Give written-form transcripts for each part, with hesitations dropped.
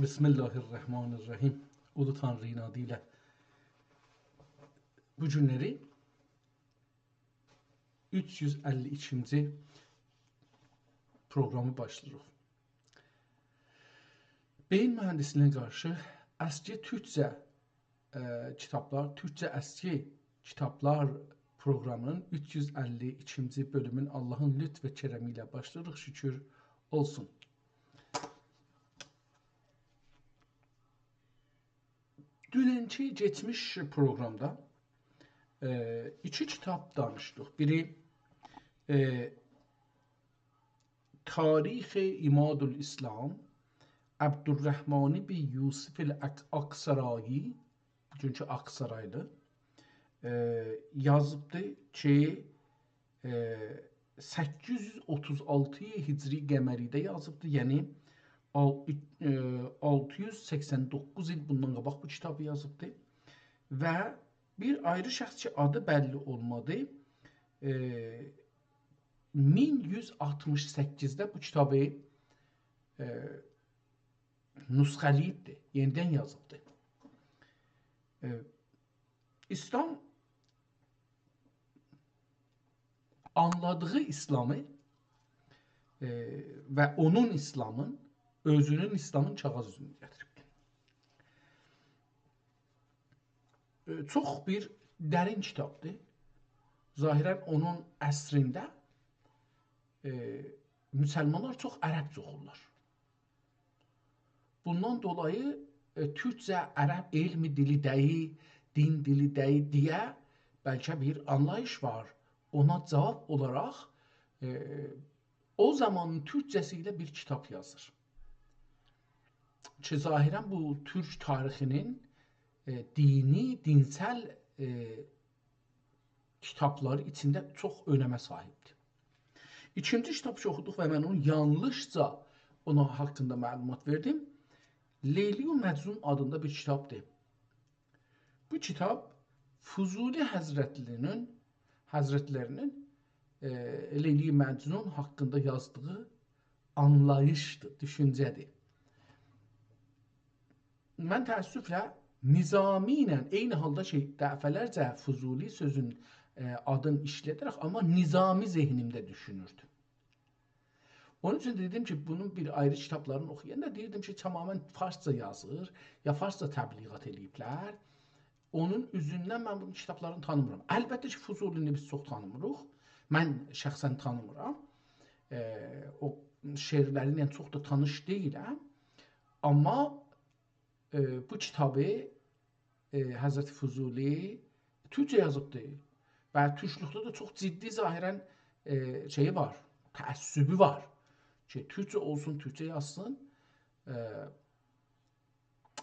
Bismillahirrahmanirrahim. Ulu Tanrı'nın adıyla bu günleri 352. programı başlayırıq. Beyin mühəndisliğine qarşı əski Türkçə kitablar, Türkçə əski kitablar programının 352. bölümün Allah'ın lütf ve keremiyle başlayırıq. Şükür olsun. Dünənki geçmiş programda iki kitap danışdıq. Biri Tarix İmadul İslam Abdurrahmani bin Yusuf el-Aksarayi, bugünkü Aksaraylı, yazıbdı ki 836 Hicri qəməridə yazıbdı. Yəni 689 il bundan qabaq bu kitabı yazıbdı. Və bir ayrı şəxs ki adı bəlli olmadı, 1168'də bu kitabı nüsxəliyibdi, yenidən yazıbdı. İslam anladığı İslamı və onun İslamın, özünün İslamın kağız üzünü gətirib. Çox bir dərin kitabdır. Zahirən onun əsrində müsəlmanlar çox ərəbcə oxurlar. Bundan dolayı Türkcə, ərəb elmi dili deyil, din dili deyil deyə bəlkə bir anlayış var. Ona cavab olaraq o zamanın Türkçəsi ilə bir kitab yazır. Ki zahirən bu Türk tarixinin dini, dinsel kitapları içində çox önəmə sahibdir. İkinci kitab ki oxuduq və mən onun yanlışca ona haqqında məlumat verdim. Leyli və Məcnun adında bir kitabdır. Bu kitab Fuzuli Həzrətlərinin Leyli Məcnun haqqında yazdığı anlayışdır, düşüncədir. Mən təəssüflə Nizami ilə eyni halda dəfələrcə Fuzuli sözün adını işlədərək, amma Nizami zehnimdə düşünürdüm. Onun üçün dedim ki, bunun bir ayrı kitablarını oxuyanda deyirdim ki, tamamən farsça yazır, ya farsça təbliğat eləyiblər. Onun üzündən mən bunun kitablarını tanımıram. Əlbəttə ki, Fuzulini biz çox tanımırıq. Mən şəxsən tanımıram. O şeirləri ilə çox da tanış deyiləm. Amma bu kitabı Həzrəti Fuzuli Türkçə yazıbdır. Və türkçülükdə də çox ciddi zahirən şeyi var, təəssübü var. Ki, Türkçə olsun, Türkçə yazsın.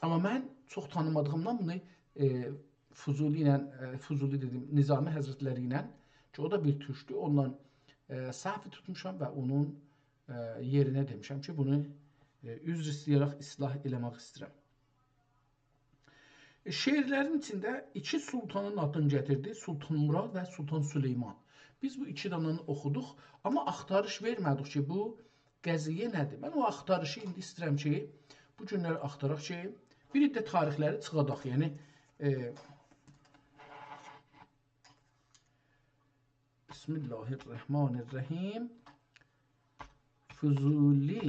Amma mən çox tanımadığımdan bunu Fuzuli dedim, Nizami Həzrətləri ilə, ki o da bir türkdür, ondan səhvi tutmuşam və onun yerinə demişəm ki, bunu üzr istəyərək islah eləmək istəyirəm. Şeirlərin içində iki sultanın adını gətirdi, Sultan Murad və Sultan Süleyman. Biz bu iki dananı oxuduq, amma axtarış vermədik ki, bu qəziyyə nədir? Mən o axtarışı indi istəyirəm ki, bu günləri axtaraq ki, bir də tarixləri çıxadaq. Yəni, Bismillahirrahmanirrahim. Fuzuli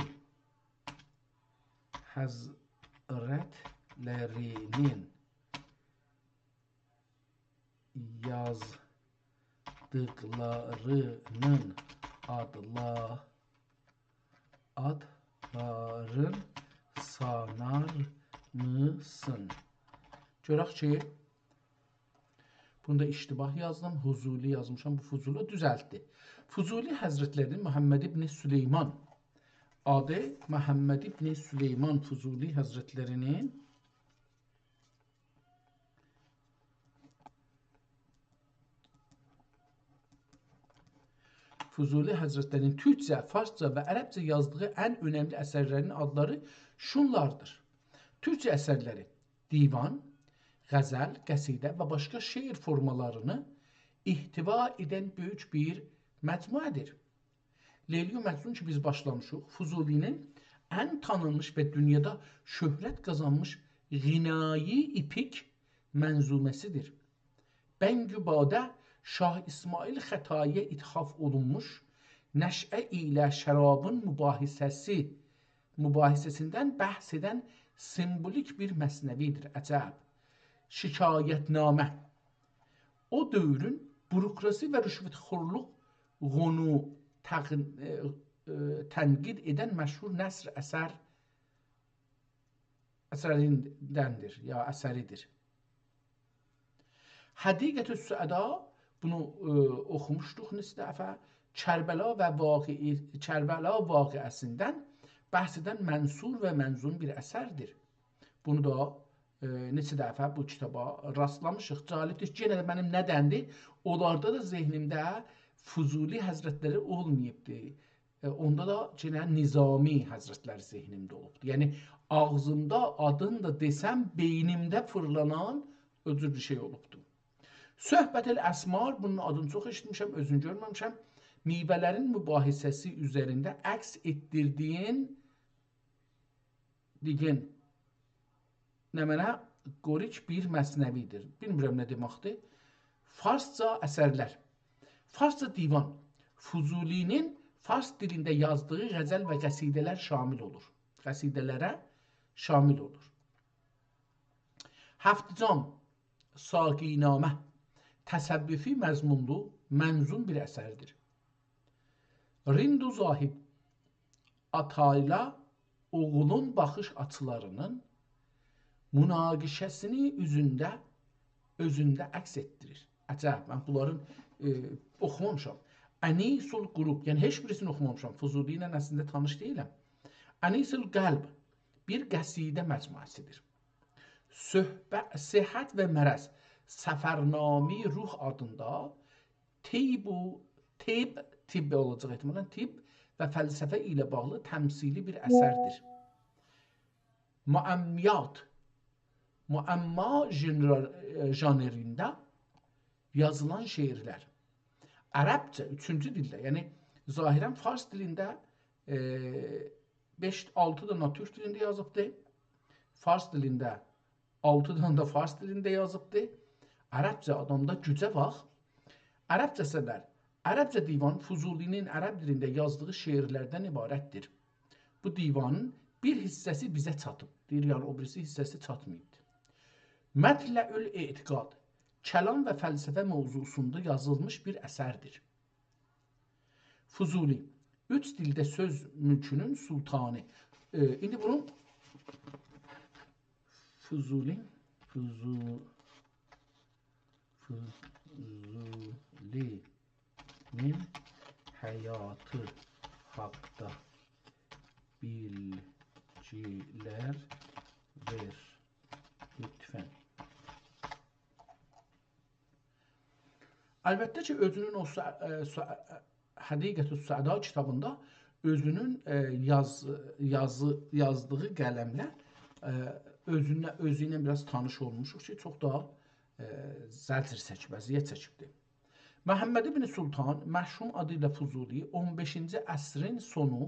Həzrətlərinin yazdıqlarının adların sanar mısın? Görək ki, bunda iştibah yazdım, Huzuli yazmışam, bu Fuzuli düzəltdi. Fuzuli Həzrətlərinin Muhammed ibn Süleyman adı, Muhammed ibn Süleyman Fuzuli Həzrətlərinin Fuzuli Həzrətlərinin Türkcə, Farsça və Ərəbcə yazdığı ən önəmli əsərlərinin adları şunlardır. Türkcə əsərləri divan, qəzəl, qəsidə və başqa şeir formalarını ihtiva edən böyük bir məcmuədir. Leyli və Məcnun ki biz başlamışıq, Fuzulinin ən tanınmış və dünyada şöhrət qazanmış Ğinayi İpik mənzuməsidir. Bəngübadə Şah İsmail xətaya ithaf olunmuş, nəşə ilə şərabın mübahisəsindən bəhs edən simbolik bir məsnəvidir. Əcəb. Şikayətnamə. O dövrün bürokrasi və rüşvətxorluq qonu tənqid edən məşhur nəsr əsərindəndir, ya əsəridir. Həqiqətü Süəda, bunu oxumuşduq neçə dəfə, Kərbəla vaqiəsindən bəhs edən mənsur və mənzum bir əsərdir. Bunu da neçə dəfə bu kitaba rastlamışıq. Cəlibdir, yenə də mənim nədəndir? Onlarda da zehnimdə Füzuli həzrətləri olmayıbdır. Onda da yenə Nizami həzrətləri zehnimdə olubdur. Yəni, ağzımda adını da desəm, beynimdə fırlanan öcür bir şey olubdur. Söhbət-el Əsmar, bunun adını çox eşitmişəm, özünü görməmişəm. Meyvələrin mübahisəsi üzərində əks etdirdiyin nə mənə qorik bir məsnəvidir. Bilmirəm nə deməkdir. Farsca əsərlər. Farsca divan. Füzulinin fars dilində yazdığı qəzəl və qəsidələr şamil olur. Qəsidələrə şamil olur. Həftcam, Saqinamə. Təsəvvüfi məzmunlu, mənzum bir əsərdir. Rindu Zahid. Atayla oğulun baxış açılarının münaqişəsini özündə əks etdirir. Əcəb, mən bunların oxumamışam. Ənisul Qurub, yəni heç birisini oxumamışam. Füzuli ilə əslində tanış deyiləm. Ənisul Qəlb bir qəsidə məcmuəsidir. Səhət və Mərəz, Səfərnami Ruh adında tibb olacaq ehtimalən, tibb və fəlsəfə ilə bağlı təmsili bir əsərdir. Muəmma janrında yazılan şeirlər. Ərəbcə, 3-cü dildə, yəni zahirən fars dilində 5-6 dana türk dilində yazıbdır. Fars dilində 6 dana da fars dilində yazıbdır. Ərəbcə adamda gücə bax. Ərəbcə əsərlər. Ərəbcə divan Füzulinin ərəb dilində yazdığı şeirlərdən ibarətdir. Bu divanın bir hissəsi bizə çatıb. Deyir, yəni o birisi hissəsi çatmayıbdır. Mətləül Etiqad, kəlam və fəlsəfə mövzusunda yazılmış bir əsərdir. Füzuli, 3 dildə söz mülkünün sultanı. İndi bunu Füzulinin həyatı haqda bilgilər ver lütfən. Əlbəttə ki, özünün o Həqiqətü Səda kitabında özünün yazdığı qələmlə özü ilə biraz tanış olmuşuq ki, çox daha zəcr çəkib, əziyyət çəkibdir. Məhəmməd ibn Sultan, məşhum adı ilə Füzuli, 15-ci əsrin sonu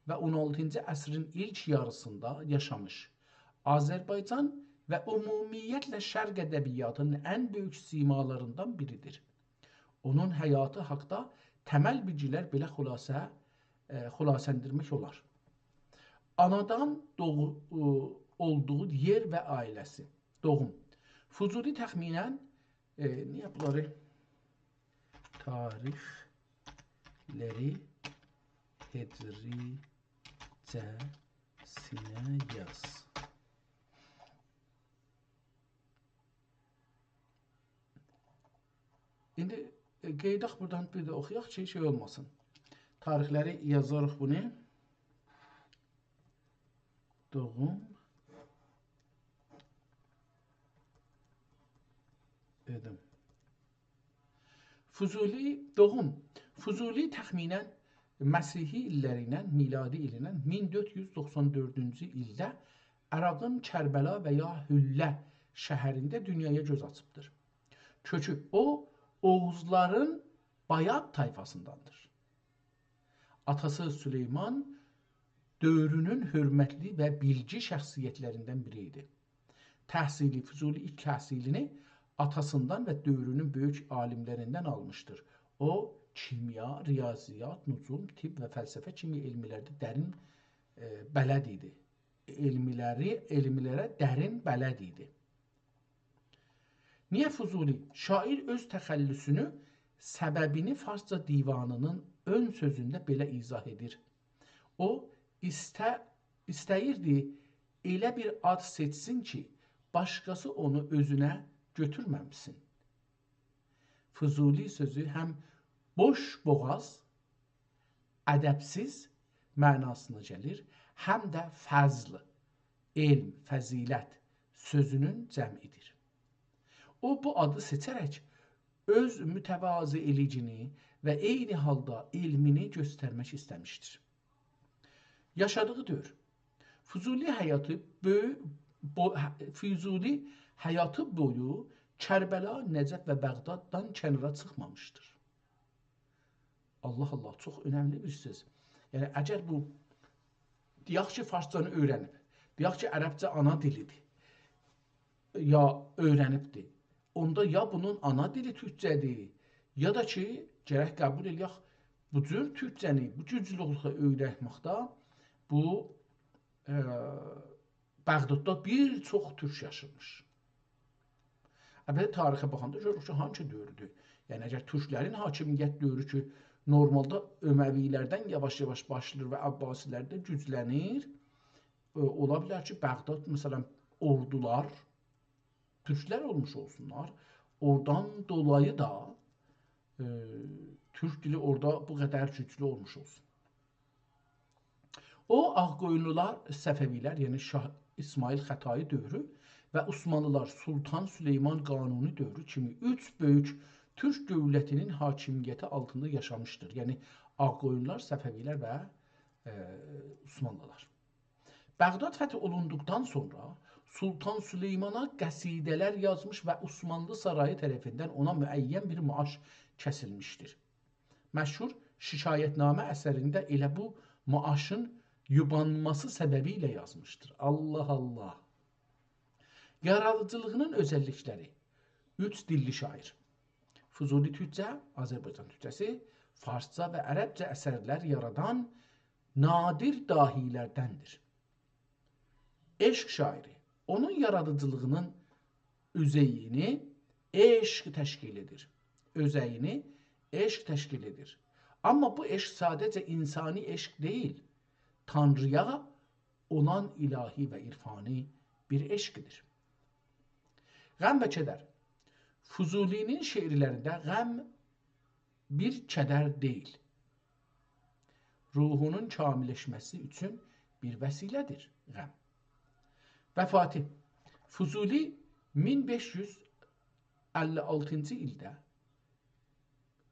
və 16-cı əsrin ilk yarısında yaşamış. Azərbaycan və ümumiyyətlə şərq ədəbiyyatının ən böyük simalarından biridir. Onun həyatı haqda təməl bilgilər belə xülasəndirmək olar. Anadan olduğu yer və ailəsi. Doğum. Füzuli təxminən niyə bunları tarixləri hecricəsinə yaz. İndi qeydaq buradan bir də oxuyaq ki, şey olmasın. Tarixləri yazarıq bunu. Doğum edim. Füzuli, doğum. Füzuli təxminən Məsihi illəri ilə, miladi il ilə 1494-cü ildə Əraqın Kərbəla və ya Hüllə şəhərində dünyaya göz açıbdır. Kökü, o, dövrünün hörmətli və bilgi şəxsiyyətlərindən biri idi. Təhsili, Füzuli ilk təhsilini atasından və dövrünün böyük alimlərindən almışdır. O, kimya, riyaziyyat, nücum, tibb və fəlsəfə kimi elmlərdə dərin bələd idi. Elmlərə dərin bələd idi. Niyə Füzuli? Şair öz təxəllüsünü, səbəbini Farsça divanının ön sözündə belə izah edir. O, istəyirdi elə bir ad seçsin ki, başqası onu özünə götürməmsin. Füzuli sözü həm boş boğaz, ədəbsiz mənasına gəlir, həm də fəzl, elm, fəzilət sözünün cəmidir. O, bu adı seçərək öz mütəvazı elicini və eyni halda elmini göstərmək istəmişdir. Yaşadığı dövr. Füzuli həyatı boyu Kərbəla, Nəcəf və Bəğdaddan kənara çıxmamışdır. Allah Allah, çox önəmli bir söz. Yəni, əgər bu, deyək ki, farscanı öyrənib, deyək ki, ərəbcə ana dilidir, ya öyrənibdir, onda ya bunun ana dili türkcədir, ya da ki, gərək qəbul eləyək, bu cür türkcəni, bu güclüklə öyrənməkdə bu Bəğdadda bir çox türk yaşamış. Əlbəttə, tarixə baxanda görürük ki, hangi dövrüdür? Yəni, əgər türklərin hakimiyyət dövrü ki, normalda Öməvilərdən yavaş-yavaş başlayır və Abbasilərdə güclənir, ola bilər ki, Bəğdad, məsələn, ordular, türklər olmuş olsunlar, oradan dolayı da türk dili orada bu qədər güclü olmuş olsun. O, Ağqoyunlular, Səfəvilər, yəni Şah İsmail Xətai dövrü və Osmanlılar Sultan Süleyman Qanuni dövrü kimi üç böyük türk dövlətinin hakimiyyəti altında yaşamışdır. Yəni, Ağqoyunlular, Səfəvilər və Osmanlılar. Bəğdad fəth olunduqdan sonra Sultan Süleymana qəsidələr yazmış və Osmanlı sarayı tərəfindən ona müəyyən bir maaş kəsilmişdir. Məşhur Şikayətnamə əsərində elə bu maaşın yubanması səbəbi ilə yazmışdır. Allah Allah! Yaradıcılığının özəllikləri. Üç dilli şair. Füzuli türkcə, Azərbaycan türkcəsi, farsca və ərəbcə əsərlər yaradan nadir dahilərdəndir. Eşq şairi. Onun yaradıcılığının özəyini eşq təşkil edir. Özəyini eşq təşkil edir. Amma bu eşq sadəcə insani eşq deyil, Tanrıya olan ilahi və irfani bir eşqidir. Qəm və kədər. Füzulinin şeirlərində qəm bir kədər deyil, ruhunun kamilləşməsi üçün bir vəsilədir qəm. Vəfatı. Füzuli 1556-cı ildə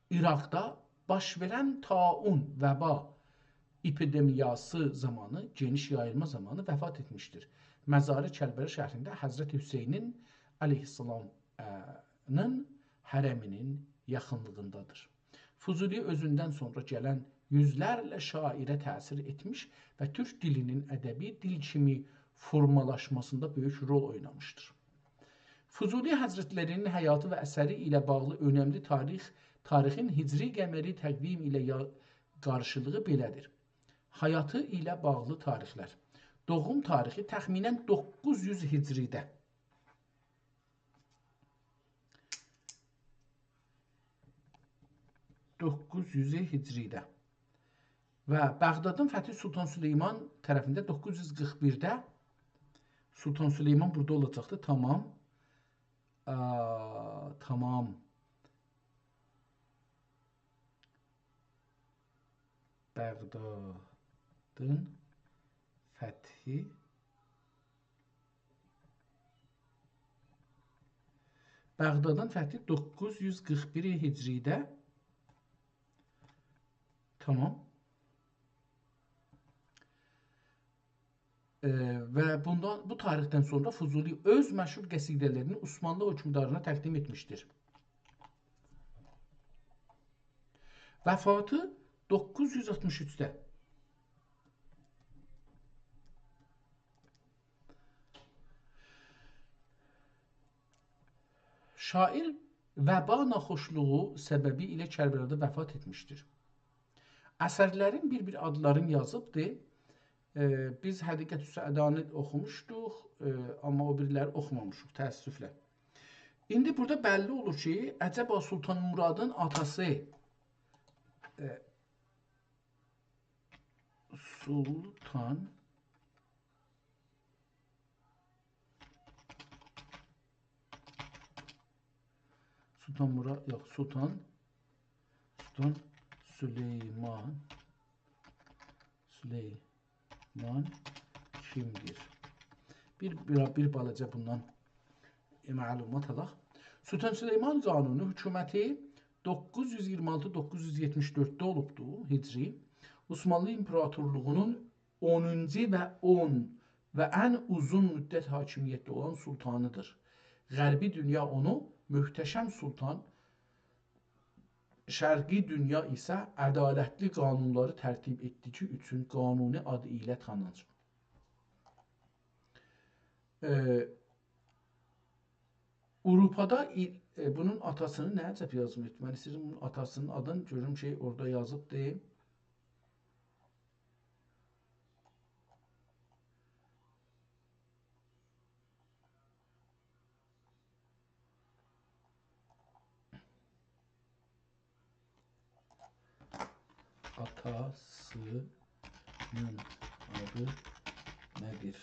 İraqda baş verən taun vəba epidemiyası zamanı, geniş yayılma zamanı vəfat etmişdir. Məzarı Kəlbəli şəhrində Həzrəti Hüseynin əleyhissalamın hərəminin yaxınlığındadır. Füzuli özündən sonra gələn yüzlərlə şairə təsir etmiş və türk dilinin ədəbi dil kimi formalaşmasında böyük rol oynamışdır. Füzuli Həzrətlərinin həyatı və əsəri ilə bağlı önəmli tarixin hicri qəməri təqvim ilə qarşılığı belədir. Həyatı ilə bağlı tarixlər. Doğum tarixi təxminən 900 hicridə. Və Bəğdadın Fəthi Sultan Süleyman tərəfində 941-də Sultan Süleyman burada olacaqdı. Tamam. Tamam. Bəğdadın fəthi Bəğdadın fəthi 941 hicridə. Tamam. Və bu tarixdən sonra Füzuli öz məşhur qəsidələrini Osmanlı hökmdarına təqdim etmişdir. Vəfatı 963-də. Şair vəba naxoşluğu səbəbi ilə Kərbəlada vəfat etmişdir. Əsərlərin bir-bir adlarını yazıbdır. Biz Həqiqətü Səadanı oxumuşduq, amma o biriləri oxumamışıq, təəssüflə. İndi burada bəlli olur ki, əcəba Sultan Muradın atası Sultan Murad yox, Sultan Süleyman kimdir? Bir balaca bundan məlumat alaq. Sultan Süleyman Qanunu hökuməti 926-974-də olubdur, Hicri. Osmanlı İmparatorluğunun 10-cu və 10 və ən uzun müddət hakimiyyətdə olan sultanıdır. Qərbi dünya onu möhtəşəm sultan, Şərqi dünya isə ədalətli qanunları tərtib etdiyi üçün Qanuni adı ilə tanınır. Avropada bunun atasını nə əcəb yazmır? Mən istəyirəm bunun atasının adını görüm ki, orada yazıbdır. Atasının adı nədir?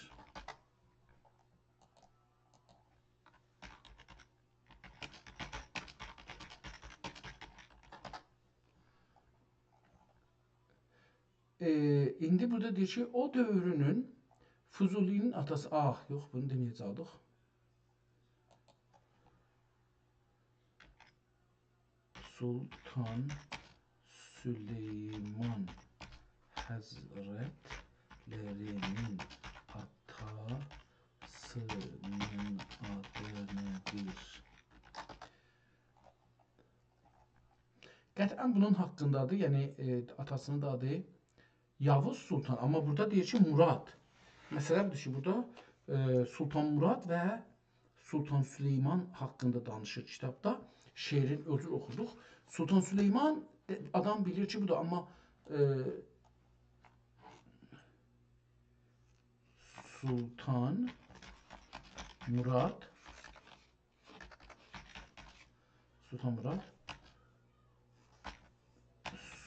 İndi burada deyir ki, o dövrünün Füzulinin atası, yox, bunu deməyəcəkdik. Sultan Süleyman Həzrətlərinin atasının adı nədir? Qətən bunun haqqındadır, yəni atasının da adı Yavuz Sultan, amma burada deyir ki, Murad. Məsələ budur ki, burada Sultan Murad və Sultan Süleyman haqqında danışır kitabda. Şeirin özü oxuduq. Sultan Süleyman, adam bilir ki, budur, amma Sultan Murad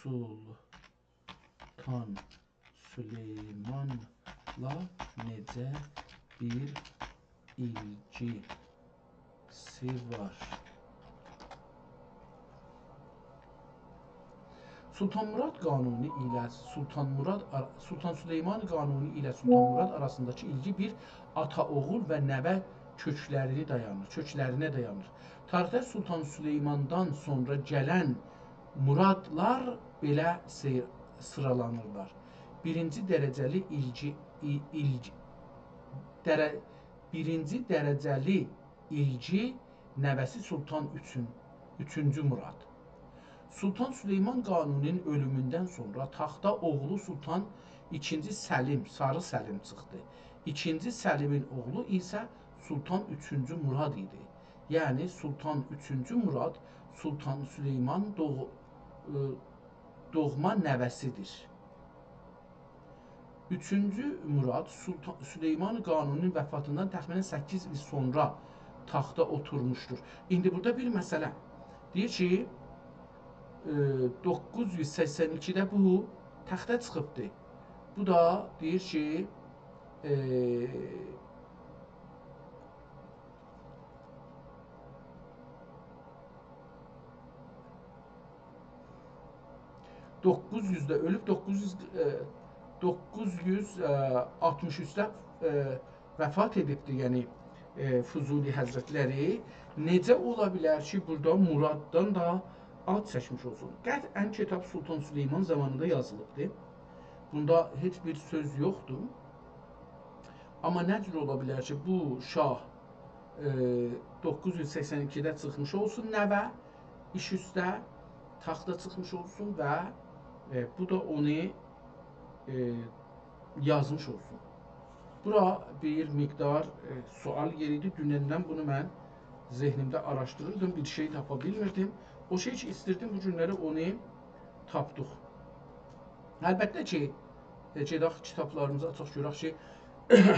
Sultan Süleymanla necə bir ilgisi var? Sultan Süleyman Qanuni ilə Sultan Murad arasındakı ilgi bir ata-oğul və nəvə köklərinə dayanır. Tarixdə Sultan Süleymandan sonra gələn Muradlar belə sıralanırlar. Birinci dərəcəli ilgi nəvəsi Sultan 3-cü Murad. Sultan Süleyman Qanuninin ölümündən sonra taxta oğlu Sultan 2-ci Səlim, Sarı Səlim çıxdı. 2-ci Səlimin oğlu isə Sultan 3-cü Murad idi. Yəni Sultan 3-cü Murad Sultan Süleyman doğma nəvəsidir. 3-cü Murad Süleyman Qanuninin vəfatından təxminən 8 il sonra taxta oturmuşdur. İndi burada bir məsələ. Deyir ki, 982-də bu təxtə çıxıbdır. Bu da deyir ki, 900-də ölüb, 963-də vəfat edibdir, yəni Füzuli Həzrətləri. Necə ola bilər ki, burada Muraddan da ad çəkmiş olsun? Qətən kitab Sultan Süleyman zamanında yazılıbdır. Bunda heç bir söz yoxdur. Amma nə cür ola bilər ki, bu şah 982-də çıxmış olsun, nəvə iş üstə taxta çıxmış olsun və bu da onu yazmış olsun. Bura bir miqdar sual yeridir. Dünəndən bunu mən zehnimdə araşdırırdım, bir şey tapa bilmirdim. O şey ki, istirdim bu günləri onu tapdıq. Əlbəttə ki, gedək kitablarımızı açaq görək ki,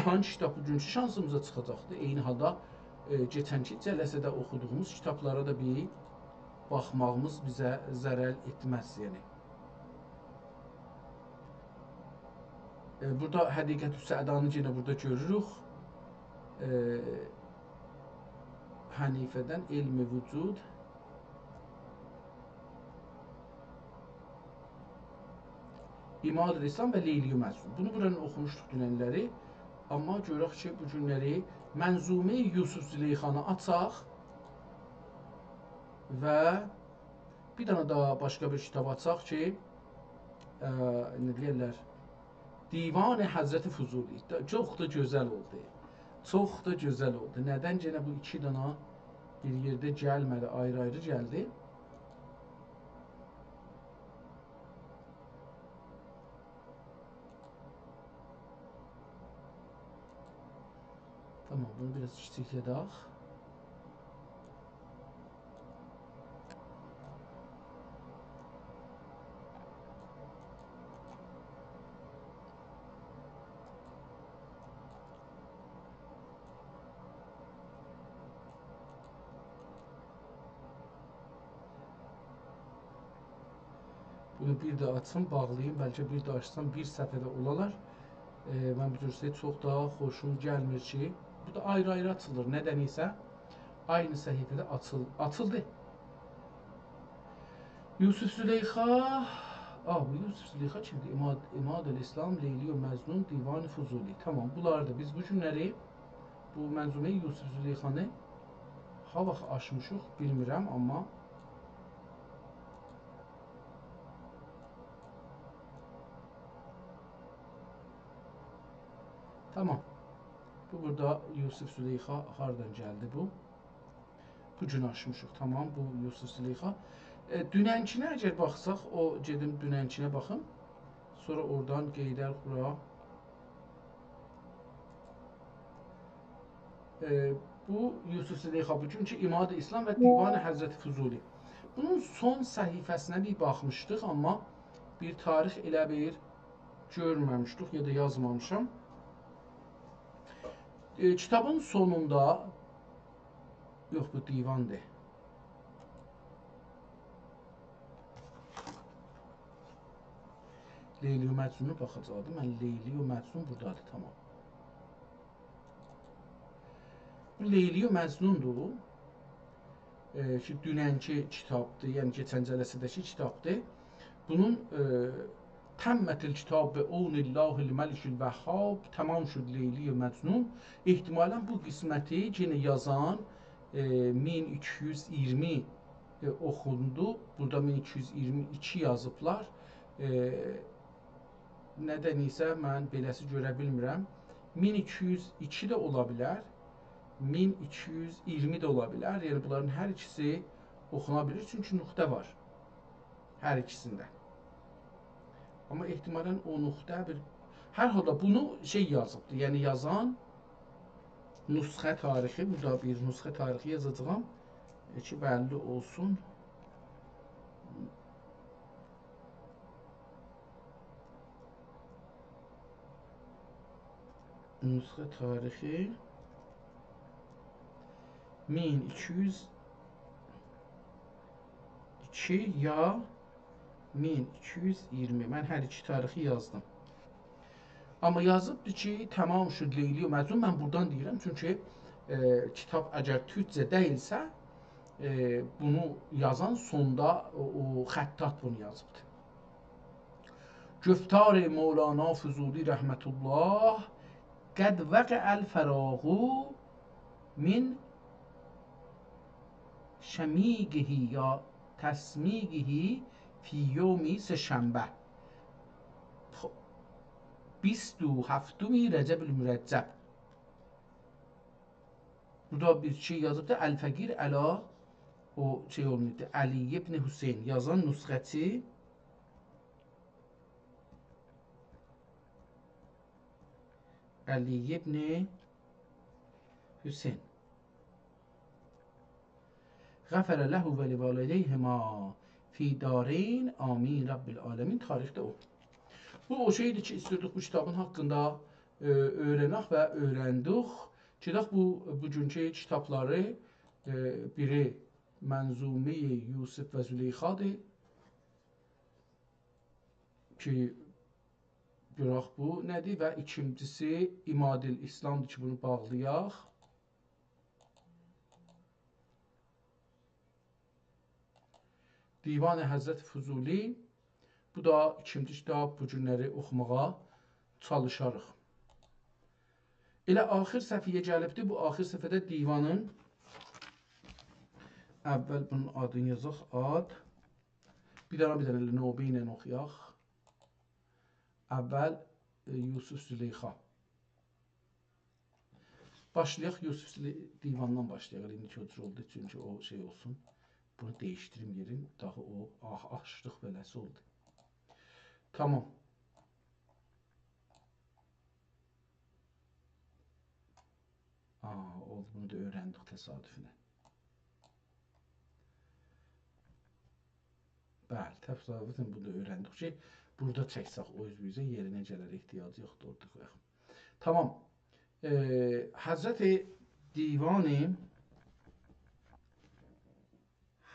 hangi kitab bugünkü şansımıza çıxacaqdı. Eyni halda geçənki cələsədə oxuduğumuz kitablara da bir baxmağımız bizə zərər etməz. Yəni. Burada Həqiqətü Sədanı yenə burada görürük. Hənifədən elmi vücud. İmad-ı İslam və Leyli-i Məcnun. Bunu buranın oxumuşduq dünənləri. Amma görək ki, bu günləri Mənzumə-i Yusuf Züleyxanı açaq və bir dənə daha başqa bir kitab açaq ki, nə deyirlər, Divan-ı Həzrəti Fuzuli. Çox da gözəl oldu. Çox da gözəl oldu. Nədən yenə bu iki dənə bir yerdə gəlmədi, ayrı-ayrı gəldi. Tamam, bunu biraz kiçikledək. Bunu bir də açsam, bağlayayım. Bəlkə bir də açsam, bir səfədə olalar. Mən bu cür çox daha xoşum gəlmir ki, bu da ayrı-ayrı açılır. Nədən isə aynı səhifədə açıldı. Yusuf Züleyxa, bu Yusuf Züleyxa kimdir? İmad-ı İslam, Leyli-i Məcnun, Divan-ı Fuzuli. Tamam, bunlardır. Biz bu günləri bu Mənzumə-i Yusuf Züleyxanı ha vaxt aşmışıq, bilmirəm, amma tamam. Bu burada Yusuf Züleyxa hardan gəldi bu? Bu gün aşmışıq. Tamam, bu Yusuf Züleyxa. Dünənkinə əgər baxsaq, o gedim dünənkinə baxım. Sonra oradan qeydər qura. Bu Yusuf Züleyxa bugünkü İmad-ı İslam və Divan-ı Həzrəti Fuzuli. Bunun son səhifəsinə bir baxmışdıq, amma bir tarix elə bir görməmişdik ya da yazmamışam. Kitabın sonunda, yox bu divandır. Leyli-i Məcnunu baxacaqdım. Mən Leyli-i Məcnun buradadır, tamam. Bu Leyli-i Məcnundur. Ki, dünənki kitabdır, yəni keçən cələsədəki kitabdır. Bunun Təmmətil kitab və Ownillahil Məlikül Vəhhab, tamam şud Leyli-i Məcnun. İhtimalən bu qisməti yenə yazan 1220 oxundu. Burada 1222 yazıblar. Nədən isə mən beləsi görə bilmirəm. 1202 də ola bilər. 1220 də ola bilər. Yəni bunların hər ikisi oxuna bilir. Çünki nöqtə var hər ikisində. Amma ehtimalən o nöqtə bir... Hər halda bunu şey yazıbdır. Yəni yazan nüsxə tarixi. Burada bir nüsxə tarixi yazacağım ki, bəlli olsun. Nüsxə tarixi 1202 ya 1220. Mən hər iki tarixi yazdım. Amma yazıbdır ki, tamam şu Leyli-i Məcnun. Mən buradan deyirəm, çünki kitab əgər türkcə deyilsə, bunu yazan sonda o xəttat bunu yazıbdır. Güftar-ı Mevlana Füzuli rəhmətullah qəd vəqəəl fərağu min şəmiqihi ya təsmiqihi fi yevmi səhşənbə 27 Rəcəbül Mürəccəb. Burada bir şey yazıbdır. Əl-Fəqir əla o şey olmuşdur. Əli ibn Hüseyn yazan nüsxəçi Əli ibn Hüseyn. غفر له و لوالدیهما فی دارین amin Rabbil alemin. Tarixdə o. Bu o şeydir ki, istiyorduk bu kitabın haqqında öyrənək və öyrəndik. Gedək bugünkü kitabları biri Mənzumi Yusuf və Züleyxadır ki, görək bu nədir və ikincisi İmadil İslamdır ki, bunu bağlayaq. Divan-ı Həzrət Füzuli. Bu da ikinci kitab, bu günləri oxumağa çalışarıq. Elə axir səfiyyə gəlibdir. Bu axir səfiyədə divanın əvvəl bunun adını yazaq. Ad. Bir dənə növbə ilə oxuyaq. Əvvəl Yusuf Züleyxa. Başlayaq Yusuf divandan başlayaq. İndi ki oldu çünki o şey olsun. Bunu değiştirim yerin. Daha o açdıq beləsi oldu. Tamam. Oldu. Bunu da öğrendik təsadüfinə. Bəli, təsadüfən bunu da öğrendik ki, burada çəksək o üzvüzə yerinə gələr, ehtiyacı yoxdur orada qoyaq. Tamam. Hazreti Divanı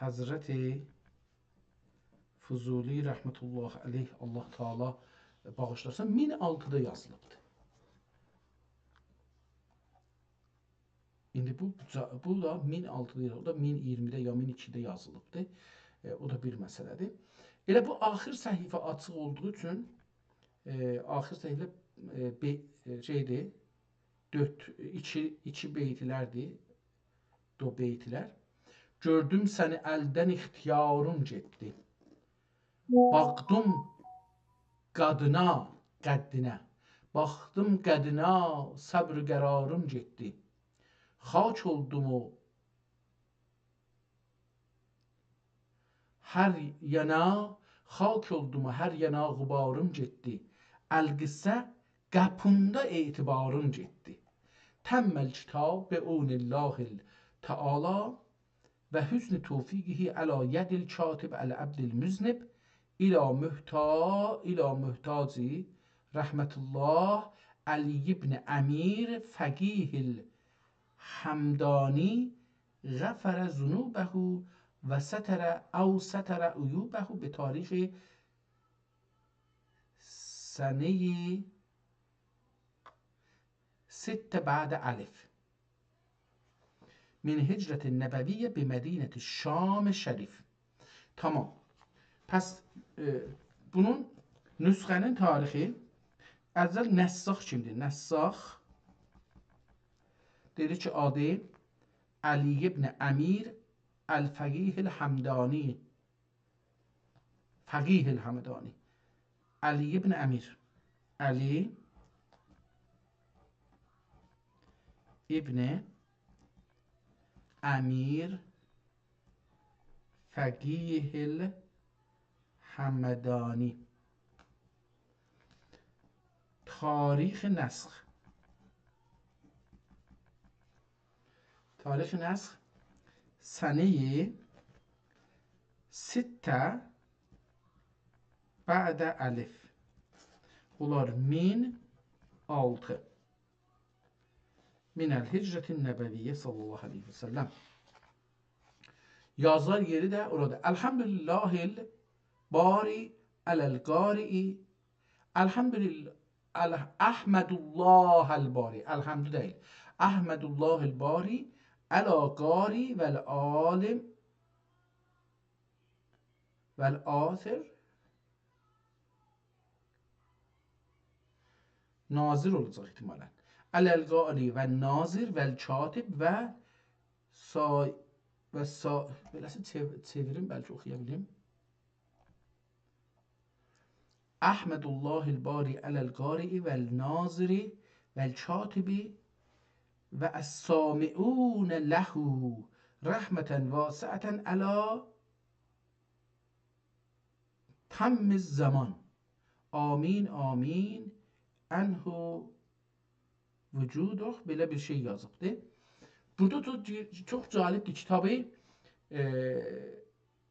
Hazreti Füzuli rəhmətullah aleyh, Allah Teala bağışlasın, 1006'da yazılıbdır. İndi bu da 1006'da yazılıbdır, o da 1020'də ya 1002'də yazılıbdır. O da bir məsələdir. Elə bu axir səhifə açıq olduğu üçün axir səhifə şeydir, 2 beytlərdir, do beytlər. Gördüm səni əldən ixtiyarım getdi. Baxdım qadına, qəddinə. Baxdım qədinə, səbr qərarım getdi. Xaç oldum o hər yana, xak oldum hər yanağubarım getdi. Əlqissə qapında etibarım getdi. Təmməl kitab be unillahil Teala və hüsn tevfiqihi əla yedil katib əl abdil müznib İla mühtazi rəhmətullah Ali ibn Əmir fəqihil Hamdani غفر ذنوبه و ستر عیوبه به تاریخ سنه 6 بعد الف من hicret nebeviye به مدینه شام şerif. Tamam. Pəs bunun nüsxənin tarixi əvvəl Nəssax kimdir? Nəssax dedi ki, adı Ali ibn Əmir الفقيه الحمداني فقيه الحمداني علي بن أمير علي ابن أمير فقيه الحمداني. تاریخ نسخ سنه 6 بعد الف. Bunlar 1006 minəl hicrətin nəbəviyyə sallallahu aleyhi və səlləm. Yazar yeri də orada. Elhamdülillahil bari ələl qari'i Ahmedullahil bari. Elhamdü deyil. Ahmedullahil bari ələ qari vəl alim vəl asir nazir olacaq ihtimalən. Ələl qari vəl nazir vəl katib və beləsi çevirin, bəlkə oxuya bilim. Ahmedullahil bari ələl qari vəl naziri vəl katibi və əs-sami'un ləhu rəhmətən vasiətən əla tammiz zaman. Amin, amin. Ənhu vücuduh. Belə bir şey yazıbdır. Burada da çox cəlibdir kitabı.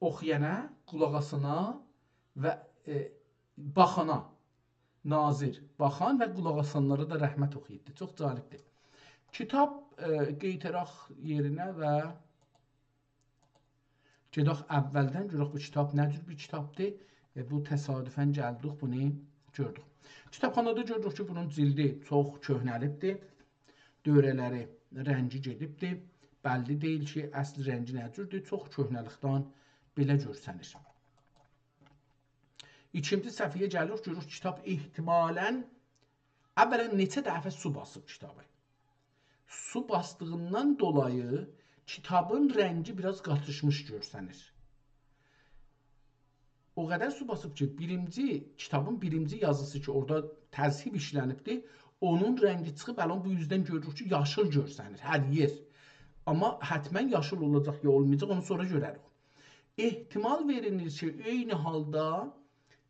oxuyana, qulaqasına və baxana, nazir, baxan və qulaqasanlara da rəhmət oxuyurdu. Çox cəlibdir. Kitab qeytaraq yerinə və gedək əvvəldən görək bu kitab nə cür bir kitabdır. Bu təsadüfən gəldik, bunu gördük. Kitabxanada gördük ki, bunun cildi çox köhnəlibdir. Dövrələri rəngi gedibdir. Bəlli deyil ki, əsl rəngi nə cürdür. Çox köhnəlikdən belə görsənir. İkinci səhifəyə gəlir, görürük kitab ehtimalən əvvələn neçə dəfə su basıb kitabı. Su bastığından dolayı kitabın rəngi biraz qatışmış görsənir. O qədər su basıb ki, kitabın birinci yazısı ki, orada təzhib işlənibdir, onun rəngi çıxıb, ələn bu yüzdən görürük ki, yaşıl görsənir, hər yer. Amma hətmən yaşıl olacaq ya olmayacaq, onu sonra görərik. ehtimal verilir ki, eyni halda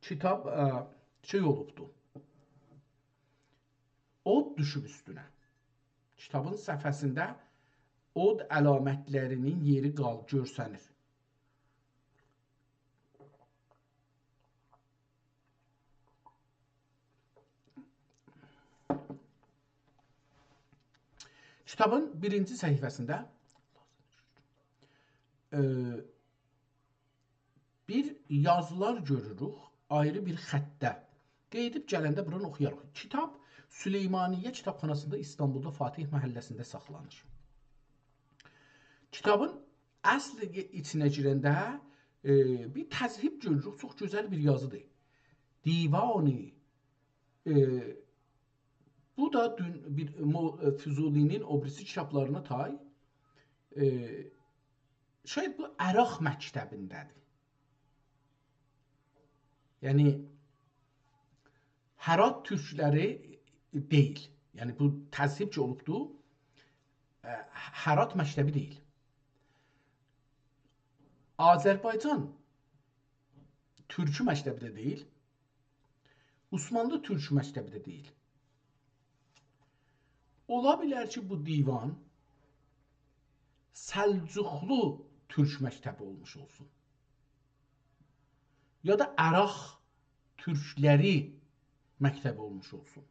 kitap olubdur. Od düşüb üstünə. Kitabın səfəsində od əlamətlərinin yeri görsənir. Kitabın birinci səhifəsində bir yazılar görürük, ayrı bir xəttdə. Qeydib gələndə buranı oxuyarıq. Kitab Süleymaniyyə kitabxanasında İstanbulda Fatih məhəlləsində saxlanır. Kitabın əsl içinə girəndə bir təzhib görürük, çox gözəl bir yazıdır. Divani. Bu da Füzulinin o birisi kitablarına tay. Şayad bu Əraq məktəbindədir. Yəni, Hərat türkləri deyil. Yəni, bu təzhib ki olubdur, Hərat məktəbi deyil. Azərbaycan türkü məktəbi də deyil. Osmanlı türkü məktəbi də deyil. Ola bilər ki, bu divan Səlcuqlu türk məktəbi olmuş olsun. Ya da Əraq türkləri məktəbi olmuş olsun.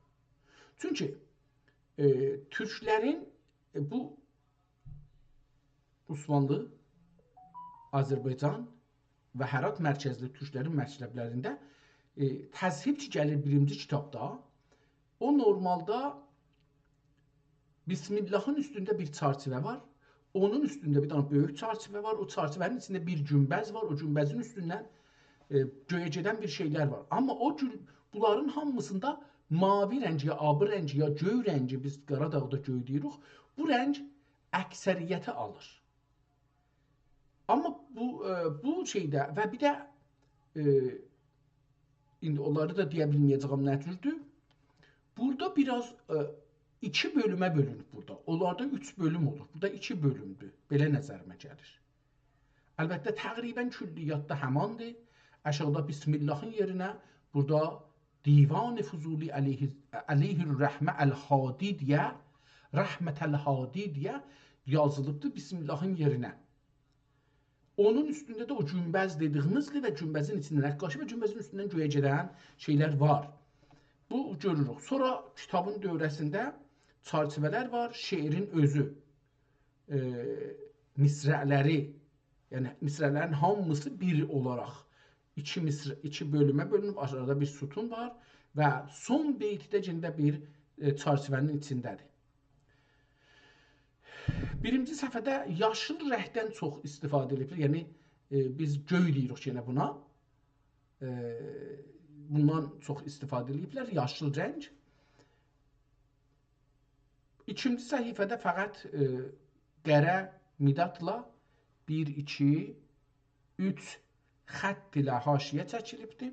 Çünki türklərin bu Osmanlı, Azərbaycan və Hərat mərkəzli türklərin məktəblərində təzhib ki gəlir birinci kitabda, o normalda Bismillahın üstündə bir çarçıvə var, onun üstündə bir tane böyük çarçıvə var, o çarçıvənin içində bir günbəz var, o günbəzin üstündən göyə gedən bir şeylər var. Amma bunların hamısında mavi rəng, ya abı rəng, ya göy rəngi, biz Qaradağda göy deyirik, bu rəng əksəriyyəti alır. Amma bu şeydə və bir də indi onları da deyə bilməyəcəyəm nə türdür. Burada biraz iki bölümə bölünüb burada. Onlarda 3 bölüm olur. Burada 2 bölümdür. Belə nəzərimə gəlir. Əlbəttə təqribən külliyyatda həmandır. Aşağıda Bismillahın yerinə burada Divan-ı Füzuli əleyhir-rəhmə əl-hadi deyə, rəhmətəl-hadi deyə yazılıbdır Bismillahın yerinə. Onun üstündə də o günbəz dediyimizdir və günbəzin içində nəqqaşı və günbəzin üstündən göyə gedən şeylər var. Bu görürük. Sonra kitabın dövrəsində çarçıvələr var, şeirin özü, misrələri, yəni misrələrin hamısı bir olaraq iki bölümə bölünüb, aşağıda bir sütun var və son beytdə cində bir çarçıvənin içindədir. Birinci səfədə yaşıl rəngdən çox istifadə edilir. Yəni, biz göy deyirik yenə buna. Bundan çox istifadə ediblər, yaşıl rəng. İkinci səhifədə fəqət qərə midatla 1, 2, 3 xətt ilə haşiyə çəkilibdir.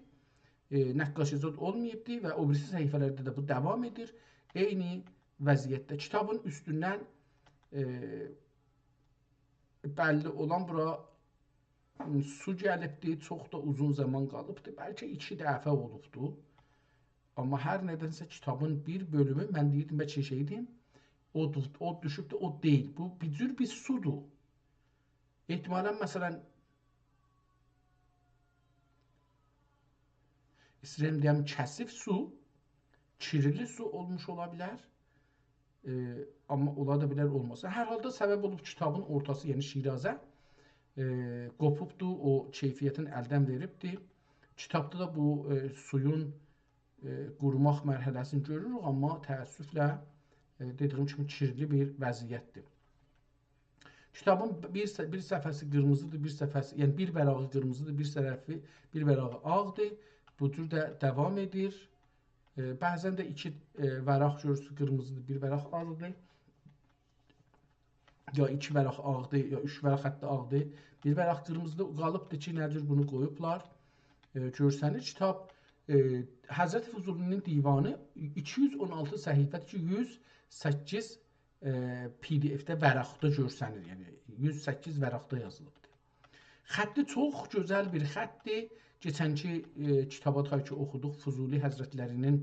Nəqqaşizad olmayıbdır və o birisi səhifələrdə də bu davam edir. Eyni vəziyyətdə. Kitabın üstündən bəlli olan bura su gəlibdir, çox da uzun zaman qalıbdır. Bəlkə 2 dəfə olubdur. Amma hər nədənsə kitabın bir bölümü, mən deyirdim, bəlkə şeydim, od düşübdür, od deyil. Bu bir cür bir sudur. ehtimalən məsələn istəyirəm deyəm kəsif su, kirli su olmuş ola bilər. Amma ola da bilər olmasa. Hər halda səbəb olub kitabın ortası, yəni Şirazə qopubdur, o keyfiyyətin əldən veribdir. Kitabda da bu suyun qurumaq mərhələsini görürük, amma təəssüflə dediyim kimi kirli bir vəziyyətdir. Kitabın bir səhifəsi qırmızıdır, bir səhifəsi, yəni bir vərağı qırmızıdır, bir vərağı ağdır. Bu cür də davam edir. Bəzən də iki vəraq görürsünüz, qırmızıdır, bir vəraq ağdır. Ya iki vəraq ağdır, ya üç vəraq hətta ağdır. Bir vəraq qırmızıdır, qalıbdır ki, nədir bunu qoyublar. Görsəniz, kitab Həzrət Füzulinin divanı 216 səhifədir ki, 108 PDF-də vəraqda görsənir. Yəni 108 vəraqda yazılıbdır. Xətti çox gözəl bir xətdir. Keçənki kitaba tay ki oxuduq, Füzuli Həzrətlərinin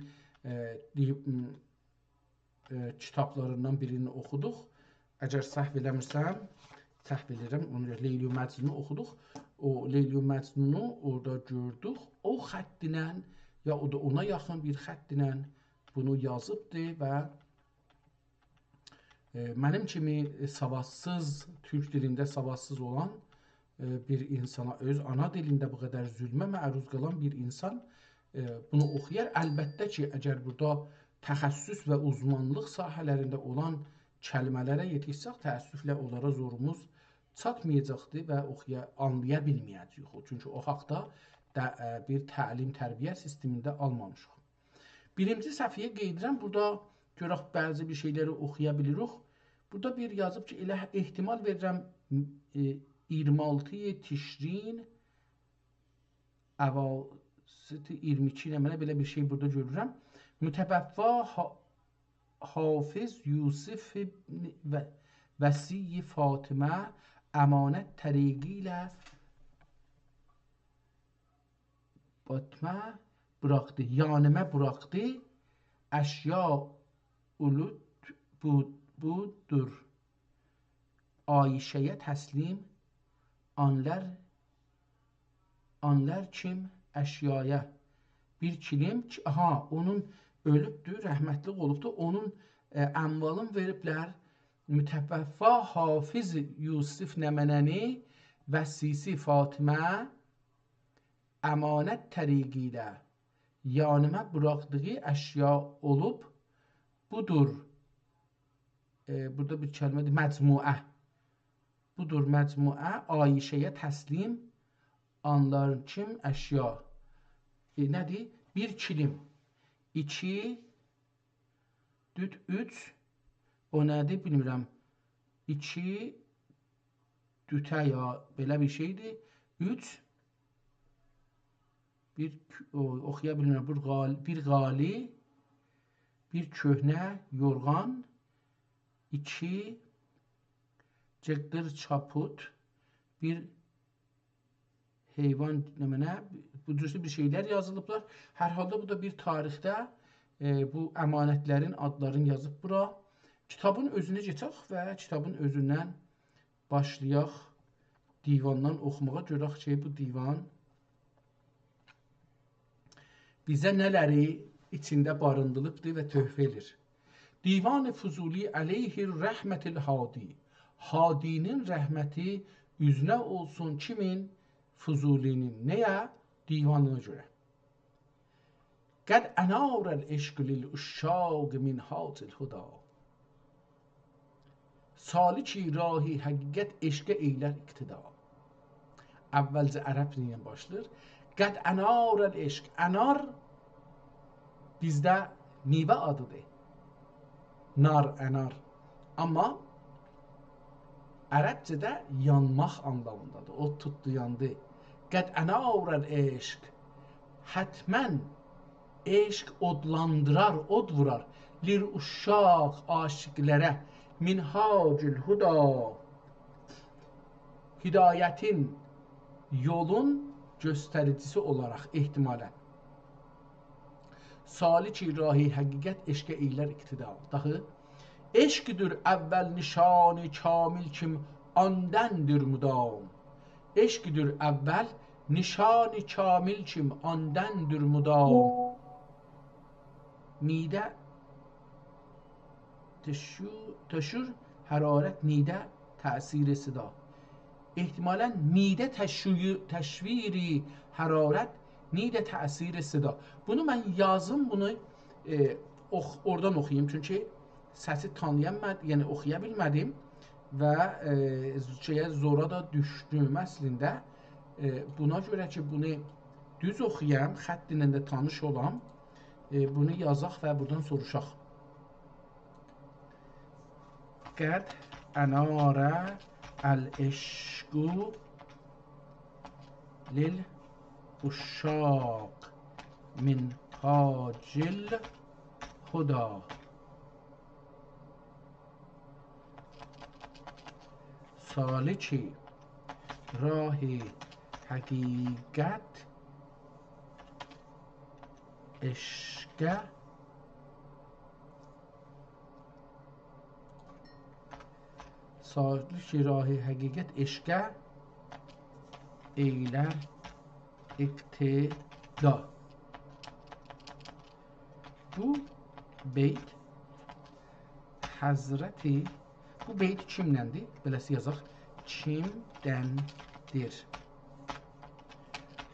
kitablarından birini oxuduq. Əgər səhv eləmirsəm, səhv edirəm, onu Leyli Məcnunu oxuduq. O Leyli Məcnunu orada gördük. O xəttinə, ya o da ona yaxın bir xəttinə bunu yazıbdır və mənim kimi savadsız, türk dilində savadsız olan bir insana, öz ana dilində bu qədər zülmə məruz qalan bir insan bunu oxuyar. Əlbəttə ki, əgər burada təxəssüs və uzmanlıq sahələrində olan kəlmələrə yetişsək, təəssüflə onlara zorumuz çatmayacaqdır və anlaya bilməyəcəyik. Çünki o haqda bir təlim, tərbiyə sistemində almamışıq. Birinci səhifəyə qeyd edirəm, burada görək bəzi bir şeyləri oxuya bilirik. Burada bir yazıb ki, elə ehtimal verirəm 26 Tişrin əvasiti 22 ilə mənə belə bir şey burada görürəm. Mütəbəvva Hafiz Yusuf Vəsiyi Fatimə əmanət təriqi ilə Batmə bıraktı, yanıma bıraktı, eşya ulut budur. Ayşe'ye teslim, anlar kim eşyaya. Bir kilim, aha onun ölübdür, rəhmətli olubdur, onun əmvalın veriblər, mütəvəffa Hafiz Yusuf Nəmənəni Vəsisi Fatimə əmanət təriqi ilə yanıma bıraktığı əşya olub budur. Burada bir kəlmədir, məcmuə. Budur məcmuə, Ayşəyə təslim, anlar kim əşya. Nədir? Bir kilim, 2, 3, o nədir bilmirəm. 2 dütə ya belə bir şeydir. 3 bir oxuya bilmirəm. Bir qali, bir köhnə yorğan, 2 cıqdır çaput, bir heyvan nəmənə, bu cürsü bir şeylər yazılıblar. Hər halda bu da bir tarixdə bu əmanətlərin adlarını yazıb bura. Kitabın özünə keçək və kitabın özündən başlayaq divandan oxumağa. Görək ki, bu divan bizə nələri içində barındırılıbdır və töhfə edir. Divan-ı Füzuli əleyhir rəhmətil hadi. Hadinin rəhməti üzünə olsun kimin? Füzulinin. Nəyə? Divanına görə. Qəd ənarəl eşq lil uşşaq min hatil huda. Saliki rahi həqiqət eşqə eylər iqtida. Əvvəlcə ərəb ilə başlayır. Qəd ənarəl eşq. Ənar bizdə meyvə adıdır. Nar, ənar. Amma ərəbcədə yanmaq anlamındadır. O tutdu, yandı. Qəd ənarəl eşq. Hətmən eşq odlandırar, od vurar. Lir uşşaq aşiqlərə minhacül huda. Hidayətin, yolun göstəricisi olaraq ehtimalən. Salik-i rahi həqiqət eşqə eylər iqtida. Daxı, eşqdir əvvəl nişani kamil kim andəndir müdam. Eşqdir əvvəl, nişan-ı kamil kim andəndir müdam. Midə təşür hərarət nidə təsir sıda. İhtimalən midə təşviri hərarət nidə təsir sıda. Bunu mən yazım, bunu oradan oxuyayım. Çünki səsi tanıyamadım, yəni oxuya bilmədim və zora da düşdüm əslində. Buna görə ki, bunu düz oxuyam, xətt ilə də tanış olam. Bunu yazaq və buradan soruşaq. Qəd ənarə əl-eşqu lil-uşşaq min tacil huda. Saliki rahi həqiqət eşqə saliki rahi həqiqət eşqə eylər iqtida. Bu beyt Həzrəti, bu beyt kimləndir? Beləsi yazaq. Kimdəndir?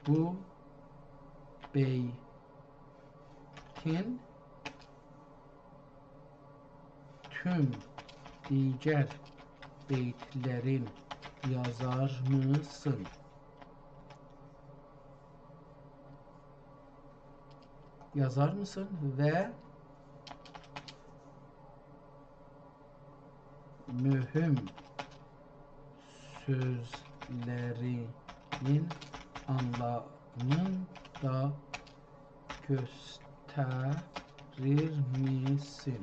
Bu beytin tüm digər beytlərin yazar mısın? Yazar mısın və mühüm sözlərinin anlamını da göstərir misin?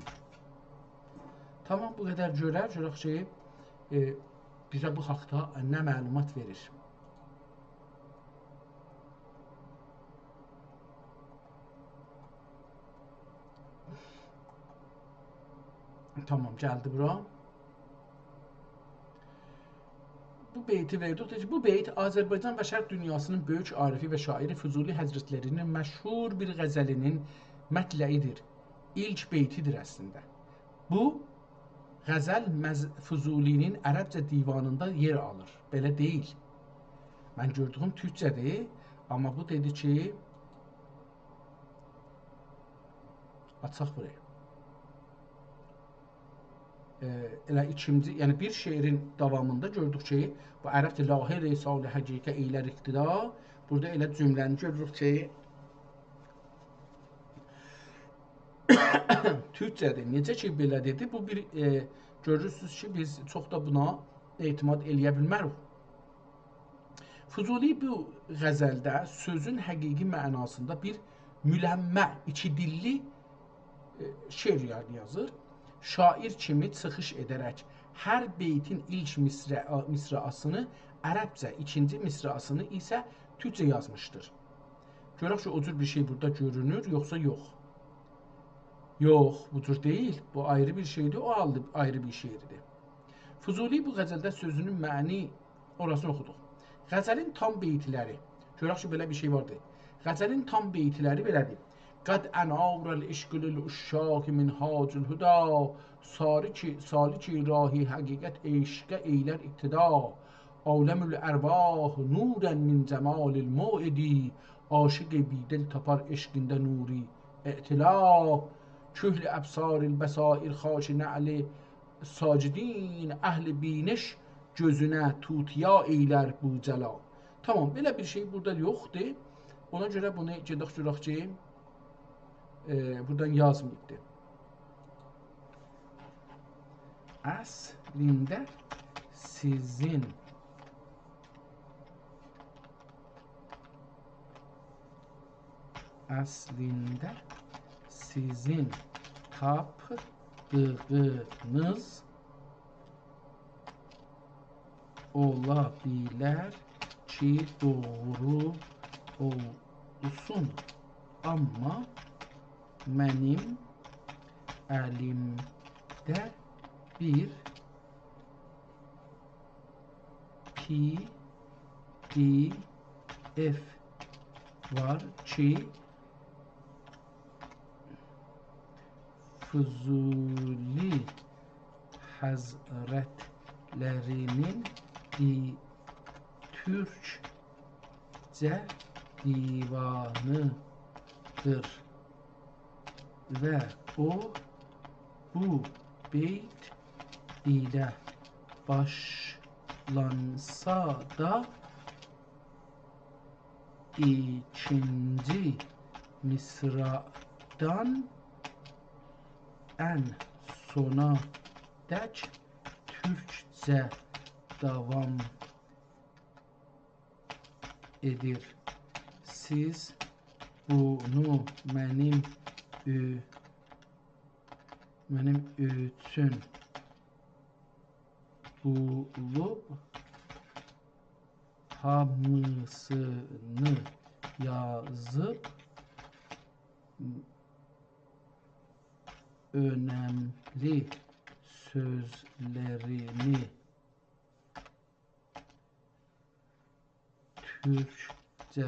Tamam, bu qədər görək ki, bizə bu haqda nə məlumat verir? Tamam, gəldi bura. Bu beyti verdik. Bu beyt Azərbaycan və Şərq dünyasının böyük arifi və şairi Füzuli Həzrətlərinin məşhur bir qəzəlinin mətləidir. İlk beytidir əslində. Bu qəzəl Füzulinin ərəbcə divanında yer alır. Belə deyil. Mən gördüyüm türkcədir, amma bu dedi ki, açaq buraya. Elə ikinci, yəni bir şeirin davamında gördük ki, bu ərəbcə lahir risale həqiqə eylər iqtida. Burada elə cümləni görürük ki, türkcədir. Necə ki, belə dedi, bu bir görürsünüz ki, biz çox da buna etimad eləyə bilmərik. Füzuli bu qəzəldə sözün həqiqi mənasında bir müləmmə, iki dilli şeir yazır. Şair kimi çıxış edərək hər beytin ilk misrasını ərəbcə, ikinci misrasını isə türkcə yazmışdır. Görək ki, o cür bir şey burada görünür, yoxsa yox? Yox, bu cür deyil. Bu ayrı bir şeydir, o ayrı bir şeirdir. Füzuli bu qəzəldə sözünün məni orasını oxuduq. Qəzəlin tam beytləri, görək ki, belə bir şey vardır. Qəzəlin tam beytləri belədir. Qad ənarəl eşqülül uşşaq min hacül hüda. Saliki rahi həqiqət eşqə eylər iqtida. Aləmül ərvah nurən min cəmalil mu'idi. Aşıq-ı bidil tapar eşqində nuri e'tila. Kühl əbsaril bəsair xaşi nə'li sacidin. Əhl-i biniş gözünə tutiya eylər bu cəla. Tamam, belə bir şey burada yoxdur. Ona görə bunu gedək görək ki, buradan yazmayıbdır. Əslində sizin tapdığınız ola bilər ki, doğru olsun, amma mənim əlimdə bir PDF var ki Fuzuli Hazretlerinin Türkçe divanıdır ve o bu beyt ile başlansa da ikinci mısradan en sona dek Türkçe devam edir. Siz bunu benim üçün bulup hamısını yazıp önemli sözlerini Türkçe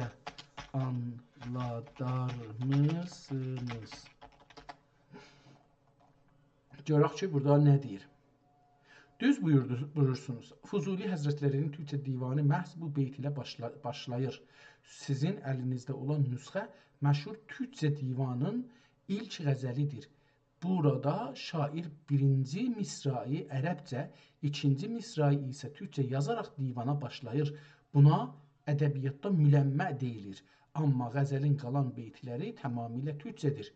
anlatır mısınız? Görək ki, burada nə deyir? Düz buyurursunuz. Fuzuli Həzrətlərinin Türkçe divanı məhz bu beyt ilə başlayır. Sizin əlinizdə olan nüsxə məşhur Türkçe divanın ilk qəzəlidir. Burada şair birinci misrayı ərəbcə, ikinci misrayı isə Türkçe yazaraq divana başlayır. Buna ədəbiyyatda müləmmə deyilir. Amma qəzəlin qalan beytləri tamamilə Türkçedir.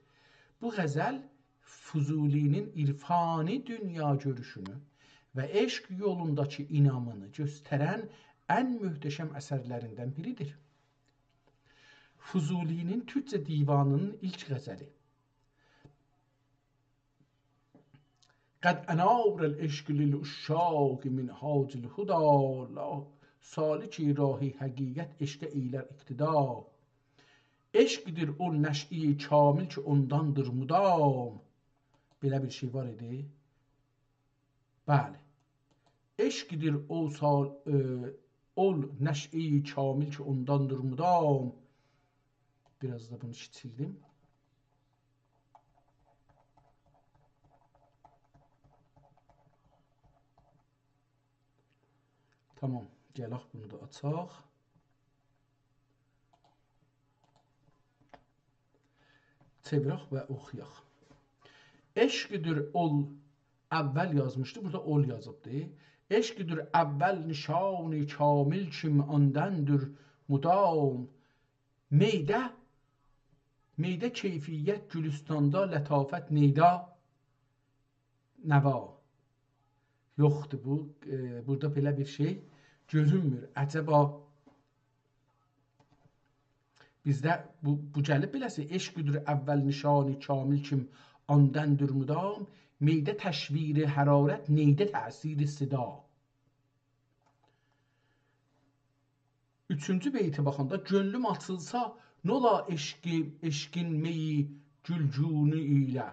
Bu qəzəl Fuzuli'nin irfani dünya görüşünü ve eşq yolundaki inamını gösteren en mühteşem eserlerinden biridir. Fuzuli'nin Türkçe divanının ilk gazeli. قد انار العشق للعشاق من حاج الهدى سالکی راهی حقیقت عشق eyler iktida. Eşqdir o nəş'i kamil ki ondandır mudam. Belə bir şey var idi. Bəli. Eşqdir ol nəş'i kamil ki ondandır mudam. Biraz da bunu sildim. Tamam. Gələk bunu da açaq. Çevirək və oxuyaq. Eşqdir ol əvvəl yazmışdı. Burada ol yazıbdı. Eşqdir əvvəl nişan-ı kamil kim andəndir mudam. Meydə keyfiyyət gülüstanda lətafət neyda nəva. Yoxdur bu. Burada belə bir şey görünmür. Əcəba bizdə bu gəlib beləsi eşqdir əvvəl nişan-ı kamil kim andəndir mudam. Meydə təşvir hərarət neydə təsir sida. Üçüncü beyti baxanda gönlüm açılsa nola eşqin meyi gülcunu ilə.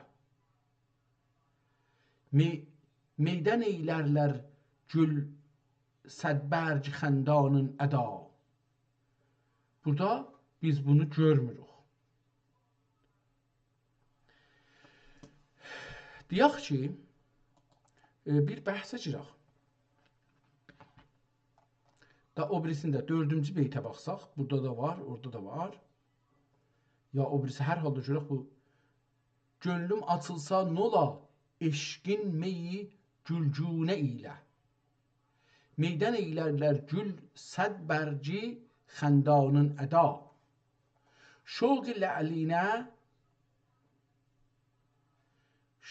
Meydən eylərlər gül sədbərc xəndanın əda. Burada biz bunu görmürük. Deyək ki, bir bəhsə girək. Da o birisində dördüncü beytə baxsaq, burada da var, orada da var. Ya o birisi hər halda görək bu. Gönlüm açılsa nola eşqin meyi gülcunə ilə. Meydən eylərlər gül sədbərci xəndanın əda. Şoqi lə'linə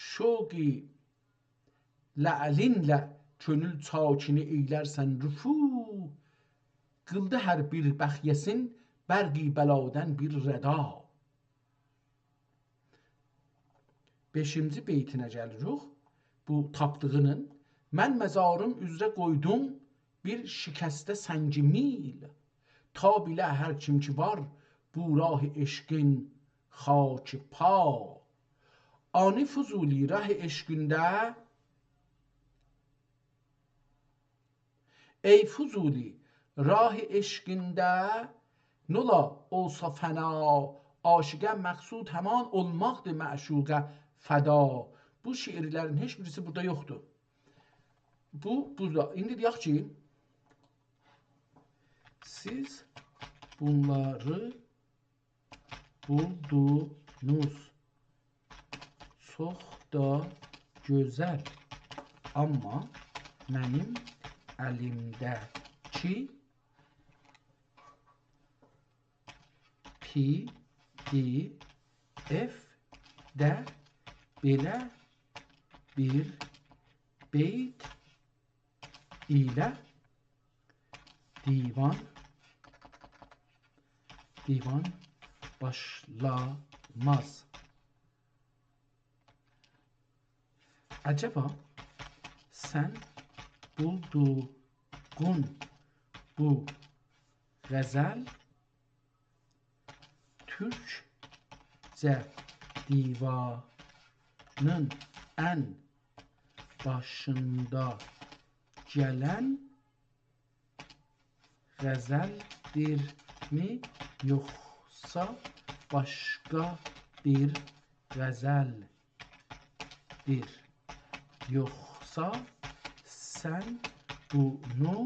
şoqi lə'linlə könül çakini eylərsən rüfu. Qıldı hər bir bəxyəsin bərqi bəladən bir rəda. Beşinci beytinə gəlirik. Bu tapdığının. Mən məzarım üzrə qoydum bir şikəstə səngi mil. Ta bilə hər kim ki var bu rah eşqin xaki pa. Ani Fuzuli rah eşqində Ey Fuzuli, rah eşqində nola olsa fəna, aşiqə məqsud həman olmaqdır məşuqə fəda. Bu şiirlərin heç birisi burada yoxdur. Bu burada. İndi deyək ki, siz bunları buldunuz. Çox da gözəl. Amma mənim əlimdəki PDF-də belə bir beyt ilə divan başlamaz. Acaba sən bulduğun bu qəzəl Türkcə divanın ən başında gələn qəzəldirmi, yoxsa başqa bir qəzəldir? Yoxsa sən bunu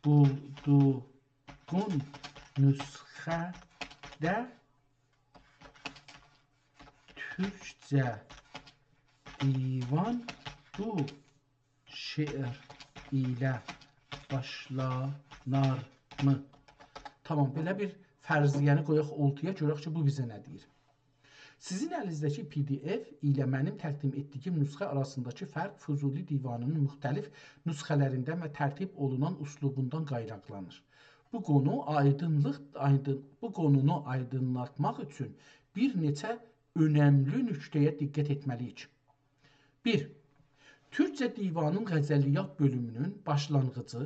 bulduğun nüsxədə Türkcə divan bu şeir ilə başlanarmı? Tamam, belə bir fərziyyəni qoyaq oltuya, görək ki, bu bizə nə deyir. Sizin əlinizdəki PDF ilə mənim təqdim etdiyim nüsxə arasındakı fərq Fuzuli divanının müxtəlif nüsxələrindən və tərtib olunan üslubundan qaynaqlanır. Bu qonunu aydınlatmaq üçün bir neçə önəmli nöqtəyə diqqət etməliyik. 1. Türkcə divanın qəzəliyyat bölümünün başlanğıcı.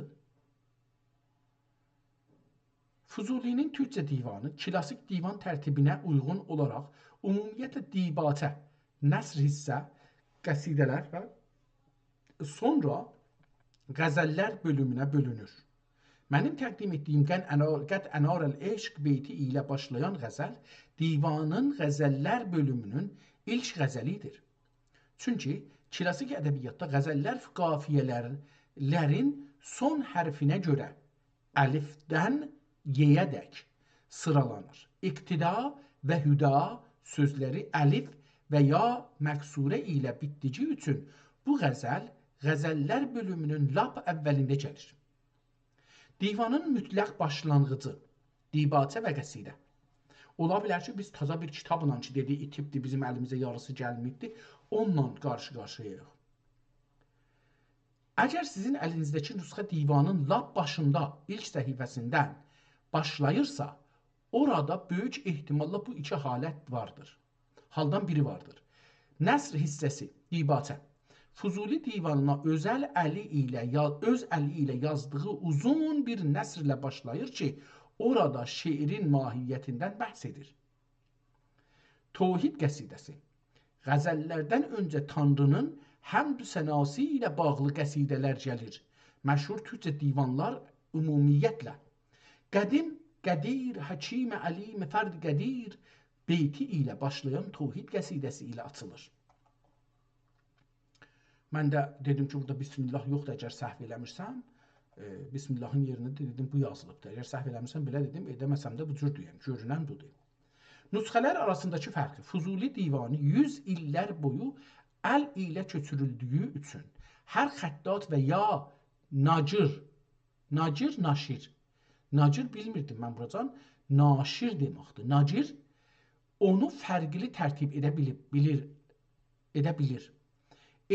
Fuzulinin Türkcə divanı klasik divan tərtibinə uyğun olaraq ümumiyyətlə dibatə, nəsr hissə, qəsidələr və sonra qəzəllər bölümünə bölünür. Mənim təqdim etdiyim Qəd Ənarəl Eşq beyti ilə başlayan qəzəl divanın qəzəllər bölümünün ilk qəzəlidir. Çünki klasik ədəbiyyatda qəzəllər qafiyələrin son hərfinə görə əlifdən yeyədək sıralanır. İqtida və hüda sözləri əlif və ya məqsurə ilə bitdiyi üçün bu qəzəl qəzəllər bölümünün lap əvvəlində gəlir. Divanın mütləq başlanğıcı, dibatə və qəsidə. Ola bilər ki, biz taza bir kitabla ki, dediyi itibdir, bizim əlimizə yarısı gəlməkdir, onunla qarşı-qarşıyayıq. Əgər sizin əlinizdəki nüsxə divanın lap başında, ilk səhifəsindən başlayırsa, orada böyük ehtimalla bu iki halət vardır. Haldan biri vardır. Nəsr hissəsi, dibatə. Fuzuli divanına öz əli ilə yazdığı uzun bir nəsrlə başlayır ki, orada şeirin mahiyyətindən bəhs edir. Tohid qəsidəsi. Qəzəllərdən öncə Tanrının həmd-ü sənası ilə bağlı qəsidələr gəlir. Məşhur Türkcə divanlar ümumiyyətlə Qədim, Qədir, Həkim, Əlim, Fərd, Qədir beyti ilə başlayan Tohid qəsidəsi ilə açılır. Mən də dedim ki, burada Bismillah yoxdur, əgər səhv eləmirsəm, Bismillahın yerində dedim, bu yazılıbdır. Əgər səhv eləmirsəm, belə dedim, edəməsəm də bu cür deyəm, görünən budur. Nüsxələr arasındakı fərqi, Fuzuli divanı 100 illər boyu əl ilə köçürüldüyü üçün hər xəttat və ya nacir, naşir, nacir bilmirdim mən buracan, naşir deməkdir. Nacir onu fərqli tərtib edə bilir.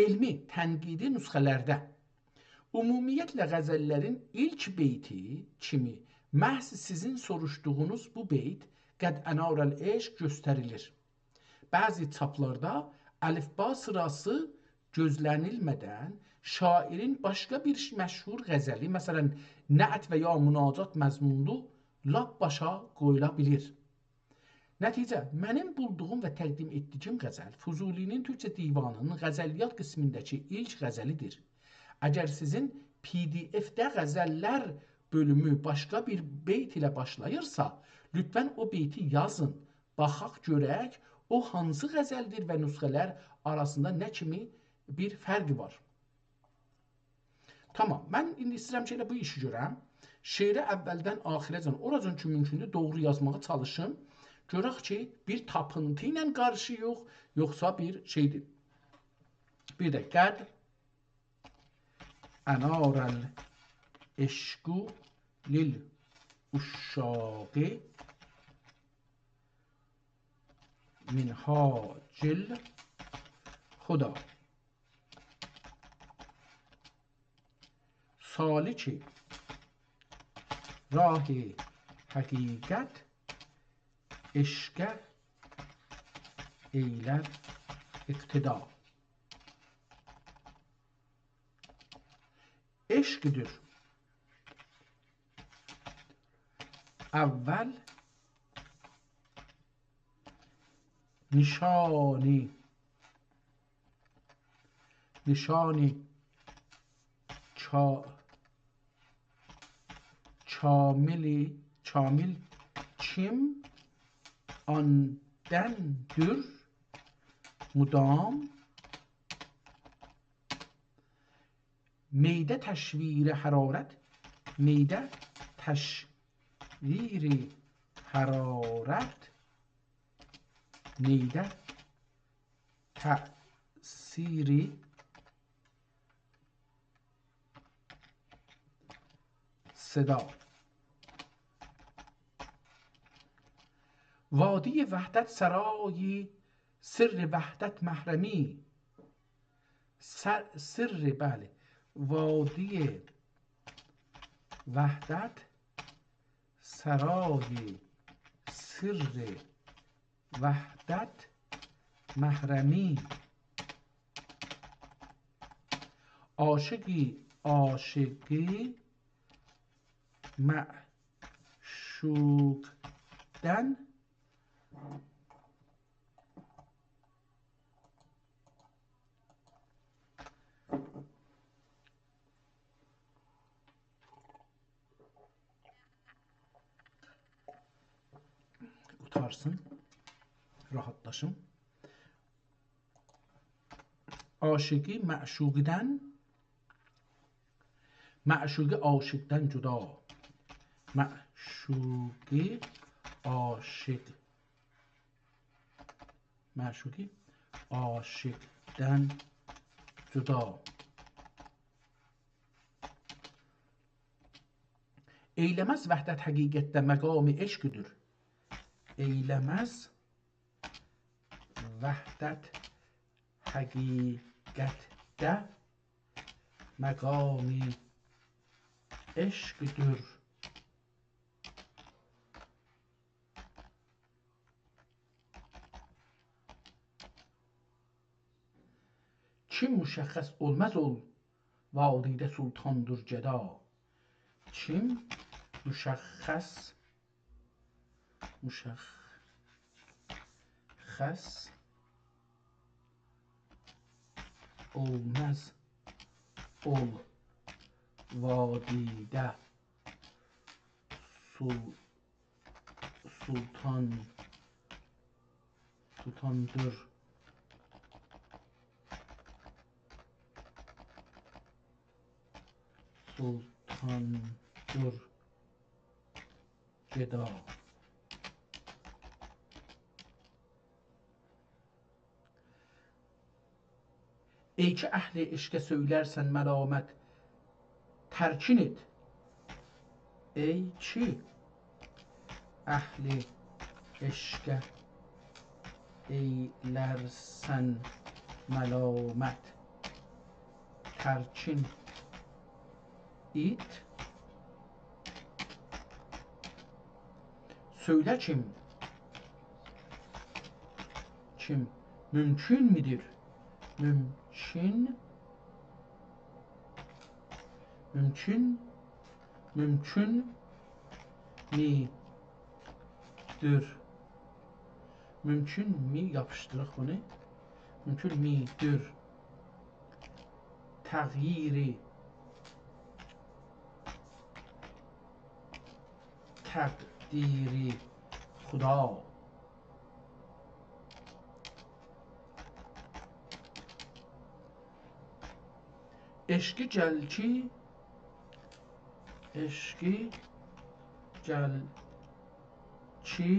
Elmi, tənqidi nüsxələrdə ümumiyyətlə qəzəllərin ilk beyti kimi məhz sizin soruşduğunuz bu beyt Qəd Ənarəl Eşq göstərilir. Bəzi çaplarda əlifba sırası gözlənilmədən şairin başqa bir məşhur qəzəli, məsələn, Nəət və ya münacat məzmunlu lap başa qoyula bilir. Nəticə, mənim bulduğum və təqdim etdiyim qəzəl Fuzulinin Türkçə divanının qəzəliyyat qismindəki ilk qəzəlidir. Əgər sizin PDF-də qəzəllər bölümü başqa bir beyt ilə başlayırsa, lütfən o beyti yazın. Baxaq görək o hansı qəzəldir və nüsxələr arasında nə kimi bir fərqi var. Tamam, mən indi istəyirəm ki, elə bu işi görəm. Şeiri əvvəldən axirəcən, oracan ki mümkündür doğru yazmağa çalışın. Görək ki, bir tapıntı ilə qarşıyıq, yoxsa bir şeydir. Bir də qəd ənarəl eşqu lil uşşaqi minhacil xuda. Saliki rahi həqiqət eşqə eylər iqtida. Eşqdir əvvəl nişani kamil kim andəndir mudam meydə təşviri hərarət meydə təşviri hərarət meydə təsiri صدا. وادی وحدت سرای سر وحدت محرمی سر بله وادی وحدت سرای سر وحدت محرمی عاشقی معشوقدن utarsın, rahatlaşın. Aşıqi məşuqdən, məşuqi aşıqdən cüda. Məşuqi aşıq. Məşuqi aşıqdən cüda. Eyləməz vəhdət həqiqətdə məqami eşqüdür. Eyləməz vəhdət həqiqətdə məqami eşqdir. Kim müşəxəs olmaz ol, vadidə sultandır cəda. Kim müşəxəs olmaz ol, vadidə sultandır ceda. Ey ki əhli eşqə söylərsən məlamət tərkin et. Ey ki əhli eşqə eylərsən məlamət tərkin et. Söylə kim mümkün midir? Mümkün midir Mümkün mi? Yapıştırıq bunu. Mümkün midir təğyiri təqdiri xuda. Eşqi gəl ki, eşqi gəl ki,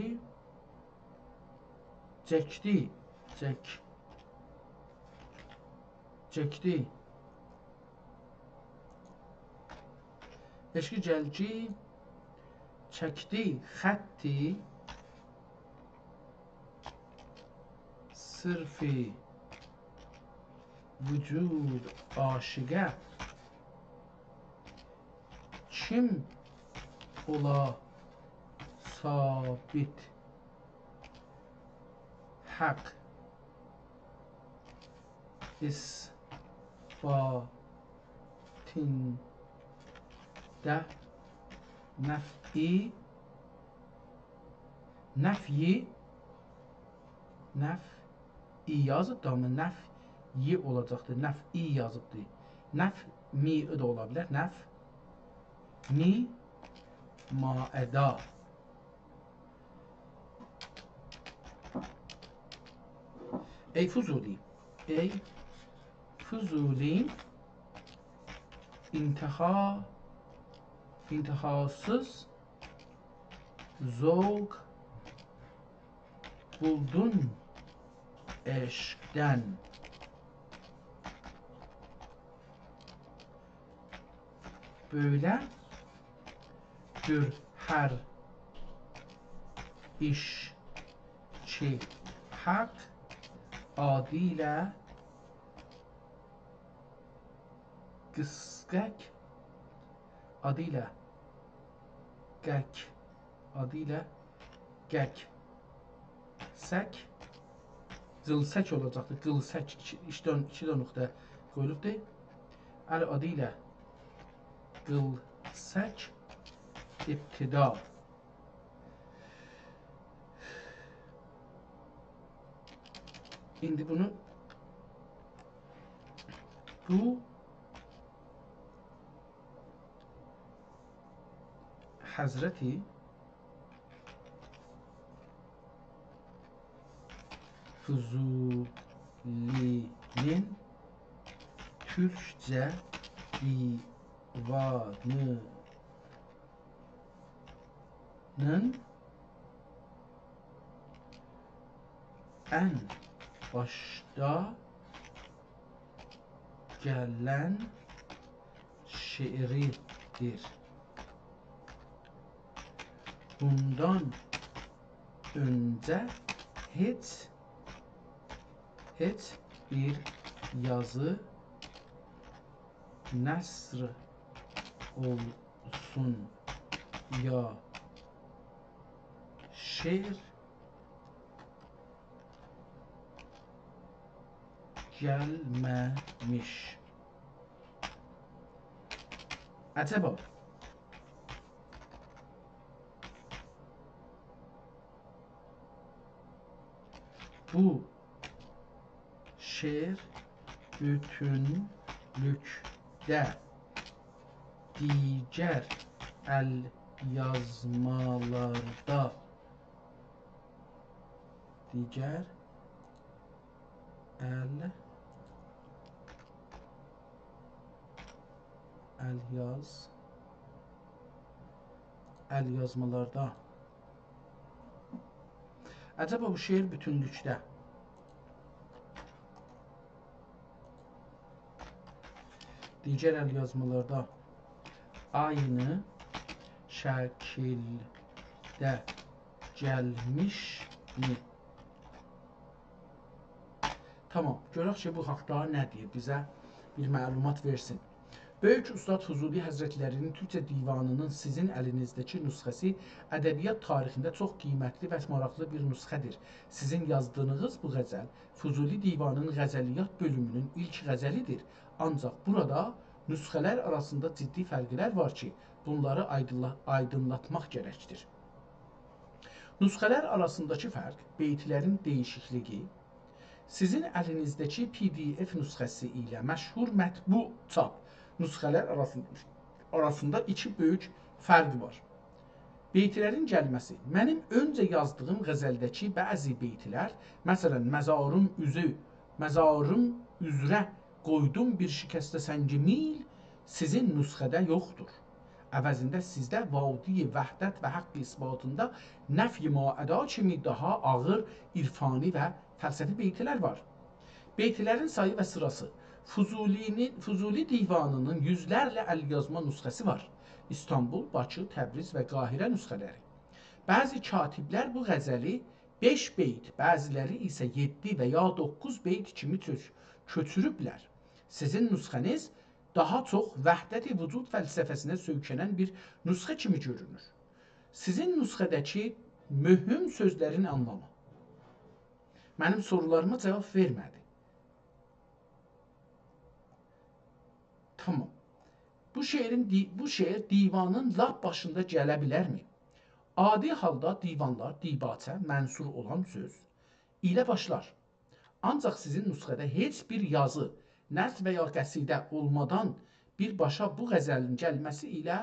çəkdi, çəkdi. Eşqi gəl ki, çəkdi xətti sırfi vücud aşiqə. Kim ola sabit haqq isbatində nef'i yazıbdı ama nef'i olacaktı. Nef'i yazıbdı. Nef'i de olabilir. Nef'i maeda. Ey Fuzuli, ey Fuzuli, intihasız zevk buldun eşkten. Böyledir her iş ki hak adıyla gıskek adıyla gek sek zılsek olacaktı. Gılsek işten iki nokta koyulubdu. El adıyla gılsek iptida. Şimdi bu Hazreti Fuzuli'nin Türkçe divanının en başta gelen şiiridir. Bundan önce hiç bir yazı nesr olsun ya şiir gelmemiş. Acaba bu şiir bütünlükte diğer el yazmalarda el yazmalarda acaba bu şiir bütünlükte diğer el yazmalarda aynı şekilde gelmiş mi? Tamam, görək ki, bu haqda nə deyir? Bizə bir məlumat versin. Böyük Ustad Fuzuli Həzrətlərinin Türkçe divanının sizin əlinizdəki nüsxəsi ədəbiyyat tarixində çox qiymətli və maraqlı bir nüsxədir. Sizin yazdığınız bu qəzəl Fuzuli divanının qəzəliyyat bölümünün ilk qəzəlidir. Ancaq burada nüsxələr arasında ciddi fərqlər var ki, bunları aydınlatmaq gərəkdir. Nüsxələr arasındakı fərq, beytlərin dəyişikliyi, sizin əlinizdəki PDF nüsxəsi ilə məşhur mətbu çap nüsxələr arasında iki böyük fərq var. Beytlərin gəlməsi. Mənim öncə yazdığım qəzəldəki bəzi beytlər, məsələn, məzarım üzrə qoydum bir şikəstə səngimil, sizin nüsxədə yoxdur. Əvəzində sizdə vadi vəhdət və haqq isbatında nəfy maəda kimi daha ağır irfani və fəlsəfi beytlər var. Beytlərin sayı və sırası. Fuzuli divanının yüzlərlə əlyazma nüsxəsi var. İstanbul, Bakı, Təbriz və Qahirə nüsxələri. Bəzi katiblər bu qəzəli 5 beyt, bəziləri isə 7 və ya 9 beyt kimi köçürüblər. Sizin nüsxəniz daha çox vəhdət-i vücud fəlsəfəsinə söykənən bir nüsxə kimi görünür. Sizin nüsxədəki mühüm sözlərin anlamı. Mənim sorularıma cavab vermədi. Tamam. Bu şeir divanın lap başında gələ bilərmi? Adi halda divanlar, dibaçə, mənsur olan söz ilə başlar. Ancaq sizin nüsxədə heç bir yazı, nərt və ya qəsidə olmadan birbaşa bu qəzəlin gəlməsi ilə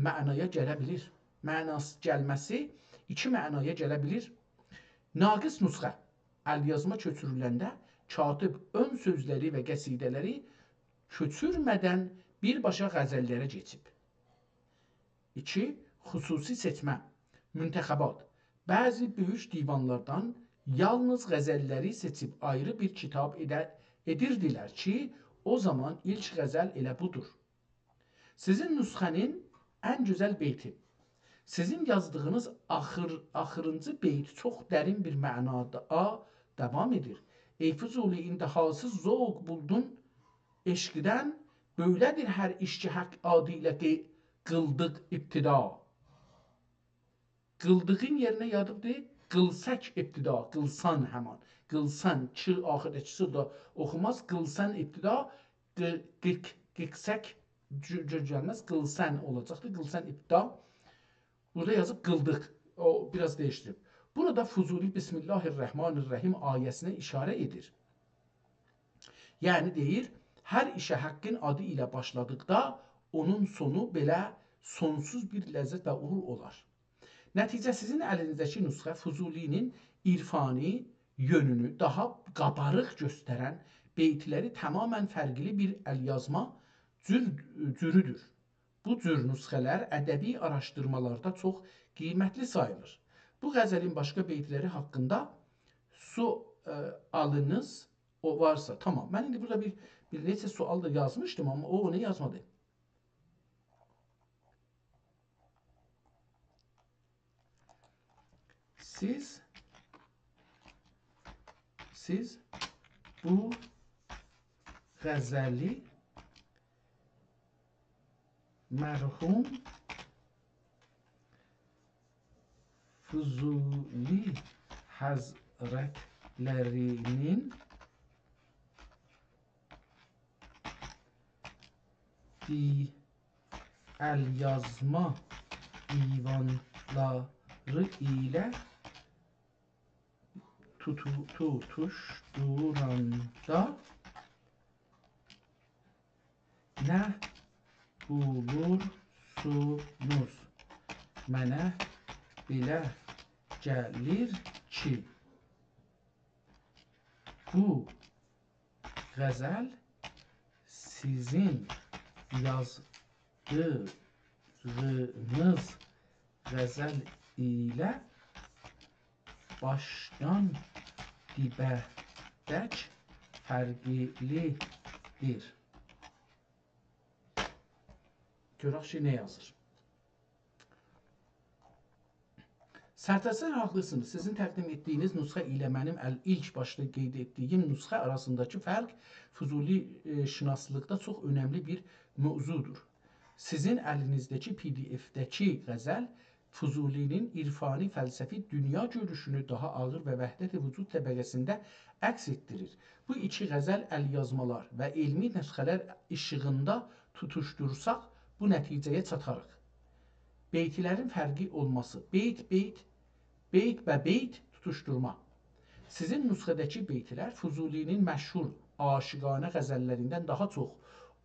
mənaya gələ bilir. Mənası gəlməsi iki mənaya gələ bilir. Naqis nüsxə, əlyazma köçürüləndə katib ön sözləri və qəsidələri köçürmədən birbaşa qəzəllərə keçib. 2. Xüsusi seçmə, müntəxəbat. Bəzi böyük divanlardan yalnız qəzəlləri seçib ayrı bir kitab edirdilər ki, o zaman ilk qəzəl elə budur. Sizin nüsxənin ən gözəl beyti. Sizin yazdığınız axırıncı beyt çox dərin bir mənada davam edir. Ey Füzuli, intihasız zövq buldun eşqdən, böylədir hər iş ki haqq adı ilə qıldıq ibtida. Qıldığın yerinə yadıbdır, qılsək ibtida, qılsan həman. Qılsan, ki axırdakısı da oxumaz, qılsan ibtida, qıqsək gəlməz, qılsan olacaqdır, qılsan ibtida. Burada yazıb qıldıq, o biraz değiştirib. Burada Fuzuli Bismillahirrahmanirrahim ayəsinə işarə edir. Yəni deyir, hər işə haqqın adı ilə başladıqda onun sonu belə sonsuz bir ləzzət və uğur olar. Nəticə sizin əlinizdəki nüsxə Fuzulinin irfani yönünü daha qabarıq göstərən beytləri tamamən fərqli bir əlyazma cürüdür. Bu cür nüsxələr ədəbi araşdırmalarda çox qiymətli sayılır. Bu qəzəlin başqa beytləri haqqında sualınız varsa, tamam. Mən indi burada bir neçə sual da yazmışdım, amma o onu yazmadı. Siz bu qəzəli mərhum Fuzuli Həzrətlərinin əlyazma divanları ilə tutuşduranda nə bulursunuz? Mənə belə gəlir ki, bu qəzəl sizin yazdığınız qəzəl ilə başdan dibədək fərqlidir. Görək ki, nə yazır? Sərtəsər haqlısınız. Sizin təqdim etdiyiniz nüsxə ilə mənim ilk başda qeyd etdiyim nüsxə arasındakı fərq Fuzuli şünaslıqda çox önəmli bir mövzudur. Sizin əlinizdəki PDF-dəki qəzəl Fuzulinin irfani fəlsəfi dünya görüşünü daha ağır və vəhdət-i vücud təbəqəsində əks etdirir. Bu iki qəzəl əlyazmalar və elmi nüsxələr işığında tutuşdursaq, bu nəticəyə çatarıq. Beytlərin fərqi olması. Beyt Beyt və beyt tutuşturma. Sizin nüsxədəki beytlər Füzulinin məşhur aşiqanə qəzəllərindən daha çox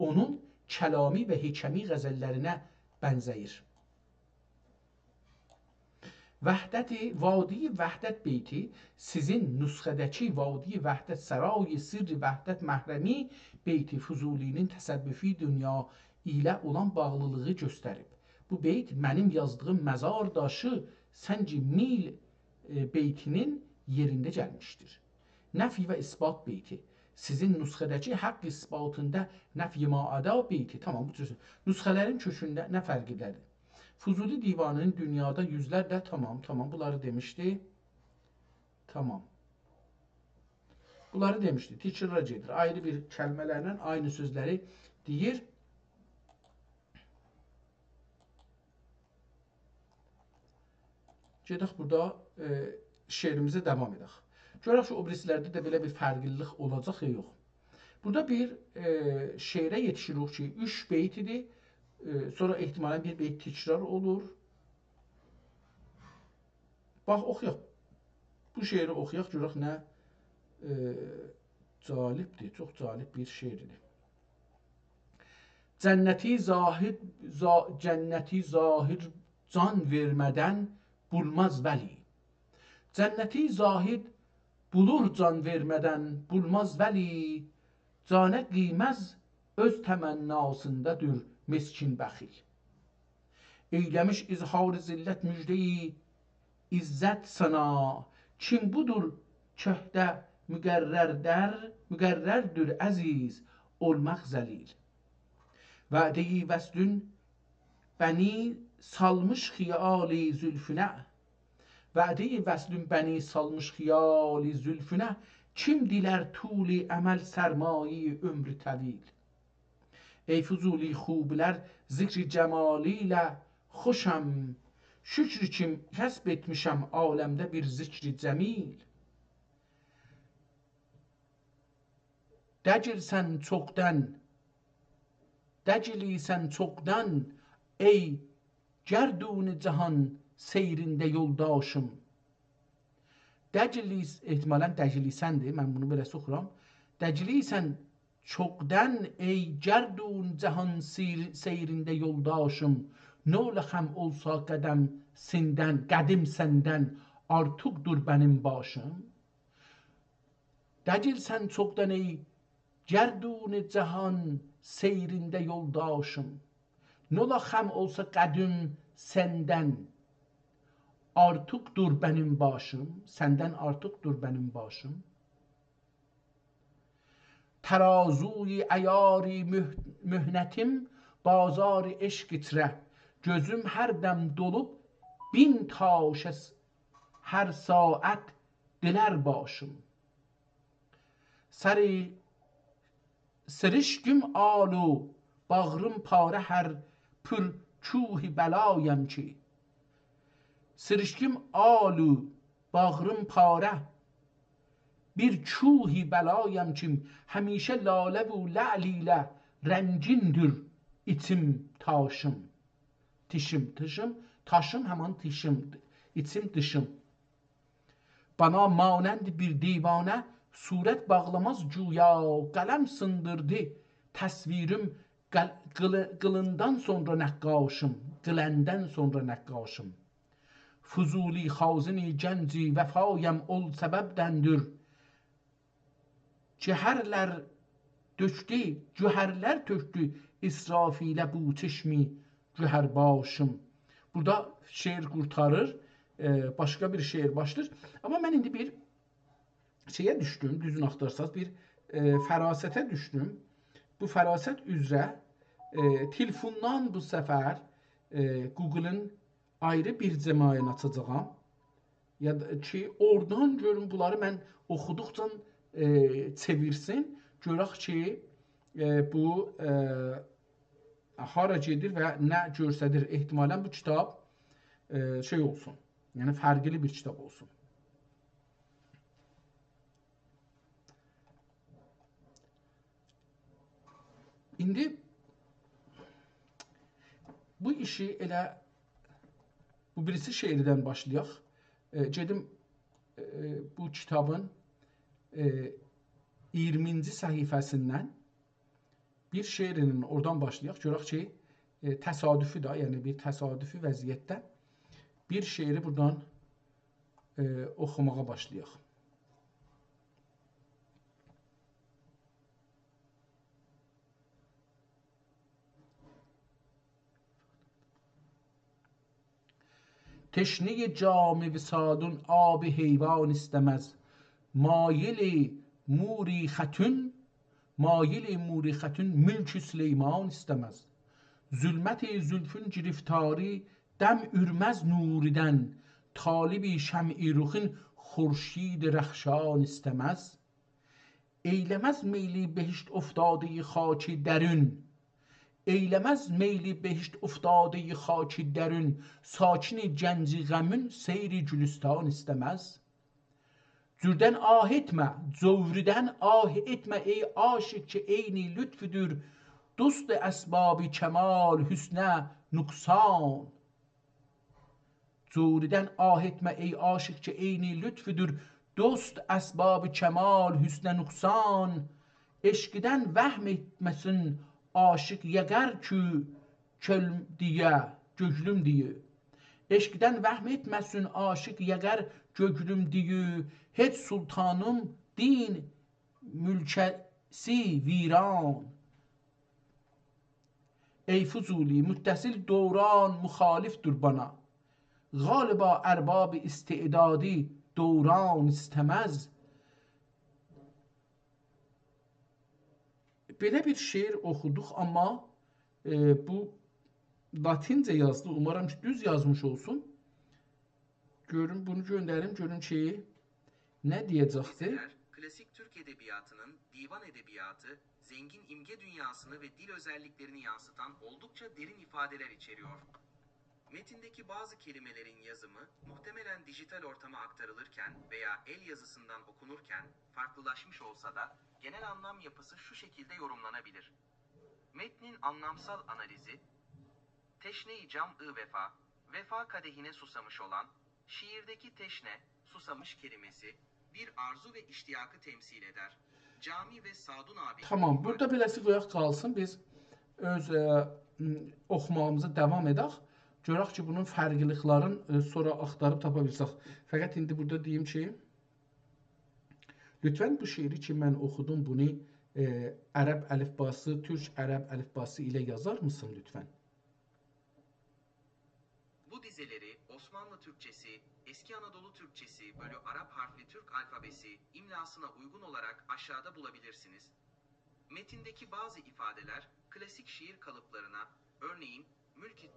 onun kəlami və hekəmi qəzəllərinə bənzəyir. Vadi Vəhdət beyti sizin nüsxədəki Vadi Vəhdət Sərai Sirri Vəhdət Məhrəmi beyti Füzulinin təsəvvüfi dünya ilə olan bağlılığı göstərib. Bu beyt mənim yazdığım məzar daşı Sənci Mil beytinin yerində gəlmişdir. Nəfi və isbat beyti sizin nüsxədəki haqq isbatında nəfi maada beyti. Tamam, bu nüsxələrin kökündə nə fərqidədir? Füzuli divanının dünyada yüzlərlə tamam bunları demişdi. Tamam. Bunları demişdi. Tekrar edir. Ayrı bir kəlmələrlə aynı sözləri deyir. Gedək burada şeirimizə devam edək. Görək ki, o birislərdə də belə bir fərqlilik olacaq ya yox. Burada bir şeirə yetişirik ki, 3 beyt idi. Sonra ehtimalen bir beyt tekrar olur. Bax, oxuyaq. Bu şeiri oxuyaq, görək nə calibdir, çox calib bir şeirdir. Cənnəti zahir can vermədən bulmaz vəli. Cənnəti zahid bulur can vermədən bulmaz vəli. Canə qiyməz öz təmənnasındadır meskin bəxil. Eyləmiş izhar zillət müjdeyi izzət sana. Kim budur köhdə müqərrərdir əziz olmaq zəlil. Vədə-i vəslün bəni salmış xiyali zülfünə. Vədə-i vəslün bəni salmış xiyali zülfünə. Kim dilər tuli əməl sərmayi ömrü təvil. Ey Füzuli xublər zikri cəmali ilə xoşam. Şükür kim kəsb etmişəm aləmdə bir zikri cəmil. Dəcilsən çoxdan ey gərdun cahan seyrində yoldaşım. Ehtimalən dəclisəndir, mən bunu belə oxuram. Dəclisən çoxdan ey gərdun cahan seyrində yoldaşım. Noləxəm olsa qədim səndən artıqdır bənim başım. Dəcilsən çoxdan ey gərdun cahan seyrində yoldaşım. Noləxəm olsa qədim səndən artıqdır bənim başım, səndən artıqdır bənim başım. Tərazuyi əyari mühnətim, bazar eşq itirə. Gözüm hər dəm dolub, 1000 taş hər saat dilər başım. Sırışküm alu, bağrım pare hər pür çuhi bəlayəm ki. Sırışkım alu, bağrım pare bir çuhi bəlayəm kim. Həmişə lalə və la'li ilə rəngindir içim taşım. Taşım həman tişimdir. İçim dışım. Bana manənd bir divanə surət bağlamaz güya. Qələm sındırdı təsvirim qılından sonra nəqqaşım. Qıləndən sonra nəqqaşım. Füzuli xazini gənci vəfayəm ol səbəbdəndir. Cəhərlər töktü İsrafilə bu çeşmi cəhər başım. Burada şeir qurtarır, başqa bir şeir başlayır. Amma mən indi bir şeyə düşdüm, düzün axtarsaz bir fərasətə düşdüm. Bu fərasət üzrə telefondan bu səfər Google-ın ayrı bir cəmayən açacağam. Ya da ki, oradan görün bunları mən oxuduqca çevirsin. Görək ki, bu hara gedir və nə göstərir. Ehtimalən bu kitab şey olsun. Yəni fərqli bir kitab olsun. İndi bu işi elə bu birisi şeirdən başlayaq. gedim bu kitabın 20-ci səhifəsindən bir şeirinin oradan başlayaq. Görək ki, təsadüfi də, yəni bir təsadüfi vəziyyətdə bir şeiri buradan oxumağa başlayaq. تشنه جام وصادون آب حیوان istemez. Mail موری خطون ملک سلیمان istemez. Zulmet-i zülfün giriftari dem ürmez nuriden. Talibi şem'i ruhin خورشید رخشان istemez. Eylemez meyli behişt افتاده خاکی درون. Eylemez meyli behişt افتاده خاکی درون. Sakin cenci gamün seyri gülüstan istemez. Zürden ah etme, zovriden ah etme ey aşık ki eyni lütfüdür. Dost esbab-ı kemal hüsne nuksan. Zovriden ah etme ey aşık ki eyni lütfüdür. Dost esbab-ı kemal hüsne nuksan. Eşkiden vehm etmesin aşık yeger ki kölm diye, göklüm diye. Eşkiden vehm etmesin aşık yeger göklüm diye. Hiç sultanım din mülkesi viran. Ey Fuzuli müttesil doğran muhaliftir bana. Galiba erbab-ı istidadi doğran istemez. Belə bir şeir oxuduq, amma bu latincə yazdı. Umarım ki, düz yazmış olsun. Görün, bunu gönderim, görün ki, ne diyecekti? Klasik Türk edebiyatının divan edebiyatı, zengin imge dünyasını ve dil özelliklerini yansıtan oldukça derin ifadeler içeriyor. Metindeki bazı kelimelerin yazımı muhtemelen dijital ortama aktarılırken veya el yazısından okunurken farklılaşmış olsa da genel anlam yapısı şu şekilde yorumlanabilir. Metnin anlamsal analizi, teşne-i cam-ı vefa, vefa kadehine susamış olan, şiirdeki teşne, susamış kelimesi, bir arzu ve iştiyakı temsil eder. Cami ve Sadun abi... Tamam, burada beləsi qoyaq qalsın. Biz öz oxumağımıza devam edək. Görək ki, bunun fərqliliklərini sonra axtarıb tapa bilsək. Fəqət indi burada deyim ki, lütfən bu şeiri ki, mən oxudum, bunu ərəb əlifbası, türk ərəb əlifbası ilə yazar mısın lütfən? Bu dizeleri Osmanlı Türkçesi, Eski Anadolu Türkçesi bölü Arap harfli Türk alfabesi imlasına uygun olarak aşağıda bulabilirsiniz. Metindeki bazı ifadeler klasik şiir kalıplarına, örneğin mülki...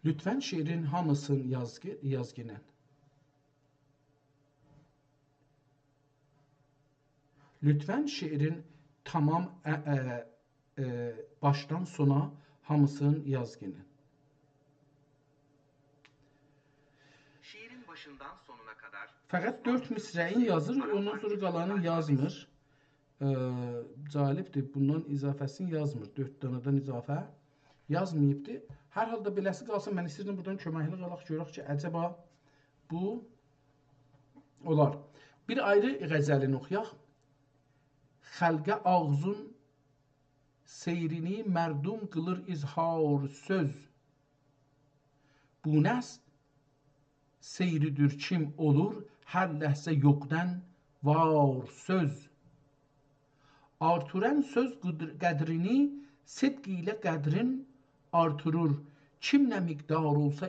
Lütfen şiirin hamısını yaz gene. Lütfen şiirin tamam baştan sona hamısını yaz gene. Şiirin başından sonuna kadar... Fəqət 4 misrəyin yazır, ondan sonra qalanını yazmır. Calibdir, bundan izafəsini yazmır. 4 danadan izafə yazmayıbdır. Hər halda beləsi qalsın, mən istəyirdim buradan köməkli qalaq, görək ki, əcəba bu olar. Bir ayrı qəzəlini oxuyaq. Xəlqə ağzun seyrini mərdum qılır izhar söz. Bu nəst seyridir kim olur, hər ləhzə yoxdan var söz. Artıran söz qədrini, sidq ilə qədrin artırır. Kim nə miqdar olsa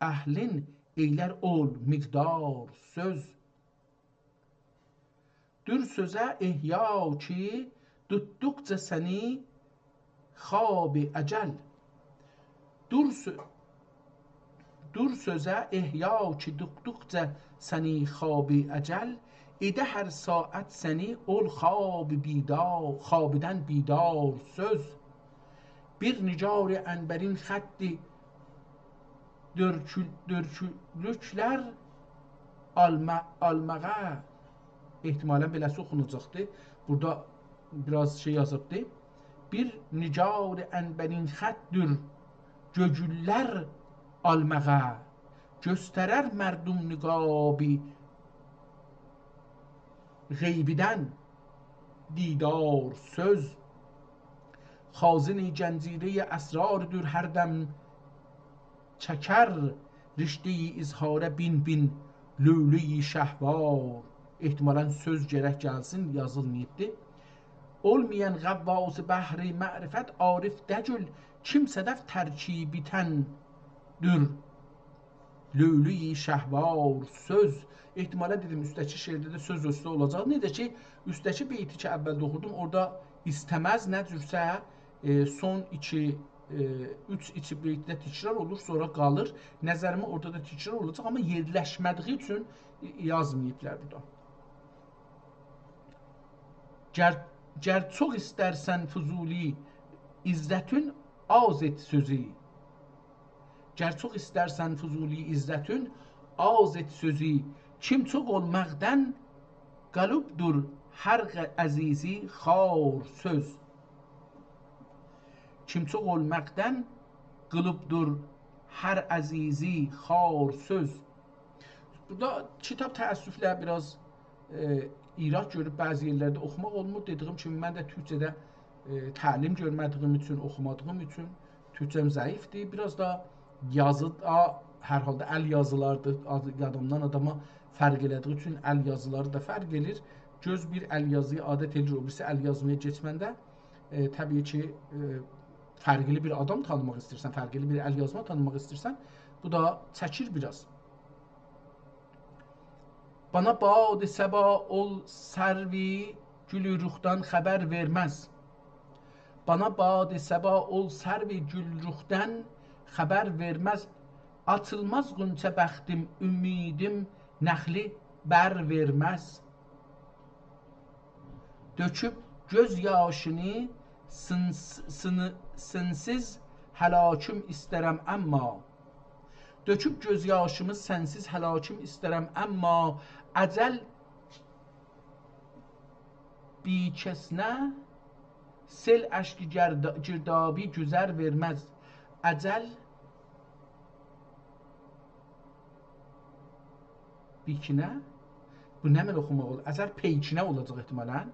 əhlin eylər ol miqdar söz. Dür sözə ihya ki, tutduqca səni xab-ı əcəl. Dur sözə ihya ki, tutduqca səni xab-ı əcəl. İdə hər saat səni ol xabdən bidar söz. Bir nicar ənbərin xətti dörkülüklər almağa ehtimalən beləsi oxunacaqdır. Burada biraz şey yazıbdır. Bir nicar ənbərin xəttdir gögüllər almağa. göstərar mərdum niqabi qeybidən didar söz. xazin cنزیره اسرارdır hər dəm çəkər rişteyi izhara bin bin lülüyi şəhvar. Ehtimalən söz gərək gəlsin, yazılmayıbdır. Olmayan qavvası bəhri mərifət arif dəcül kimsədəf tərkibitəndir lülüyi şəhvar söz. Ehtimalən dedim üstəki şeirdə də söz üstə olacaq. Necə ki üstəki beyti ki əvvəldə oxudum, orada istəməz nə cürsə son 3 beytdə təkrar olur, sonra qalır. Nəzərimə orada da təkrar olacaq, amma yerləşmədiyi üçün yazmayıblar burada. Gər çox istərsən Füzuli izzətün az et sözü. Gər çox istərsən Füzuli izzətün az et sözü. Kim çox olmaqdan qalubdur hər əzizi xar söz. Kim çox olmaqdan qılıbdur hər əzizi xar söz. Burada kitab təəssüflə biraz irad görüb bəzi yerlərdə oxumaq olmur. Dediyim kimi mən də türkçədə təlim görmədiyim üçün, oxumadığım üçün türkçəm zəifdir. Biraz da yazı da hər halda əl yazılardır. Adamdan adama fərq elədiyi üçün əl yazıları da fərq edir. Göz bir əl yazıya adət edir, o birisi əl yazmaya keçməndə təbii ki fərqli bir adam tanımaq istəyirsən, fərqli bir əl yazma tanımaq istəyirsən, bu da çəkir biraz. Bana bad-ı səba ol sərvi gülü ruxdan xəbər verməz. Bana bad-ı səba ol sərvi gül ruxdan xəbər verməz. Açılmaz qunçə bəxtim, ümidim nəxli bər verməz. Döküb göz yaşını sınsiz həlaküm istərəm əmma. Döküb göz yaşımı sənsiz həlaküm istərəm əmma. Əcəl bikəsnə sel əşki girdabi güzər verməz. Əcəl bikinə, bu nə mən oxumaq olur? Əcəl peykinə olacaq ehtimalən.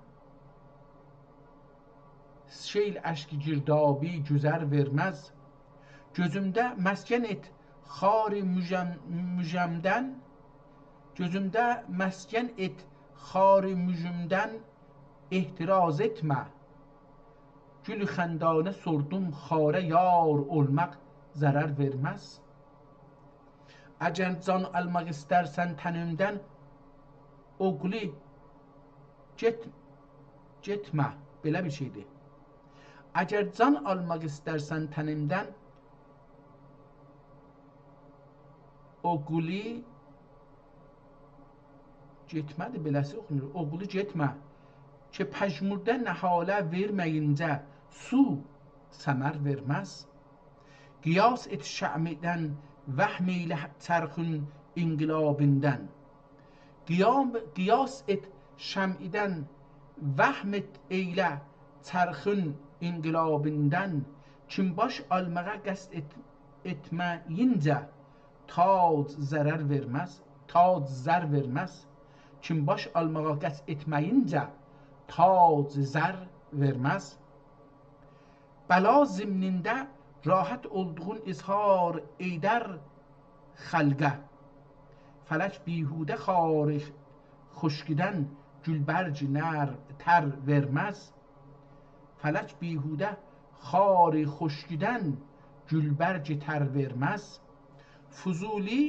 Şeyl əşki girdabi güzər verməz. Gözümdə məskən et xari müjəmdən. Gözümdə məskən et xari müjümdən ehtiraz etmə. Gül xəndana sordum xarə yar olmaq zərər verməz. Əgər can almaq istərsən tənimdən oğli getmə. Belə bir şeydir. Əgər can almaq istərsən tənimdən oğli getmədir, beləsi oxunur. Oğlu getmə. Ki pəşmurdə nəhalə verməyincə su səmər verməz. Qiyas et şəmidən vəhm eylə çərxün inqilabindən. Qiyas et şəmidən vəhm eylə çərxün inqilabindən. Kim baş almağa qəsd etməyincə tac zərər verməz. Tac zər verməz. Kim baş almağa qəsd etməyincə tac zər verməz. Bəla zimnində rahat olduğun izhar eydər xəlqə. Fələk bihudə xari xoşgidən gülbərci nər tər verməz. Fələk bihudə xari xoşgidən gülbərci tər verməz. Füzuli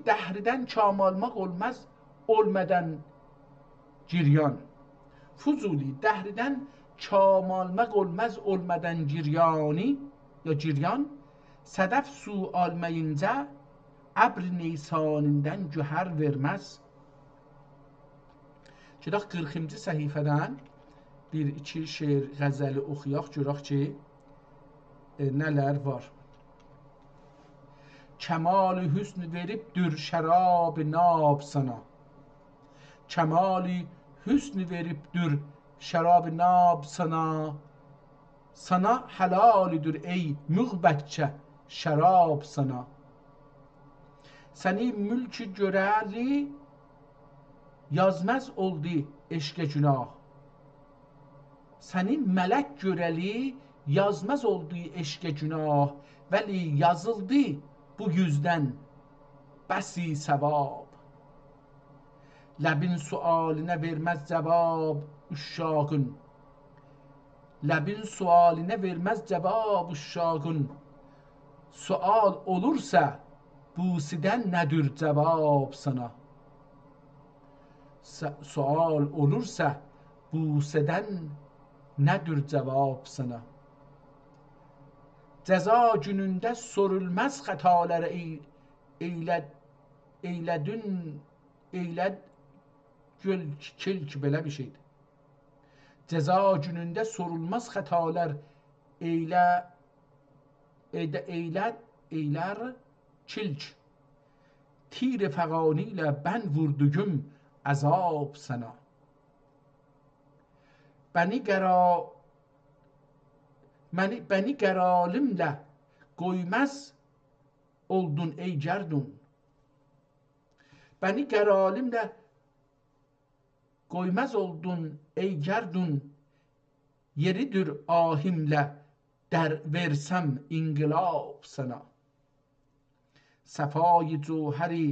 dəhridən kam almaq olmaz olmadan giryan. Füzuli dəhridən kam almaq olmaz olmadan giryani ya giryan. Sədəf su almayınca əbr neysanından gühər verməz. Gedək 40-cı səhifədən bir-iki şeir qəzəli oxuyaq, görək ki nələr var. Kəmal-i hüsn veribdür şərab nab sana. Kəmal-i hüsn veribdür şərab nab sana. Sana helalidir ey müğbəccə şərab sana. səni mülk görəli yazmaz oldu eşqə günah. Səni mələk görəli yazmaz oldu eşqə günah. Vəli yazıldı bu yüzdən bəsi sevab. Ləbin sualinə verməz cavab uşağın. Ləbin sualinə verməz cavab uşağın. Sual olursa busidən nədir cavab sana? Sual olursa busidən nədir cavab sana? Cəza günündə sorulmaz xətaları eyləd kilk belə bir şeydir. Cəza günündə sorulmaz xətalar eylər kilk. Tir fəqani ilə mən vurdugum əzab sana. Bəni qəralimlə qoymaz oldun ey gərdun. Bəni qəralimlə qoymaz oldun ey gərdun. Yeridir ahimlə در versem inqilab sana. Səfai cövhəri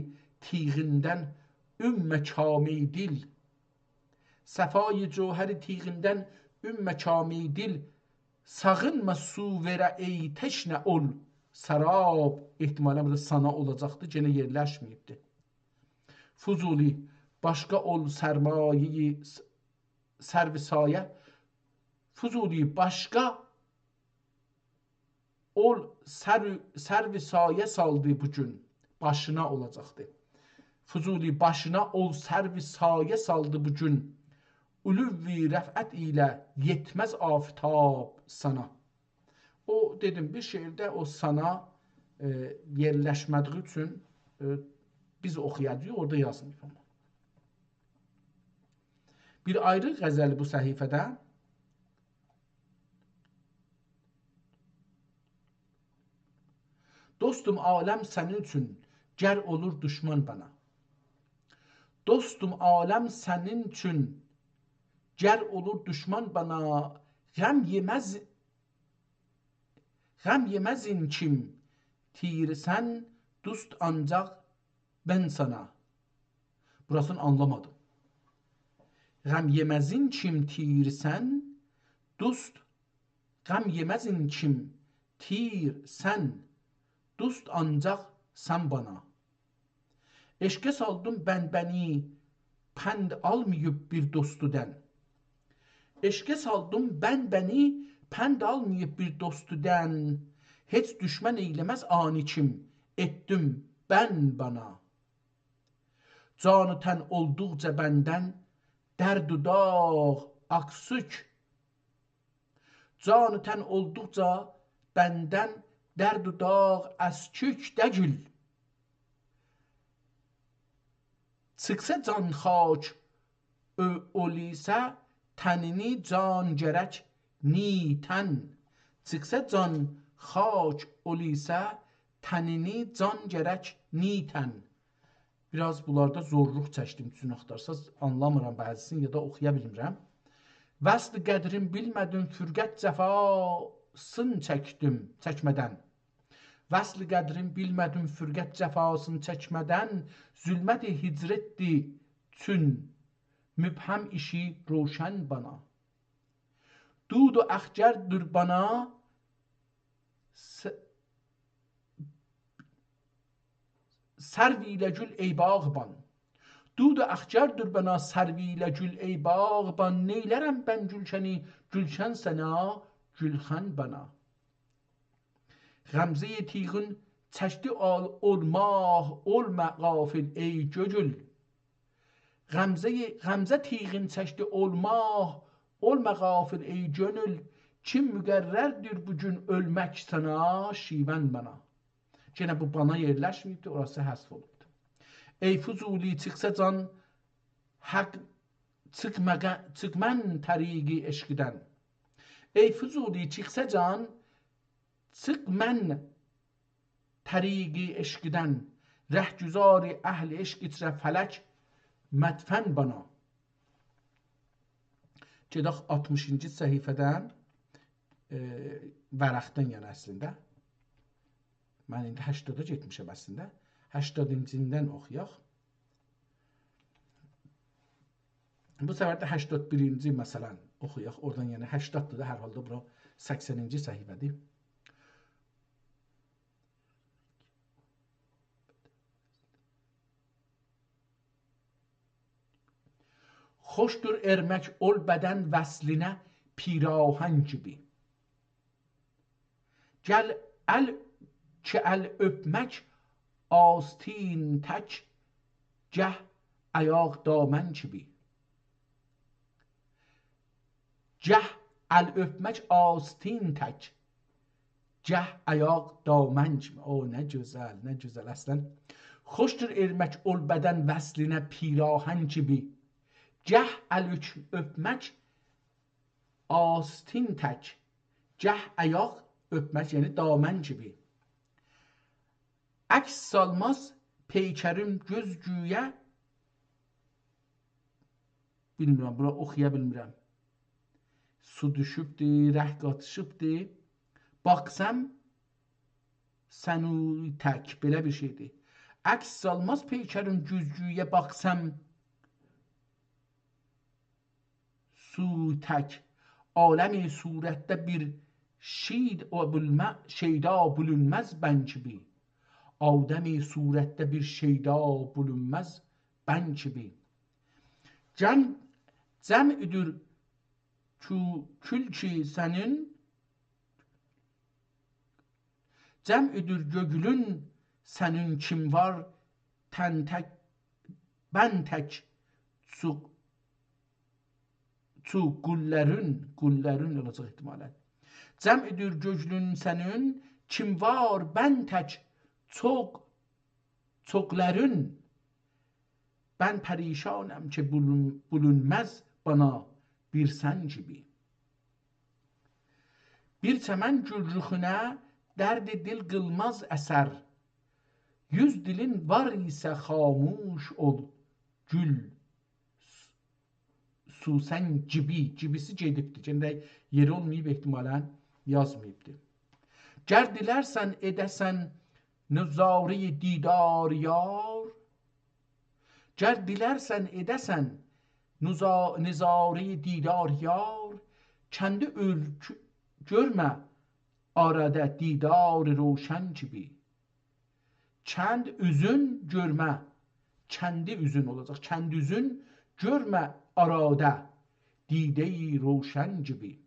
tiğindən ümmə kami dil. Səfai cövhəri tiğindən ümmə kami dil. Sağınma su verə ey teşnə ol sarab. İhtimalən burada sana olacaqdı, gene yerləşməyibdi. Fuzuli başqa ol sərmayeyi sərvisayə. Fuzuli başqa ol sərvisayə saldı bugün. Başına olacaqdı. Fuzuli başına ol sərvisayə saldı bugün. Uluvvi rəfət ilə yetməz aftab sana. O dedim bir şeirdə o sana yerləşmədiyi üçün biz oxuyacağıq, orada yazmıyıq. Bir ayrı qəzəl bu səhifədə. Dostum aləm sənin üçün gər olur düşman bana. Dostum aləm sənin üçün gər olur düşman bana. Gəm yemezin kim tirsən dost ancaq ben sana. Burasını anlamadım. Gəm yemezin kim tirsən dost. Gəm yemezin kim tirsən dost ancaq sən bana. Eşqə saldım ben bəni pənd almayıb bir dostudən. Eşqə saldım ben bəni pənd almayıb bir dostudən. Heç düşmən eyləməz aniçim etdim ben bana. Canı tən olduqca bəndən dərd-ü dağ aksük. Canı tən olduqca bəndən dərd-ü dağ əskük dəgül. Çıxsa can xaç ölisə tənini can gərək nitən. Çıxsa can xaç ölisə tənini can gərək nitən. Biraz bunlarda zorluq çəkdim üçün axtarsaz anlamıram bəzisini ya da oxuya bilmirəm. Vəsl qədrin bilmədim fürqət cəfasını çəkmədən. Vəsl qədrin bilmədim fürqət cəfasını çəkmədən. Zülmət-i hicretdi çün mübhəm işi roşən bana. Dud-u əxcərdir bana سروی لجل ای باغبان. دود اخجرdir bana servi ləcül ey bağban. Neylərəm ben gülşəni, gülşən sənə, gülxən bana. Qəmzə-i tiğin çəkdi olmaq, olmə qafil ey gögül. Qəmzə tiğin çəkdi olmaq, olmə qafil ey gönül. Kim müqərrərdir bugün ölmək sənə, şivən bana. Gene bu bana yerləşməyibdir, orası həsf olubdur. Ey Fuzuli çıxsa can, həq çıxmən təriqi eşqidən. Ey Fuzuli çıxsa can, çıxmən təriqi eşqidən. rəhgüzari əhl-i eşq içrə fələk mədfən bana. Gedək 60-cı səhifədən vərəqdən yəni əslində. Mən indi 80-a getmişəm əslində. 80-cindən oxuyaq. Bu səfər də 81-ci məsələn oxuyaq. Oradan yəni 80-dır da hər halda bura 80-ci səhifədir. Xoşdur ermək ol bədən vəslinə pirahən gibi. Gəl əl ki əl öpmək astin tək gəh ayaq damən gibi. Gəh əl öpmək astin tək gəh ayaq damən kimi. O nə gözəl, nə gözəl əslən. Xoşdur ermək ol bədən vəslinə pirahən gibi. Gəh əl öpmək astin tək gəh ayaq öpmək yəni damən kimi. Əks salmaz peykərim göz güyə. Bilmirəm, bura oxuya bilmirəm. Su düşübdür, rəh qatışıbdır. Baxsam sənu tək, belə bir şeydir. Əks salmaz peykərim göz güyə baxsam su tək. Aləmi surətdə bir şeyda bulunmaz ben gibi. Ademi surette bir şeyda bulunmaz ben gibi. Cem'üdür külki senin, cem'üdür gögülün senin kim var, ten tek, ben tek, gullerin olacaq ihtimalən. Cəm'idir göclün sənin, kim var, bən tək, çoxların. Mən pərişanəm ki bulunməz bana bir sən gibi. Bir çəmən gülrüxünə dərd-i dil qılmaz əsər. Yüz dilin var isə xamuş ol, gül. Susən gibi, gibisi gedibdir. Cəndə yeri olmayıb ehtimalən yazmayıbdır. Gər dilərsən edəsən nüzari didar yar. Gər dilərsən edəsən nizari didar yar. Kəndi görmə arada didar roşən gibi. Kənd üzün görmə, kəndi üzün olacaq. Kənd üzün görmə arada dideyi roşən gibi.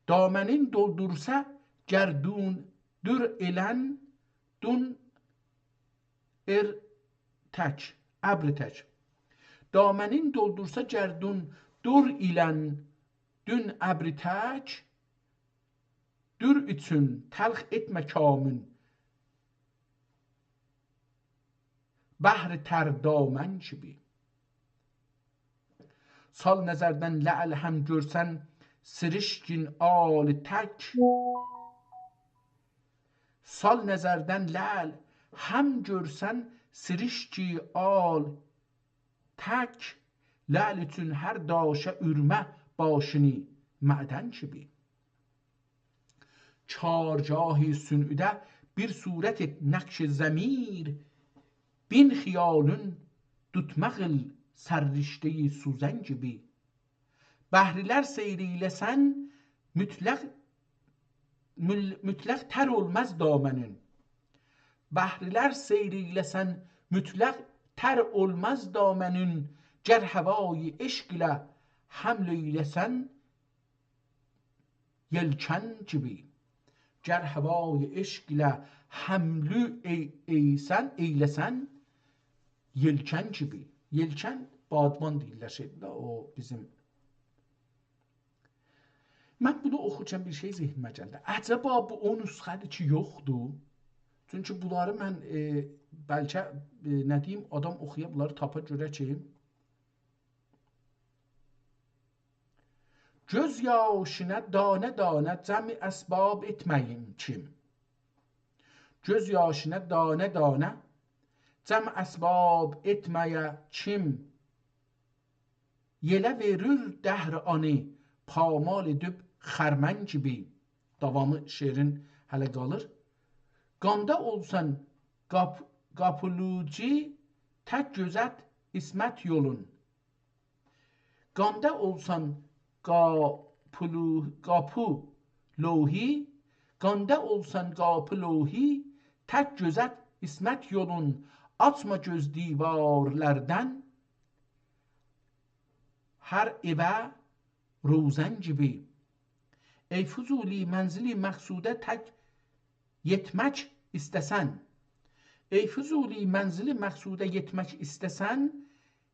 Damenin doldursa gerdun dür elən dun tək, əbri tək. Damenin doldursa gerdun dur ilən dün əbri tək. Dür üçün təlx etmə kamün bəhr tər damən gibi. Sal nəzərdən lə'l həm görsən sirişkin al tək. Sal nəzərdən lə'l həm görsən sirişki al tək. Lə'l üçün hər daşa ürmə başını mədən gibi. Çargahı sünüdə bir surət et nəqş zəmir. Bin xiyalın tutmaqıl sərrişteyi suzən gibi. Bəhrilər seyriyləsən mütləq tər olmaz damenin. Bəhrilər seyriyləsən mütləq tər olmaz damenin. Gər həvayı eşq ilə həml eyləsən yelkən gibi. Gər həvayı eşq ilə həmlü eyləsən yelkən gibi. Yelkən badman deyirlər şeydə, o bizim. Mən bunu oxurkən bir şey zehnimə gəldi. Əcəba bu o nüsxədir ki, yoxdur. Çünki bunları mən bəlkə nə deyim, adam oxuya bunları tapa görə ki, göz yaşına danə-danə cəmi əsbab etməyim kim. Göz yaşına danə-danə cəm əsbab etməyə çim, yelə verir dəhr anı, pamal edib xərmən gibi. Davamı şeirin hələ qalır. Qanda olsan qapuluci, tək gözət ismət yolun. Qanda olsan qapı lohi, qanda olsan qapı lohi, tək gözət ismət yolun. Açma göz divarlardan, hər evə روزن gibi. Ey Fuzuli, mənzili məqsudə tək yetmək istəsən, ey Fuzuli, mənzili məqsudə yetmək istəsən,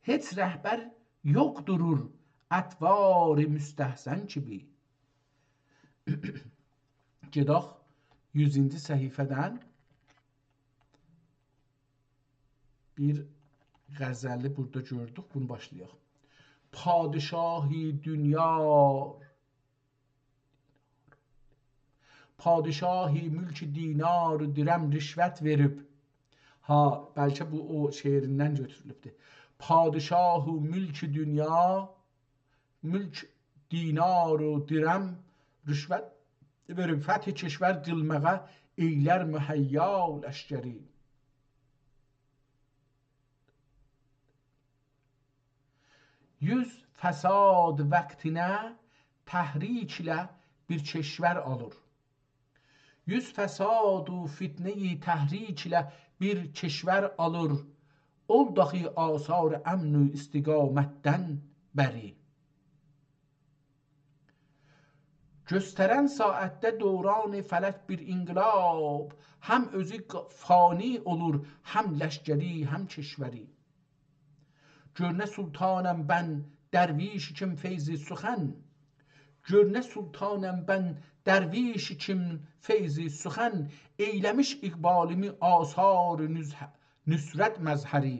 heç rəhbər yoxdurur ətvar müstəhsən kimi. Gedək 100-ci səhifədən bir qəzəli burada gördük, bunu başlayaq. Padişahi dünya, padişahi mülk dinar dirəm rişvət verib. Ha, bəlkə bu o şeirindən götürülübdür. Padişahı mülk dünya, mülk dinar dirəm rişvət verib. Fəth keşvər qılmağa eylər mühəyya ləşkəri. Yüz fəsad vəqtinə təhrik ilə bir keşvər alır. Yüz fəsad و fitneyi təhrik ilə bir keşvər alır. Ol daxi asar əmn و istiqamətdən bəri. Göstərən saətdə dövran fələk bir inqilab, həm özü fani olur, həm ləşkəri, həm keşvəri. Görünə sultanəm bən dərviş kim feyzi suxən, görünə sultanəm bən dərviş kim feyzi suxən, eyləmiş iqbalimi asar nüsrət məzhəri.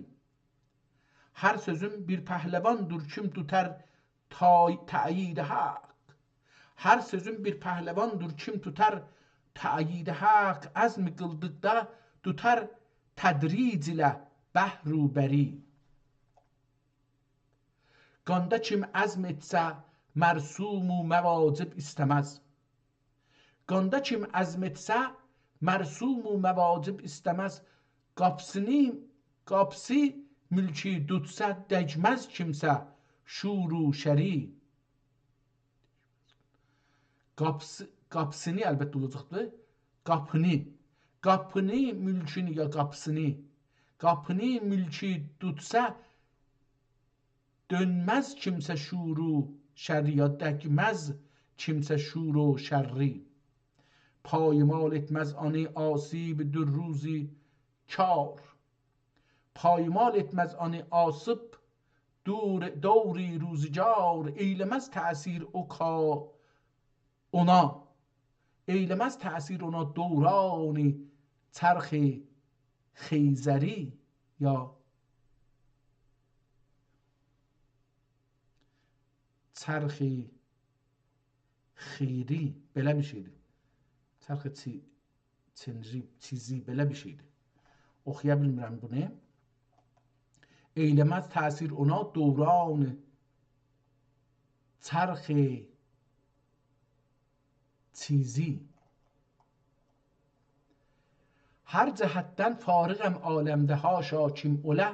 Hər sözüm bir pəhləvandır kim tutar tə'yid haqq, hər sözüm bir pəhləvandır kim tutar tə'yid haqq, əzm qıldıqda tutar tədric ilə bəhru bəri. Qanda kim əzm etsə mərsum و məvacib istəməz. Qanda kim əzm etsə mərsum و məvacib istəməz. Qapısı mülki tutsa dəcməz kimsə şur و şəri. Qapısını əlbəttə olacaqdır. Qapını mülkünü ya qapısını. Qapını mülki tutsa dönməz kimsə şuru şərri, ya dəkməz kimsə şuru şərri. Paymal etməz anı asib dür ruzi kar. Paymal etməz anı asıb dövri ruzigar. Eyləməz təsir o ona, eyləməz təsir ona dövrani çərxi xeyzəri, ya çərxi xeyri, belə bir şeydir. Çərxi çizi, belə bir şeydir. Oxuya bilmirəm bunu. Eyləməz təsir ona dövran çərxi çizi. Hər cəhətdən fariğəm aləmdə haşa kim olə,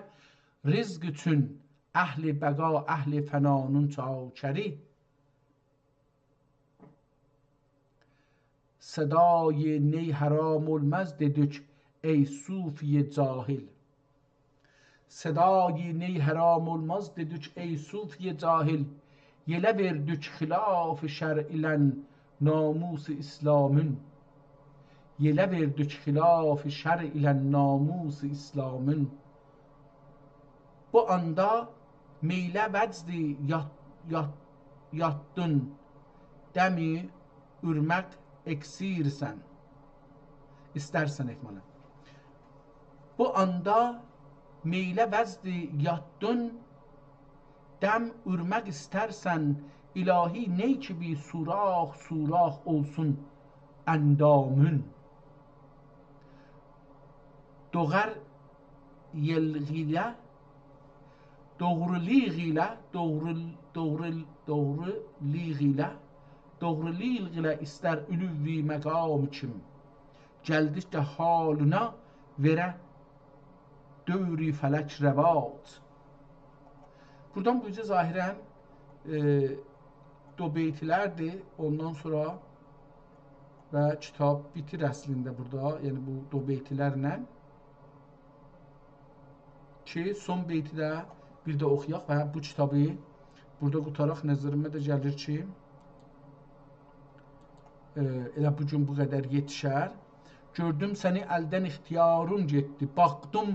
rizq üçün اهل بقا اهل فنانون چاکری. صدای نی حرام olmaz dedik ey صوفی cahil. صدای نی حرام olmaz dedik ey صوفی cahil. Yelə verdik xilaf şər ilə namus İslamın. Yelə verdik xilaf şər ilə namus İslamın. Bu anda meylə vəcdi yatdın, dəmi ürmək eksirsən. İstərsən etməli. Bu anda meylə vəcdi yatdın, dəm ürmək istərsən. İlahi ney ki bir surax olsun əndamın. Doğar yelgilə, doğruliğilə, doğruliğilə istər ülüvvi məqam kim, gəldikdə halına verə dövri fələk rəvat. Buradan bu yüzden zahirən dobeytilərdir. Ondan sonra və kitab bitir əslində burada. Yəni bu dobeytilərlə ki, son beyti də bir də oxuyaq və bu kitabı burada qutaraq nəzərimə də gəlir ki, elə bugün bu qədər yetişər. Gördüm səni əldən ixtiyarın getdi, baxdım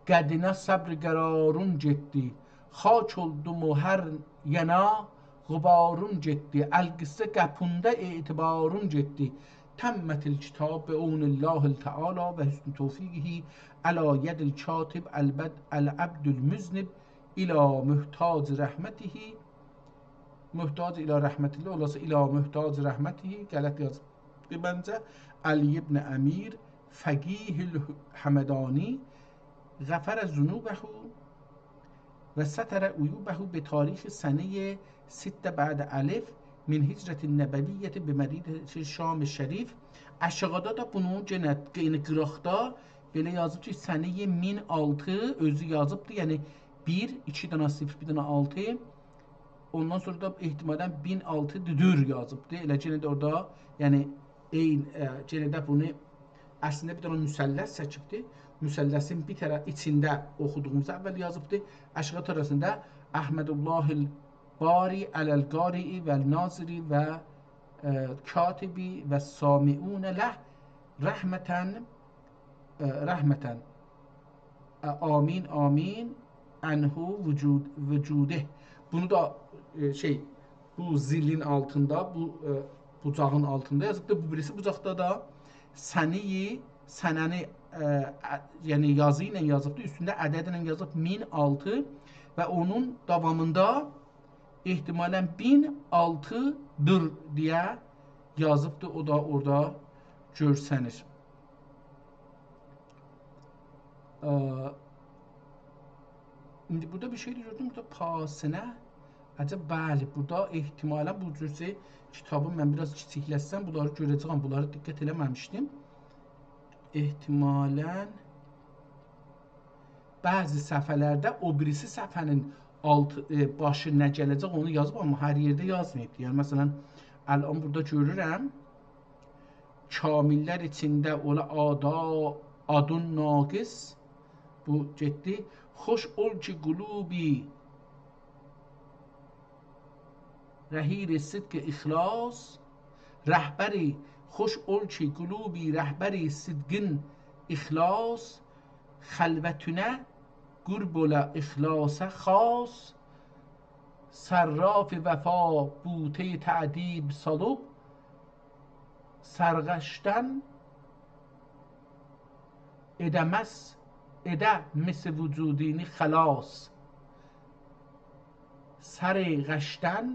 qədinə səbr qərarın getdi, xaç oldum o hər yana غبارun getdi, əl-qissə qəpunda etibarun getdi. Təmmətil kitab və onullahil teala və hüsnü tevfiqihi əla yedil katib əl-abdül müznib ilə mühtac rəhmətihi, mühtac ilə rəhmətillah olası ilə mühtac rəhmətihi, qələt yazıb məncə, Ali ibn Əmir fəqihil həmədani غفر ذنوبه و ستر عیوبه به تاریخ سنه 6 بعد الف من hicrət nəbəviyyəti bi mədinə Şam şərif. Aşağıda da bunu yenə qıraqda belə yazıb ki, sənəyə 1006 özü yazıbdı. Yəni 1, 2 dənə 0, 1 dənə 6. Ondan sonra da ehtimalən 1006 yazıbdı. Elə yenə də orada, yəni yenə də bunu əslində bir dənə müsəlləs çəkibdi. Müsəlləsin bir tərəf içində oxuduğumuz əvvəl yazıbdı. Aşağı tərəfində Əhmədullahil Bari ələl-qari vəl-naziri və katibi və sami'unə ləh rəhmətən amin amin ənhu vücudih. Bunu da bu zilin altında, bu bucağın altında yazıbdır. Bu birisi bucaqda da sənəni yəni yazı ilə yazıbdır. Üstündə ədədlə yazıb 1006 və onun davamında ehtimalən 1006'dır deyə yazıbdır. O da orada görsənir. İndi burada bir şey gördüm. Burada pasinə. Acaba bəli, burada ehtimalən bu cürsə kitabı mən biraz kiçikləsəm bunları görəcəyəm. Bunları diqqət eləməmişdim. Ehtimalən bəzi səhifələrdə o birisi səhifənin başı nə gələcək onu yazıb, amma hər yerdə yazmayıbdır. Yəni məsələn, ələn burada görürəm, kamillər içində ola adun naqis, bu getdi, xoş ol ki qulubi rəhir sidq ixlas, rəhbəri xoş ol ki qulubi rəhbəri sidqin ixlas, xəlvətünə qurb ola ixlasa xas, sərraf vəfa bute tə'dib salub, sərğəşdən edəməz edə mis vücudini xəlas, sərğəşdən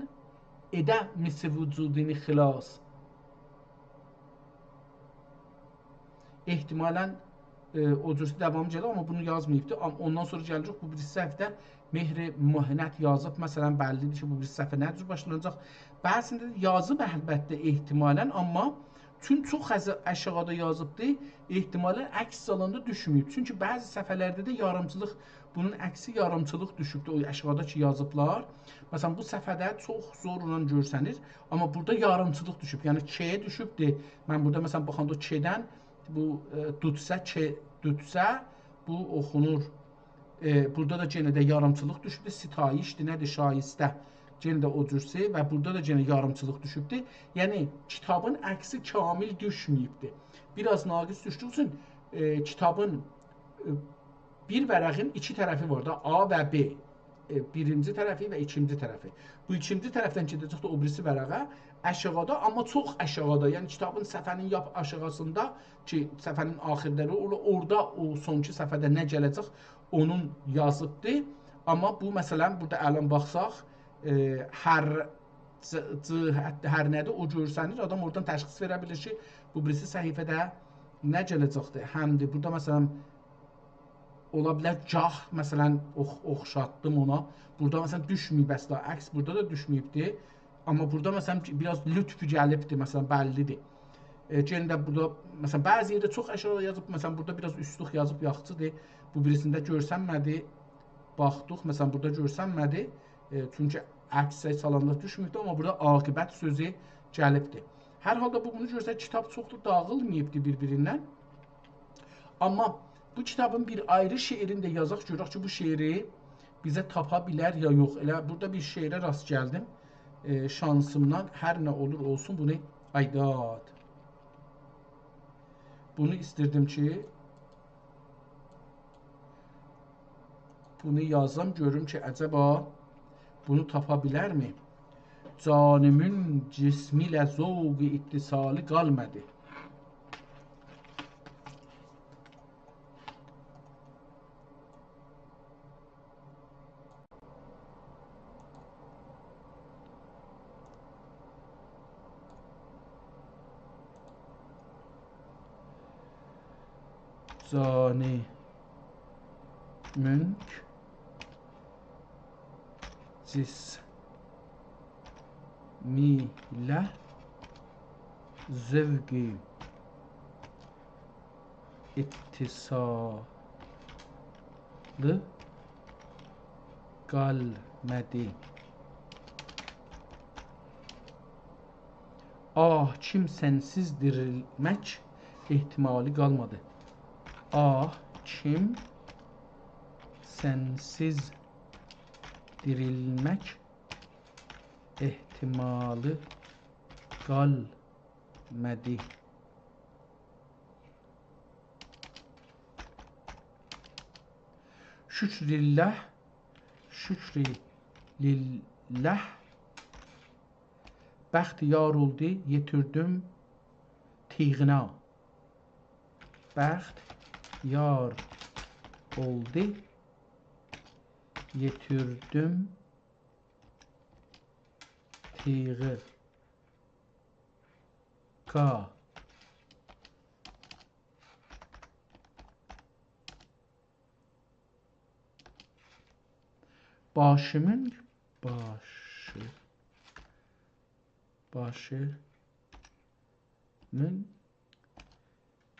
edə mis vücudini xəlas. Ehtimalən o cürsə davam gəlir, amma bunu yazmayıbdır. Ondan sonra gəlirik, bu birisi səhvdə mehri mühnət yazıb. Məsələn, bəllidir ki, bu birisi səhvə nə cür başlanacaq. Bəzində yazıb əlbəttə ehtimalən, amma çox aşağıda yazıbdır, ehtimalən əks alanda düşməyib. Çünki bəzi səhvələrdə də yarımçılıq, bunun əksi yarımçılıq düşübdür. O aşağıda ki yazıblar. Məsələn, bu səhvədə çox zorla görsənir, amma burada yarımçılıq düşüb. Yəni K-yə düşübdür. Mən burada məsələn baxanda K-dən bu dütsə bu oxunur. Burada da yenə də yarımçılıq düşübdür. Sitayişdir, nədir? Şayistə. Yenə də o cürsə və burada da yenə yarımçılıq düşübdür. Yəni kitabın əksi kamil düşməyibdir. Biraz naqis düşdüyü üçün kitabın bir vərəqin iki tərəfi var da, A və B. Birinci tərəfi və ikinci tərəfi. Bu ikinci tərəfdən gedəcəkdir o birisi vərəqə aşağıda, amma çox aşağıda. Yəni kitabın səhifənin aşağısında ki, səhifənin axirləri orada o sonki səhifədə nə gələcək onun yazıbdır. Amma bu məsələn burada ələn baxsaq hər nədir o görsənir. Adam oradan təşxis verə bilir ki, bu birisi səhifədə nə gələcəkdir. Həmdir burada məsələn ola bilər gah məsələn oxşatdım ona. Burada məsələn düşməyib əsla. Əks burada da düşməyibdi. Amma burada məsələn biraz lütfü gəlibdi, məsələn bəllidir. Yenə də burada məsələn bəzi yerdə çox əşya yazıb, məsələn burada biraz üsluq yazıb yaxşıdır. Bu birisində görsənmədi. Baxdıq, məsələn burada görsənmədi. Çünki əks salanda düşməyibdi, amma burada aqibət sözü gəlibdi. Hər halda bunu görsək kitab çox da dağılmayıbdı bir-birindən. Amma bu kitabın bir ayrı şeirini də yazaq, görək ki, bu şeiri bizə tapa bilər ya yox. Elə burada bir şeirə rast gəldim. Şansımdan hər nə olur olsun bunu aydat. Bunu istirdim ki bunu yazsam, görüm ki, əcəba bunu tapa bilərmi? Canımın cismi ilə zovq-i ittisali qalmadı. Canımın cismi ilə zövq-i ittisalı qalmadı. Ah, kim sensiz dirilmək ehtimali qalmadı. Ah, kim sensiz dirilmək ehtimali qalmadı. Şükrillah, şükrillah, bəxt yar oldu, yetirdim tiğına. Bəxt yar oldu, yetirdim tiğına. Başımın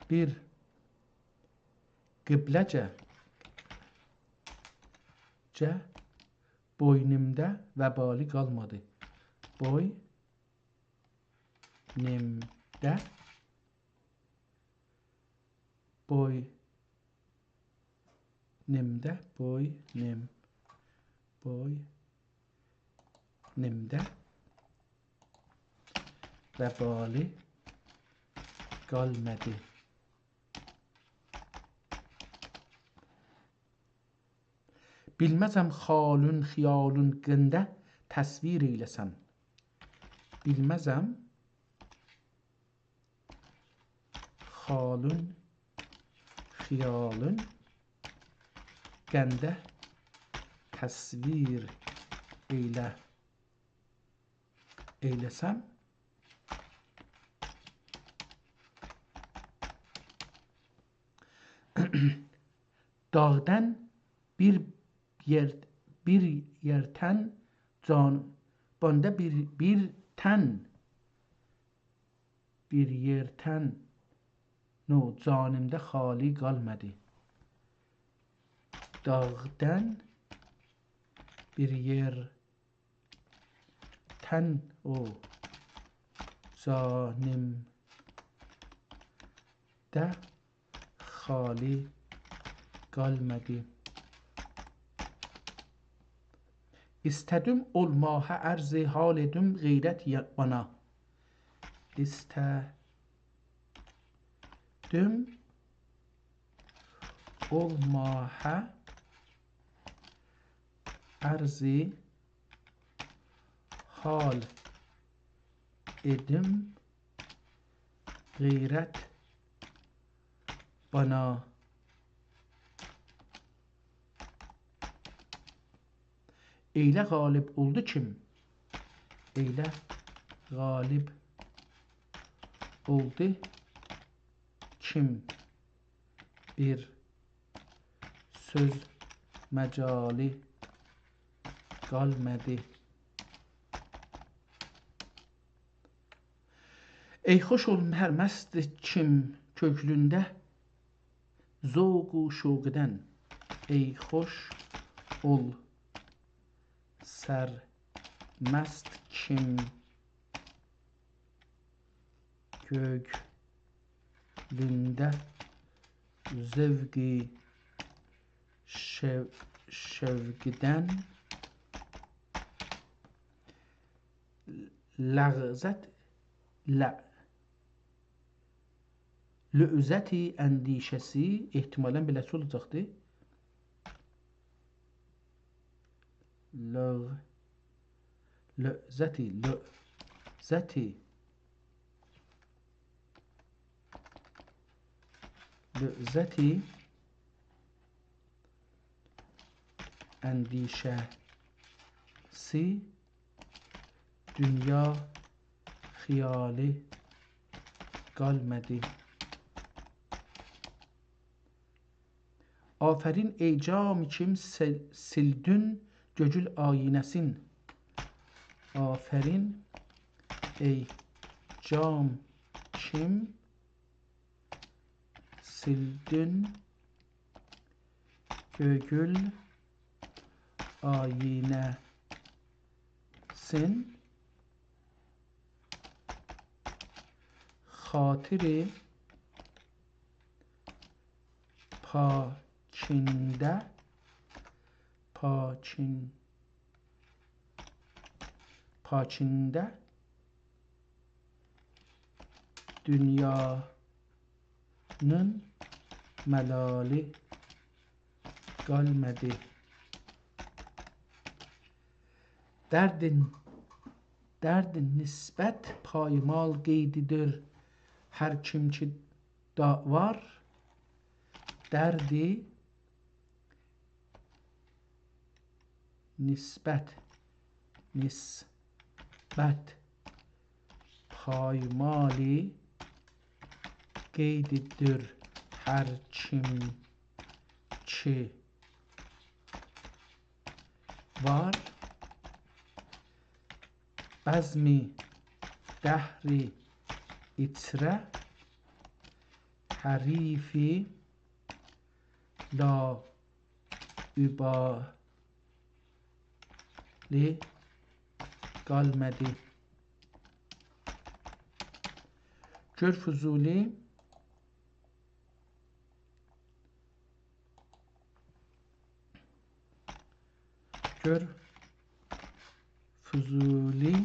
bir qıbləcə boynumda vəbali qalmadı. Boynumda vəbali qalmadı. Bilməzəm xalun, xiyalun qında təsvir eyləsəm. Bilməzəm xalun, xiyalun qında təsvir eyləsəm. Dağdan bir yerten can banda bir yerten no canımda xali qalmadı. Dağdan bir yerten o canımda xali qalmadı. İstədim olmaha ərz-i hal edim qeyrət bana. İstədim olmaha ərz-i hal edim qeyrət bana. Eylə qalib oldu kim? Eylə qalib oldu kim? Bir söz məcali qalmadı. Ey xoş ol mərməst kim köklündə zovqu şoqdən. Ey xoş ol sərməst kim köklündə zevqi şevqdən. Lağzət lüzəti əndişəsi ehtimalən beləsi olacaqdır. Lüzəti əndişəsi dünya xiyali qalmadı. Afərin ey cami kim sildün göcül ayinəsin. Afərin ey cam kim sildün gögül ayinəsin. Xatiri paçində dünyanın məlali qalmadı. Dərdin nisbət paymal qeydidir hər kim ki da var. Dərdi nisbət paymalı qeydidir hər kim ki var. Bəzmi dəhri içrə hərifi la übali qalmadı. Gör Füzuli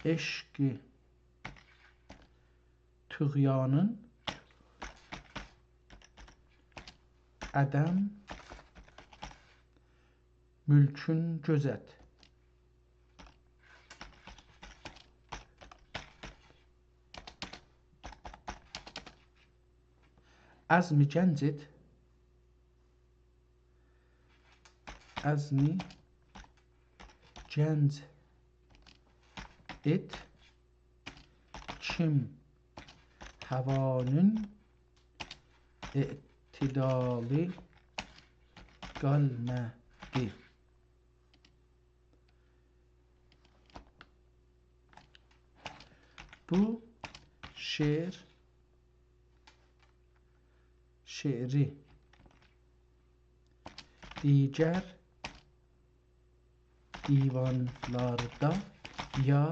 eşq-i tüğyanın ədəm mülkün gözət. Əzmi gənc et kim havanın etidali qalmadı. Bu şiiri digər divanlarda ya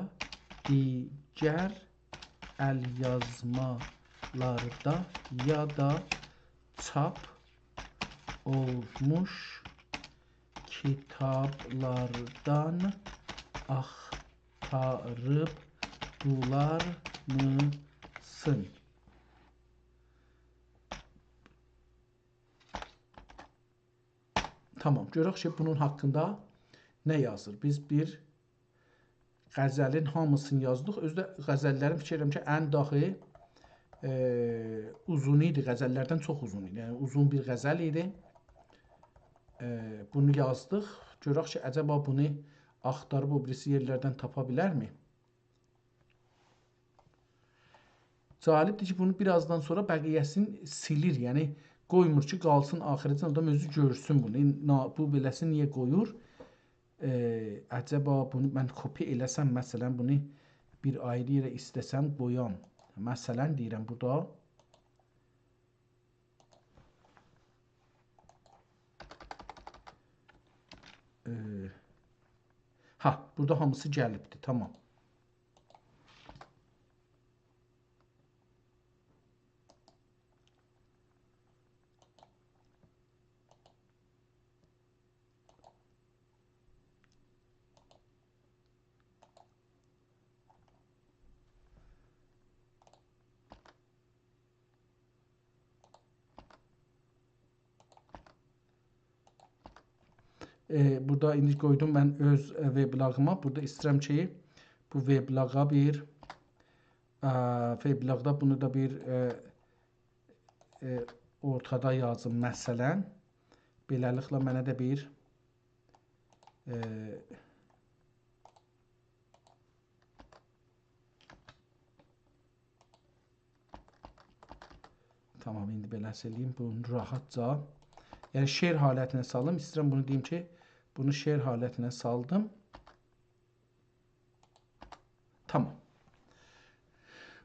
digər əlyazmalarda ya da çap olmuş kitablardan axtarıb bular mısın? Tamam, görək ki, bunun haqqında nə yazır? Biz bir qəzəlin hamısını yazdıq. Özdə qəzəllərin fikirlərim ki, ən daxi uzun idi, qəzəllərdən çox uzun idi. Yəni, uzun bir qəzəl idi. Bunu yazdıq. Görək ki, əcəba bunu axtarıb o birisi yerlərdən tapa bilərmi? Cəlibdir ki, bunu birazdan sonra bəqiyyəsini silir. Yəni, Qoymur ki, qalsın axirəcən adam özü görsün bunu. Bu beləsi niyə qoyur? Əcəba bunu mən kopya eləsəm, məsələn, bunu bir ayrı yerə istəsəm qoyam. Məsələn, deyirəm, burada burada hamısı gəlibdir, tamam. Burada indi qoydum mən öz webloguma. Burada istəyirəm ki, bu webloga bir weblogda bunu da bir ortada yazım məsələn. Beləliklə mənə də bir tamam, indi beləsə eləyim bunu rahatca. Yəni share halətinə salım. İstəyirəm bunu deyim ki, bunu share halətinə saldım. Tamam.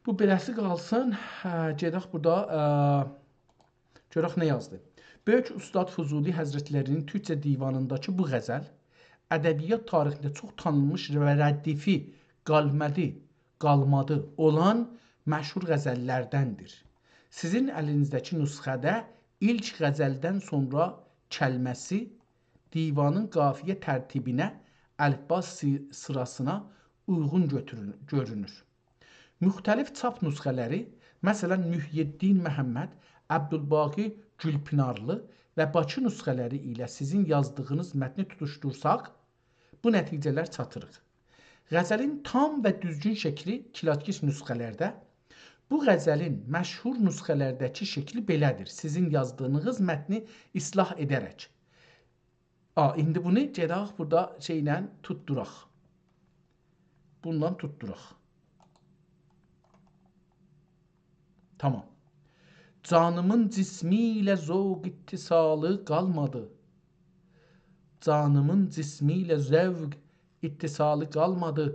Bu beləsi qalsın. Gedək burada görək nə yazdı. Böyük Ustad Füzuli Həzrətlərinin Türkçə divanındakı bu qəzəl ədəbiyyat tarixində çox tanınmış və rəddifi qalmadı olan məşhur qəzəllərdəndir. Sizin əlinizdəki nüsxədə ilk qəzəldən sonra kəlməsi divanın qafiyə tərtibinə, əlifba sırasına uyğun görünür. Müxtəlif çap nüsxələri, məsələn, Mühyiddin Məhəmməd, Əbdülbaqi Gülpınarlı və Bakı nüsxələri ilə sizin yazdığınız mətni tutuşdursaq, bu nəticələr çatırıq. Qəzəlin tam və düzgün şəkli kilatkeş nüsxələrdə, bu qəzəlin məşhur nüsxələrdəki şəkli belədir. Sizin yazdığınız mətni islah edərək. İndi bunu gedək burada şeylə tutduraq. Bundan tutduraq. Tamam. Canımın cismi ilə zövq ittisalı qalmadı. Canımın cismi ilə zövq ittisalı qalmadı.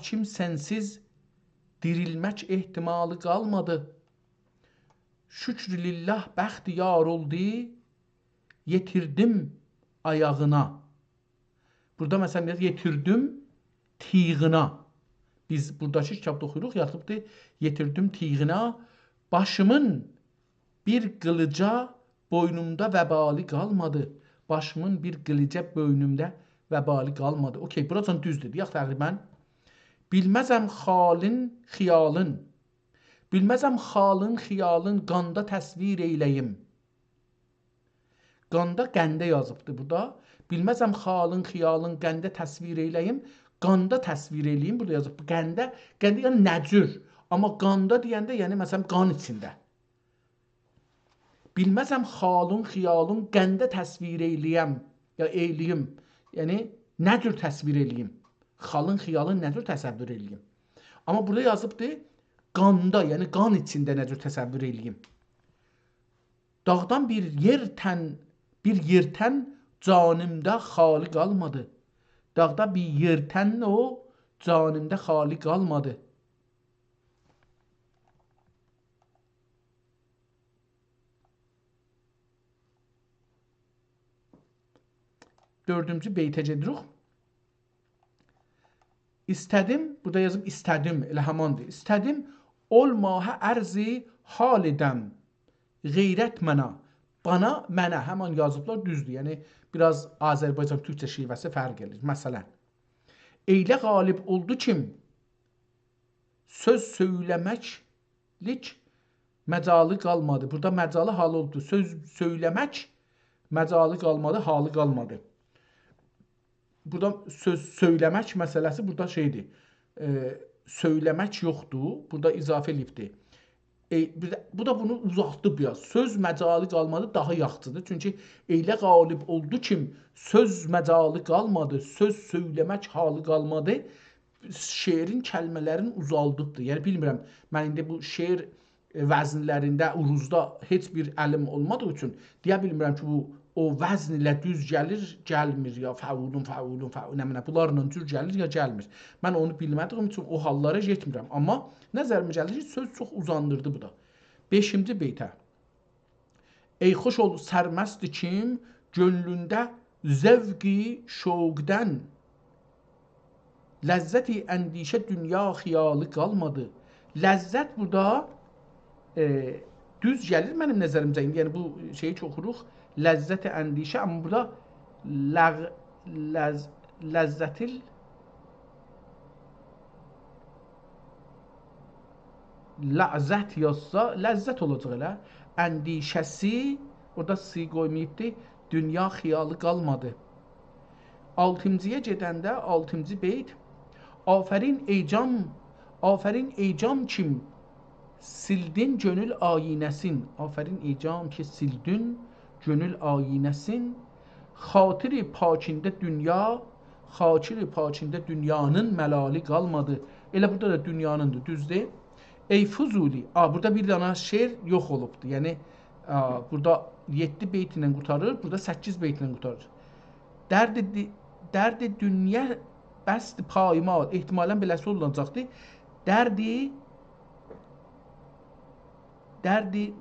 Kim sənsiz dirilmək ehtimalı qalmadı. Şükrülillah bəxtiyar oldu, yetirdim ayağına. Burada məsələn yetirdim tiyğına. Biz buradakı kitabda oxuyuruq, yazılıbdır, yetirdim tiyğına. Başımın bir qılıca boynumda vəbali qalmadı. Başımın bir qılıca boynumda vəbali qalmadı. Okey, buradan düzdür. Deyək təqribən. Bilməzəm xalın xiyalın. Bilməzəm xalın xiyalın qanda təsvir eyləyim. Qanda qəndə yazıbdır burada. Bilməzəm xalın xiyalın qəndə təsvir eyləyim. Qanda təsvir eləyim. Burada yazıb qəndə. Qəndə yəni nəcür. Amma qanda deyəndə yəni məsələn qan içində. Bilməzəm xalın xiyalın qəndə təsvir eyləyəm. Ya eyləyim. Yəni nə cür təsvir eləyim? Xalın xiyalın nə cür təsəvvür eləyim? Amma burada yazıbdır qanda, yəni qan içində nə cür təsəvvür eləyim? Dağdan bir yertən canimdə xali qalmadı. Dağda bir yertən o canimdə xali qalmadı. Dördüncü beytə gedirik. İstədim, burada yazıb istədim, elə hamandır. İstədim, olmahə ərzi hal edəm, qeyrət mənə. Mənə həman yazıblar düzdür. Yəni, biraz Azərbaycan Türkçə şivəsi fərq edir. Məsələn, eylə qalib oldu kim? Söz söyləməklik məcalı qalmadı. Burada məcalı hal oldu. Söz söyləmək məcalı qalmadı, halı qalmadı. Burada söz söyləmək məsələsi burada şeydir. Söyləmək yoxdur. Burada izafə elibdir. Bu da bunu uzaqdı biraz. Söz məcalı qalmadı, daha yaxşıdır. Çünki eylə qalib oldu kim? Söz məcalı qalmadı, söz söyləmək halı qalmadı. Şeirin kəlmələrin uzaldıqdır. Yəni bilmirəm, mən indi bu şeir vəznlərində, uruzda heç bir əlim olmadığı üçün deyə bilmirəm ki, bu o vəzn ilə düz gəlir, gəlmir, ya fəulun, bunlarla düz gəlir, ya gəlmir. Mən onu bilmədiyim üçün o hallara getmirəm. Amma nəzərimə gəlir ki, söz çox uzandırdı bu da. 5-ci beytə. Ey xoş ol sərməst kim, gönlündə zevqi şoqdən, ləzzəti əndişə dünya xiyalı qalmadı. Ləzzət burada düz gəlir mənim nəzərimcə. Yəni bu şeyi çox oxuruq. Ləzzət-i əndişə, amma burada ləzzətil ləzzət yazsa ləzzət olacaq elə. Əndişəsi orada si qoymayıbdı. Dünya xiyalı qalmadı. 6-cıya gedəndə 6-cı beyt. Afərin ey can kim sildin gönül ayinəsin. Afərin ey can ki sildin gönül ayinəsin. Xatiri pakində dünya, xatiri pakində dünyanın məlali qalmadı. Elə burada da dünyanındır, düzdür? Ey Fuzuli, burada bir dana şeir yox olubdur. Yəni burada 7 beyt ilə qurtarır, burada 8 beyt ilə qurtarır. Dərdi dünya bəst paymal, ehtimalən beləsi olunacaqdır. Dərdi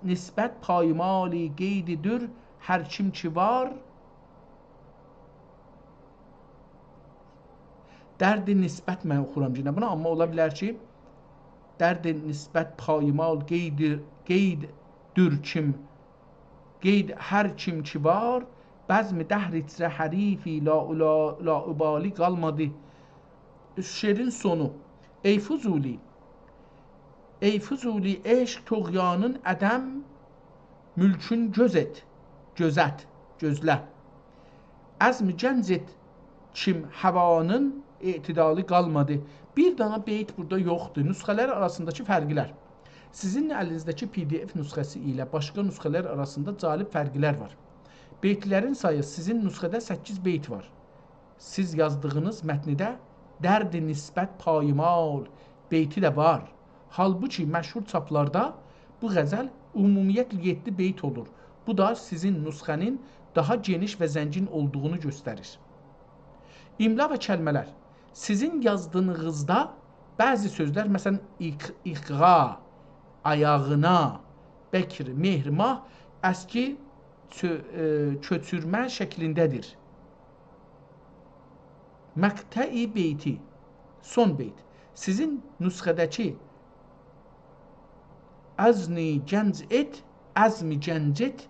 nisbət paymali qeydidir hər kim ki var. Dərdi nisbət mən oxuram yenə buna, amma ola bilər ki dərdi nisbət paymal qeydir kim, qeyd hər kim ki var. Bəzmi dəhritrə hərifi la ubali qalmadı. Şeirin sonu. Ey Fuzuli, ey Fuzuli, eşq tuğyanın ədəm, mülkün gözət, gözlə. Əzmi gənc et kim havanın etidalı qalmadı. Bir dana beyt burada yoxdur. Nüsxələr arasındakı fərqlər. Sizin əlinizdəki PDF nüsxəsi ilə başqa nüsxələr arasında cəlib fərqlər var. Beytlərin sayı sizin nüsxədə 8 beyt var. Siz yazdığınız mətnidə dərdi nisbət payimal beyti də var. Halbuki məşhur çaplarda bu qəzəl ümumiyyətlə 7 beyt olur. Bu da sizin nüsxənin daha geniş və zəngin olduğunu göstərir. İmla və kəlmələr. Sizin yazdığınızda bəzi sözlər, məsələn, iqra, ayağına, bəkr, mehrmah, əski köçürmə şəklindədir. Məqtəi beyti, son beyt. Sizin nüsxədəki əzni gənc et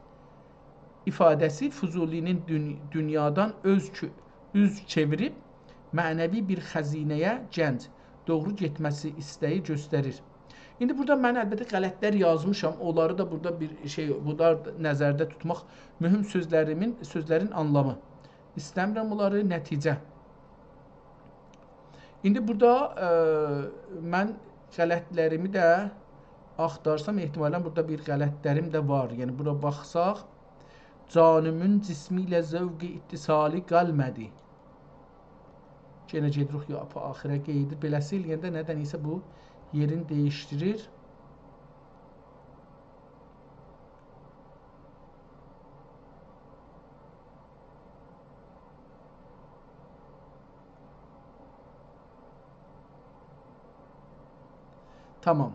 ifadəsi Fuzulinin dünyadan üz çevirib mənəvi bir xəzinəyə gənc doğru getməsi istəyi göstərir. İndi burada mən əlbəttə qələtlər yazmışam. Onları da burada bir bunlar nəzərdə tutmaq mühüm sözlərin anlamı. İstəmirəm onları nəticə. İndi burada mən qələtlərimi də axtarsam ehtimalən burada bir qələtlərim də var. Yəni bura baxsaq, canımın cismi ilə zövqi ittisali qalmədi. Yenə gedirik ya axirə qeydir. Beləsi eləyəndə nədən isə bu yerini değiştirir. Tamam.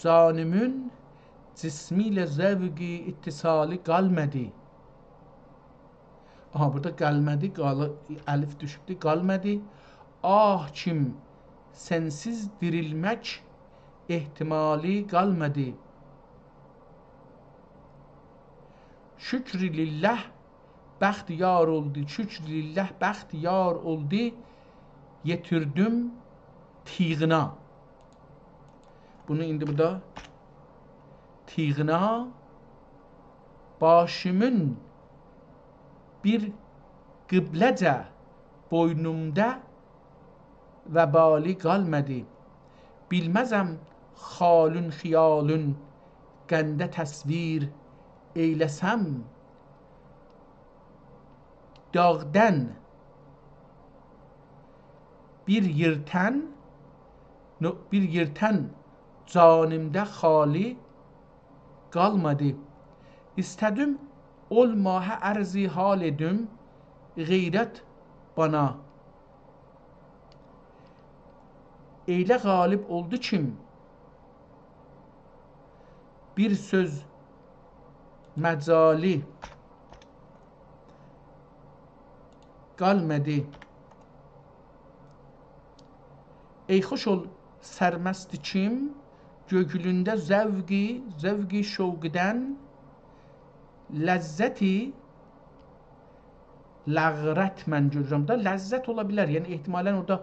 Canımın cismiyle zevki ittisali qalmədi. Aha, burada qalmədi, əlif düşübdür, qalmədi. Ah kim sensiz dirilmək ehtimali qalmədi. Şükrü lillah bəxtiyar oldu, şükrü lillah bəxtiyar oldu, yetirdim tiğına. Bunu indi burada tiğına başımın bir qıbləcə boynumda vəbali qalmədi. Bilməzəm xalün xiyalün qəndə təsvir eyləsəm dağdan bir yırtən canimdə xali qalmadı. İstədim olmaha ərzi hal edim, qeyrət bana. Eylə qalib oldu kim? Bir söz məcali qalmadı. Ey xoş ol sərməsti kim? Gögülündə zəvqi şovqdən ləzzəti ləğrət mən görürəm da. Ləzzət ola bilər. Yəni ehtimalən orada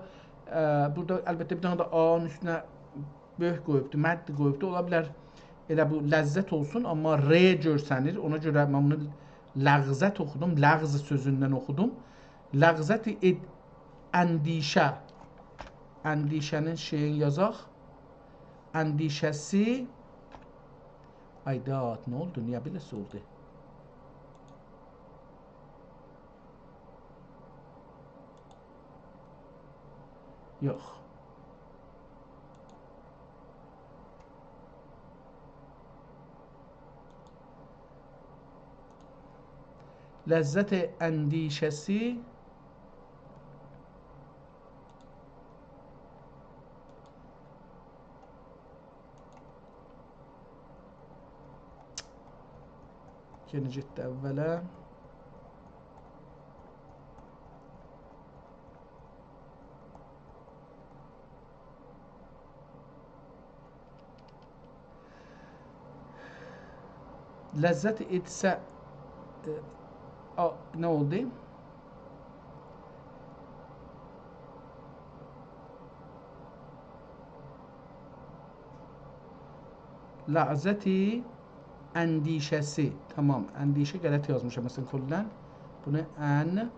burada əlbəttə bir dənə də A-nın üstünə böyük qoyubdu, mədd qoyubdu. Ola bilər elə bu ləzzət olsun, amma R görsənir. Ona görə mən bunu ləğzət oxudum. Ləğz sözündən oxudum. Ləğzəti əndişə. Əndişənin şeyin yazaq. Əndişəsi. Aydat, nə oldu? Niyə beləsi oldu? Yox. Ləzzət əndişəsi yeni getdi əvvələ. Ləzzət etsə nə oldu? Ləzzəti əndişəsi. Tamam, əndişə qələt yazmışam məsələn kullən. Bunu əndişəsi.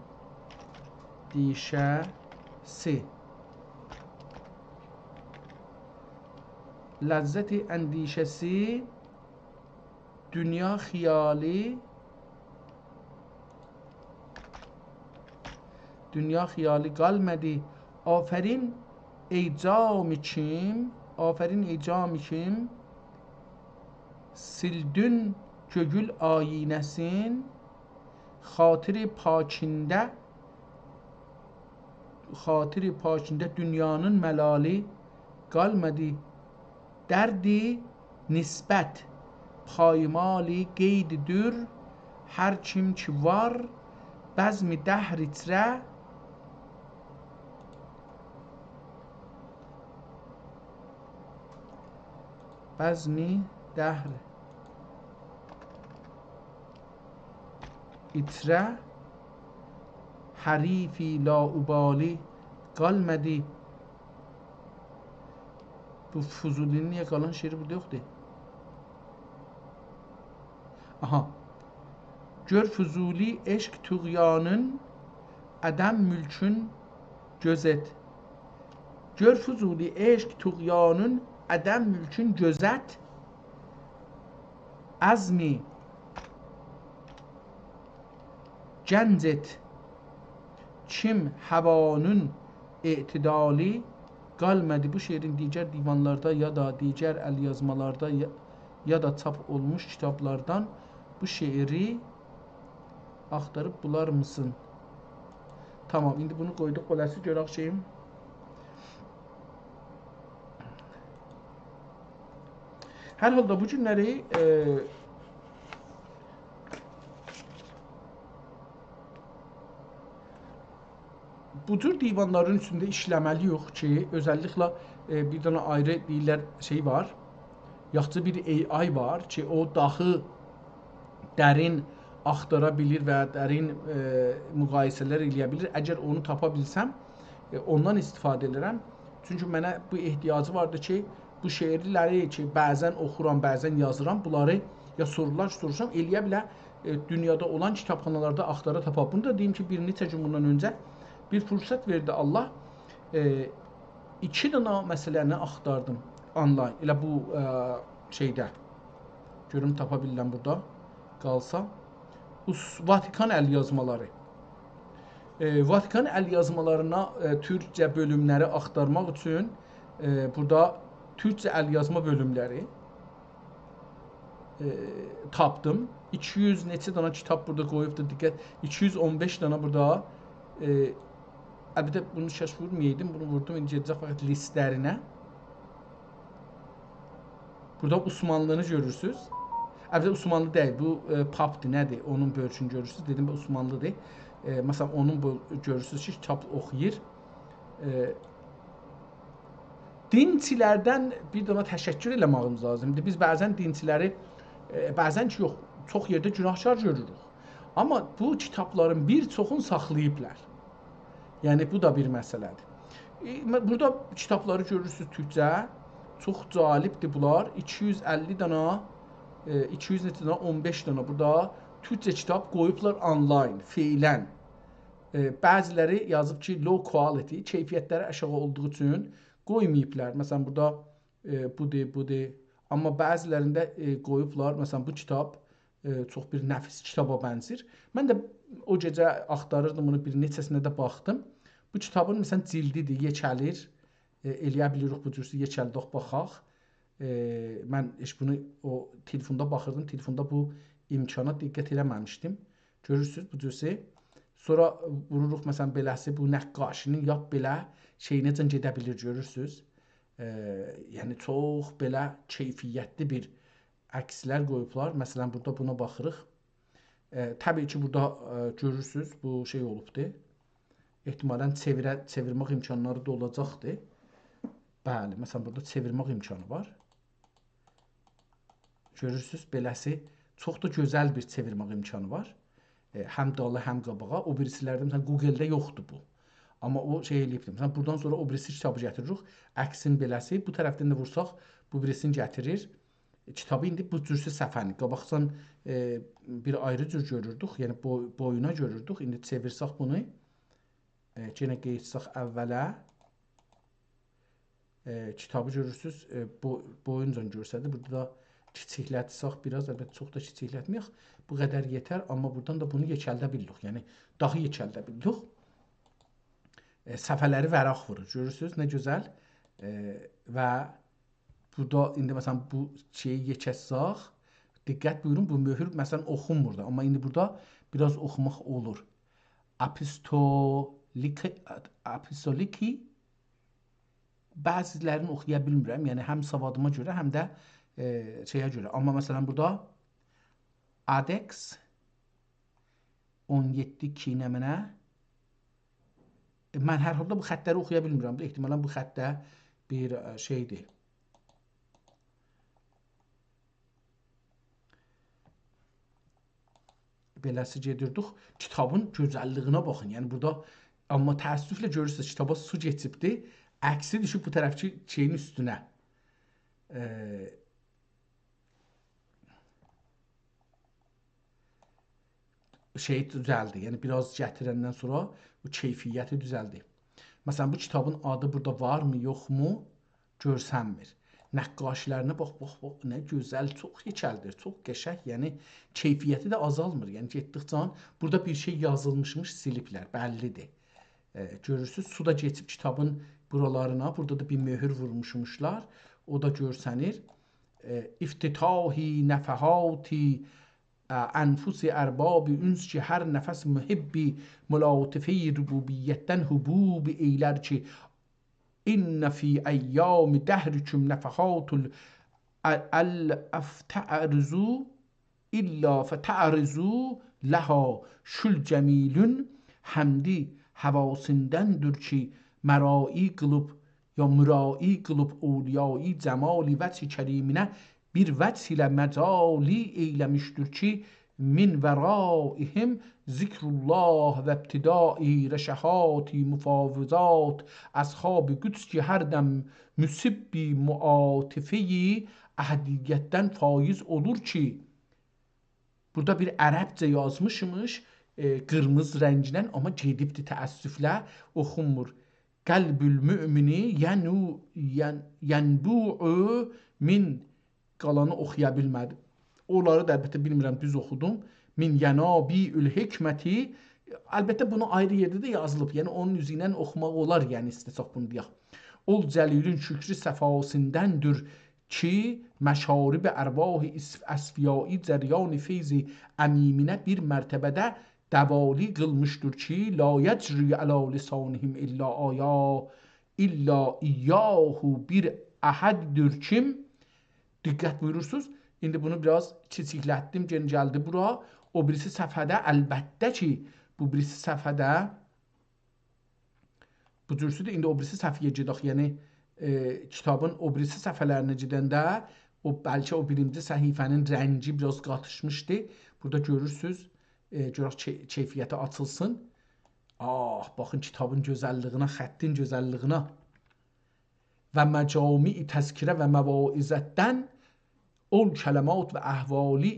Ləzzəti əndişəsi dünya xiyali qalmadı. Afərin ey cami kim sildün gögül ayinəsin xatiri pakində dünyanın məlali qalmadı. Dərdi nisbət payimali qeydidir hər kim ki var bəzmi dəhr itrə bəzmi dəhr itrə hərifi laubali qalmadı. Bu Fuzulinin niyə qalan şeiri burada yoxdur? Aha. Gör Fuzuli eşq tuğyanın ədəm mülkün gözet. Gör Fuzuli eşq tuğyanın ədəm mülkün gözət. Əzmi gəncet kim həvanın etidali qalmadı. Bu şeirin digər divanlarda ya da digər əlyazmalarda ya da çap olmuş kitablardan bu şeiri axtarıb bular mısın? Tamam, indi bunu qoyduq. Beləsi görək şeyim. Hər halda bu günləri bu tür divanların üstündə işləməli yox ki, özəlliklə bir dənə ayrı deyirlər şey var, yaxşı bir AI var ki, o daxı dərin axtara bilir və dərin müqayisələr eləyə bilir. Əgər onu tapa bilsəm, ondan istifadə edirəm. Çünki mənə bu ehtiyacı vardı ki, bu şeirləri ki, bəzən oxuram, bəzən yazıram, bunları ya sorular soruşam, eləyə bilər dünyada olan kitabxanalarda axtara tapa. Bunu da deyim ki, bir neçə gün bundan öncə bir fürsət verdi Allah. 2 dənə məsələni axtardım online. Elə bu şeydə. Görüm tapa bilirəm burada qalsa. Vatikan əlyazmaları. Vatikan əlyazmalarına türkcə bölümləri axtarmaq üçün burada türkcə əlyazma bölümləri tapdım. 200 neçə dana kitab burada qoyubdur, diqqət. 215 dana burada. Əlbəttə bunu şəş vurmayaydım, bunu vurdum. İndi gedəcək fəqət listlərinə. Burada Osmanlını görürsünüz. Əlbəttə Osmanlı deyil, bu papdır, nədir? Onun bölüşünü görürsünüz. Dedim, Osmanlıdır. Məsələn, onun bu görürsünüz ki, kitab oxuyur. Dinçilərdən bir dana təşəkkür eləməyimiz lazımdır. Biz bəzən dinçiləri, bəzən ki, yox, çox yerdə günahkar görürük. Amma bu kitabların bir çoxunu saxlayıblar. Yəni, bu da bir məsələdir. Burada kitabları görürsünüz türkcə. Çox calibdir bunlar. 250 dana, 200 neçə dana, 15 dana burada türkcə kitab qoyublar online, feilən. Bəziləri yazıb ki, low quality, keyfiyyətləri aşağı olduğu üçün qoymayıblar. Məsələn, burada budur. Amma bəzilərində qoyublar. Məsələn, bu kitab çox bir nəfis kitaba bənzir. Mən də o gecə axtarırdım bunu, bir neçəsinə də baxdım. Bu kitabın məsələn cildidir, yekəlir. Eləyə bilirik bu cürsə yekəldə baxaq. Mən heç bunu o telefonda baxırdım. Telefonda bu imkana diqqət eləməmişdim. Görürsünüz bu cürsə. Sonra vururuq məsələn beləsi bu nəqqaşinin yap belə şeyinəcən gedə bilir, görürsünüz. Yəni çox belə keyfiyyətli bir əkslər qoyublar. Məsələn burada buna baxırıq. Təbii ki burada görürsünüz bu şey olubdur. Ehtimalən çevirmək imkanları da olacaqdır. Bəli, məsələn burada çevirmək imkanı var. Görürsünüz beləsi çox da gözəl bir çevirmək imkanı var. Həm dala, həm qabağa. O birisilərdə məsələn Google-də yoxdur bu. Amma o şey eləyibdir. Məsələn buradan sonra o birisi kitabı gətiririk. Əksin beləsi. Bu tərəfdən də vursaq bu birisini gətirir. Kitabı indi bu cürsə səfəni. Qabaqdan bir ayrı cür görürdük. Yəni boyuna görürdük. İndi çevirsək bunu. Yenə qeyirsək əvvələ. Kitabı görürsünüz. Boyunca görsədir. Burada da kiçiklətsək biraz. Əlbəttə çox da kiçikletməyək. Bu qədər yetər. Amma buradan da bunu yekəldə bilirik. Yəni daha yekəldə bilirik. Səfələri vəraq vurur. Görürsünüz nə gözəl. Və burada indi məsələn bu şeyi yekətsək, diqqət buyurun, bu möhür məsələn oxunmur da. Amma indi burada biraz oxumaq olur. Apostoliki bəzilərini oxuya bilmirəm. Yəni həm savadıma görə, həm də şeyə görə. Amma məsələn burada Adex 17 nəminə. Mən hər halda bu xəttləri oxuya bilmirəm. Ehtimalən bu xəttdə bir şeydir. Beləsi gedirdik. Kitabın gözəlliyinə baxın. Yəni burada amma təəssüflə görürsünüz kitaba su geçibdi. Əksi düşüb bu tərəfki şeyin üstünə. Şey düzəldi. Yəni biraz gətirəndən sonra bu keyfiyyəti düzəldi. Məsələn bu kitabın adı burada varmı, yoxmu görsənmir. Nəqqaşlərinə bax, nə gözəl, çox yekəldir, çox qəşəng. Yəni keyfiyyəti də azalmır. Yəni getdikcə burada bir şey yazılmışmış, siliblər, bəllidir. Görürsüz, su da geçib kitabın buralarına. Burada da bir möhür vurmuşmuşlar. O da görsənir. İftitahi nəfəhati Ənfus ərbabi üns ki, hər nəfəs mühibbi mülatifəyi rububiyyətdən hubub eylər ki, İnnə fi əyyami dəhrüküm nəfəhatul əl-əftərizu illə fətərizu ləhə şül cəmilün həmdi həvasindəndir ki, mərai qılıb ya mürai qılıb oliyai cəmali vəci kəriminə bir vəc ilə məcali eyləmişdir ki, min vəraihim zikrullah və ibtidai rəşəhati müfavizat əshab-ı qüds ki, hərdəm müsibbi muatifeyi əhdiyyətdən faiz olur ki, burada bir ərəbcə yazmışmış, qırmızı rənginən, amma gedibdir təəssüflə oxunmur. Qəlbül mümini yənbu'u min qalanı oxuya bilmədim. Onları da əlbəttə bilmirəm, düz oxudum. Min yənabi'ül hikməti. Əlbəttə bunu ayrı yerdə də yazılıb. Yəni onun üzü ilə oxumaq olar, yəni istəsək bunu deyək. ol cəlilün şükrü səfasındəndir ki, məşarib ərvah əsfiyai cəryan feyzi əmiminə bir mərtəbədə dəvali qılmışdır ki, la yecri əla lisanihim illa iyyahu bir əhəddir kim? Diqqət buyurursunuz. İndi bunu biraz kiçiklətdim, gəldi bura. O birisi səfhədə əlbəttə ki, bu birisi səfhədə bu cürsüdür. İndi o birisi səfhəyə gedək. Yəni kitabın o birisi səfhələrinə gedəndə bəlkə o birinci səhifənin rəngi biraz qatışmışdı. Burada görürsünüz. Görək keyfiyyəti açılsın. Baxın kitabın gözəlliyinə, xəttin gözəlliyinə. Və məcami təzkirə və məvaizətdən ol kələmat və əhvali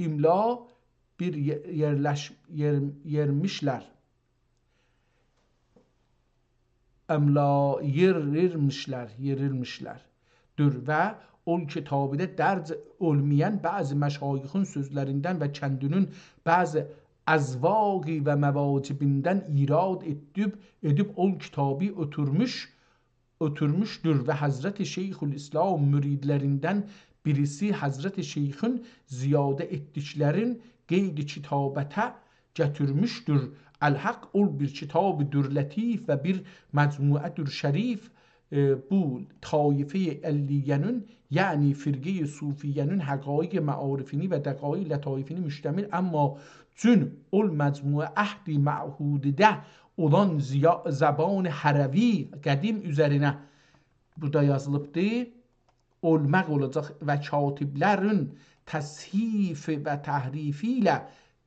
imla bir yermişlər. Yerilmişlər. Və ol kitabıda dərc olmayan bəzi məşayixin sözlərindən və kəndinin bəzi əzvaqi və məvacibindən irad edib ol kitabı oturmuşdur və Həzrət Şeyxülislam müridlərindən birisi Həzrət Şeyxin ziyadə etdiklərin qeyd-i kitabətə gətirmişdir. Əl-Haq ol bir kitab-dır lətif və bir məcmuədir şərif. Bu taife əlliyyənin, yəni firqe-i sufiyyənin həqaiq məarifini və dəqaiq lətayifini müştəmil, amma cün ol məcmuə əhdi mə'hudidə olan zəban hərəvi qədim üzərinə burada yazılıbdır. Olmaq olacaq və katiblərin təshif və təhrifi ilə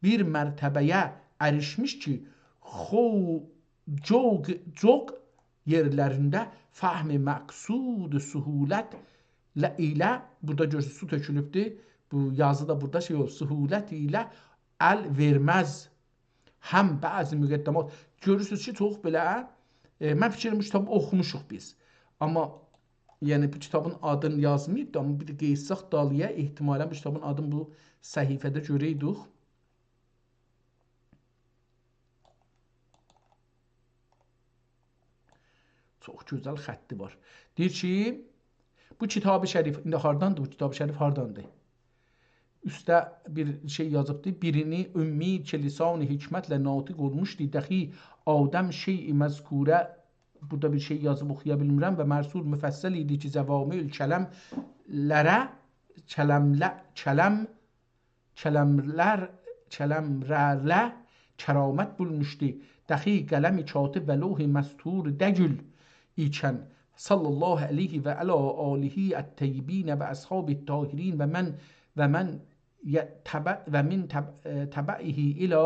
bir mərtəbəyə erişmiş ki, çox yerlərində fəhmi məqsud suhulət ilə burada görürsünüz su tökülübdür. Bu yazı da burada suhulət ilə əl verməz. Həm bəzi müqəddəmat görürsünüz ki, çox belə mən fikrim bu kitabı oxumuşuq biz. Amma yəni bu kitabın adını yazmayıb da, amma bir də qeysaq dalıya ehtimalən bu kitabın adını bu səhifədə görəydik. Çox gözəl xətti var. Deyir ki, bu kitab-ı şərif, indi hardandır bu kitab-ı şərif, hardandır? Üstə bir şey yazıbdır. Birini ümmi lisan-ı hikmətlə natiq olmuşdu. Dəxi Adəm şey-i məzkurə, burada bir şey yazıb oxuya bilmirəm və mərsul müfəssəl idi ki, zəvamil kələmlərlə kəramət bulmuşdu. Dəxi qələmi katib və lوح məstur dəgül ikən sallallahu aleyhi və alə alihi ət-təyyibin və əshabi ət-tahirin və mən təbəihi ilə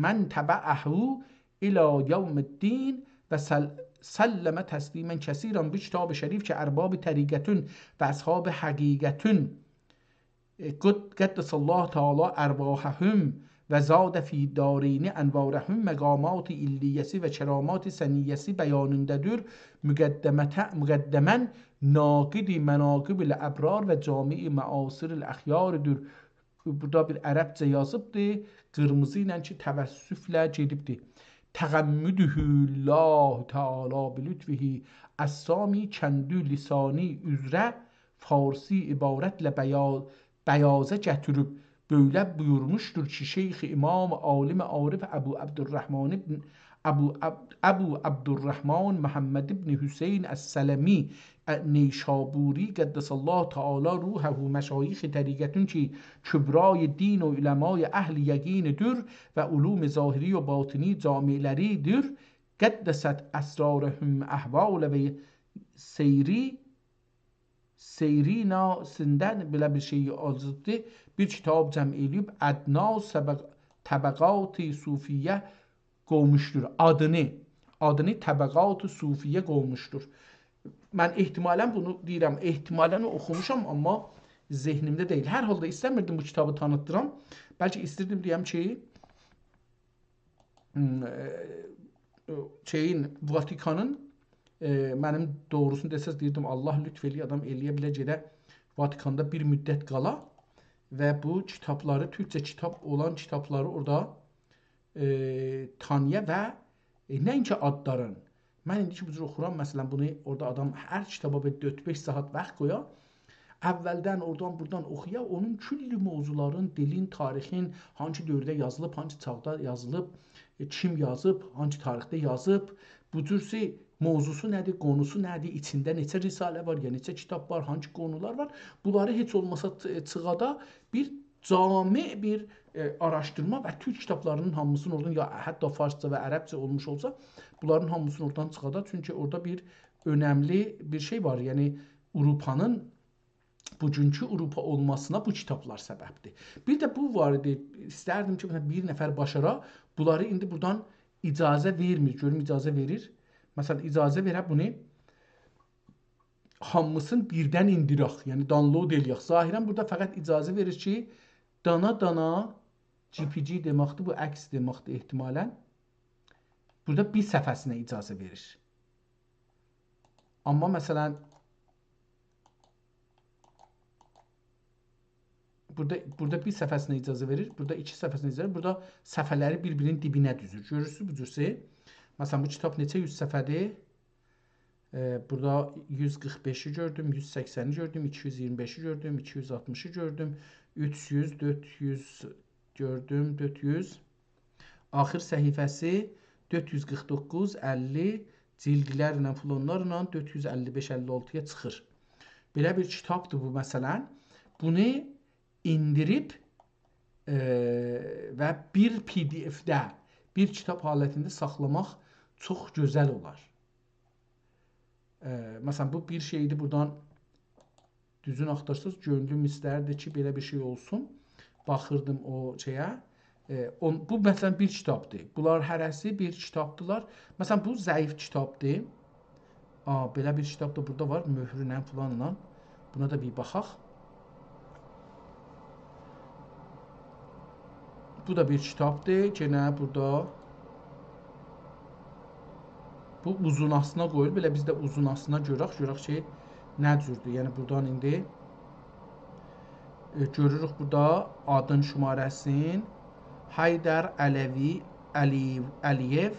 mən təbəəhu ilə yevmiddin və səlləmə təslimən kəsirən. Bu kitab-ı şərif ki, ərbab təriqətün və əshab həqiqətün qəddəsallahu teala ərbahəhüm və zadə fi dareyni ənvarəhüm məqamat illiyyəsi və kəramat səniyyəsi bəyanındədir. Müqəddəmən naqidi mənaqib-ül əbrar və cami-i məasir-ül əxyarıdır. Burada bir ərəbcə yazıbdır, qırmızı ilə ki, təvəssüflə gedibdir. Təğəmmüdühüllah teala bilütfihi əssami kəndü lisani üzrə farsi ibarətlə bəyazə gətirib böyle buyurmuştur ki, Şeyh İmam Alim Arif Abu Abdurrahman Muhammed ibn Hüseyin Es-Selemi Neşaburi Qeddesallahu Teala ruhehu meşayix təriqətün ki, kübray din və ulemay əhl-i yəqinidir və ulum zahiri və batini camiləridir. Qeddesət əsrarəhüm əhval və seyrina-sindən belə bir şey yazıbdır. Bir kitab cəm eləyib ədnas təbəqat-ı sufiyyə qoymuşdur. Adını təbəqat-ı sufiyyə qoymuşdur. Mən ehtimalən bunu deyirəm, ehtimalən oxumuşam, amma zehnimdə deyil. Hər halda istəmirdim bu kitabı tanıtdıram. Bəlkə istirdim deyəm ki, Vatikanın, mənim doğrusunu desəz deyirdim, Allah lütf eləyə adam eləyə biləcədə Vatikanda bir müddət qala və bu kitabları, türkçə kitab olan kitabları orada tanıya və Nəinki adların. Mən indi ki bu cür oxuram, məsələn bunu orada adam hər kitaba 4-5 saat vaxt qoya. Əvvəldən oradan buradan oxuya, onun külli mövzuların, dilin, tarixin hansı dövrdə yazılıb, hansı çağda yazılıb, kim yazıb, hansı tarixdə yazıb, bu cür mövzusu nədir, qonusu nədir, içində neçə risalə var, ya neçə kitab var, hansı qonular var. Bunları heç olmasa çığada bir cami bir araşdırma və türk kitablarının hamısını oradan, ya hətta farsça və ərəbcə olmuş olsa, bunların hamısını oradan çıxada. Çünki orada bir önəmli bir şey var. Yəni Avropanın bugünkü Avropa olmasına bu kitablar səbəbdir. Bir də bu var idi. İstərdim ki, bir nəfər başara bunları indi buradan icazə vermir. Görüm icazə verir. Məsələn, icazə verə bunu hamısını birdən indirək. Yəni download eləyək. Zahirən burada fəqət icazə verir ki, dana GPG deməkdir, bu əks deməkdir ehtimalən. Burada bir səhifəsinə icazə verir. Amma məsələn burada bir səhifəsinə icazə verir, burada iki səhifəsinə icazə verir. Burada səhifələri bir-birinin dibinə düzür. Görürsünüz bu cürsə. Məsələn bu kitab neçə 100 səhifədir? Burada 145-i gördüm, 180-i gördüm, 225-i gördüm, 260-ı gördüm, 300, 400 gördüm, 400. Axır səhifəsi 449, 50 cildlərlə, filonlarla 455-56-ya çıxır. Belə bir kitabdır bu məsələn. Bunu indirib və bir PDF-də, bir kitab halətində saxlamaq çox gözəl olar. Məsələn, bu bir şeydir, buradan düzün axtarsınız, gönlüm istərdi ki, belə bir şey olsun. Baxırdım o şeyə. Bu, məsələn, bir kitabdır. Bunlar hərəsi bir kitabdırlar. Məsələn, bu zəif kitabdır. Belə bir kitab da burada var, möhrünə, filanla. Buna da bir baxaq. Bu da bir kitabdır. Yenə burada bu uzunasına qoyulur. Belə biz də uzunasına görək ki, nə cürdür. Yəni buradan indi görürük burada adın şumarəsin Heydər Əliyev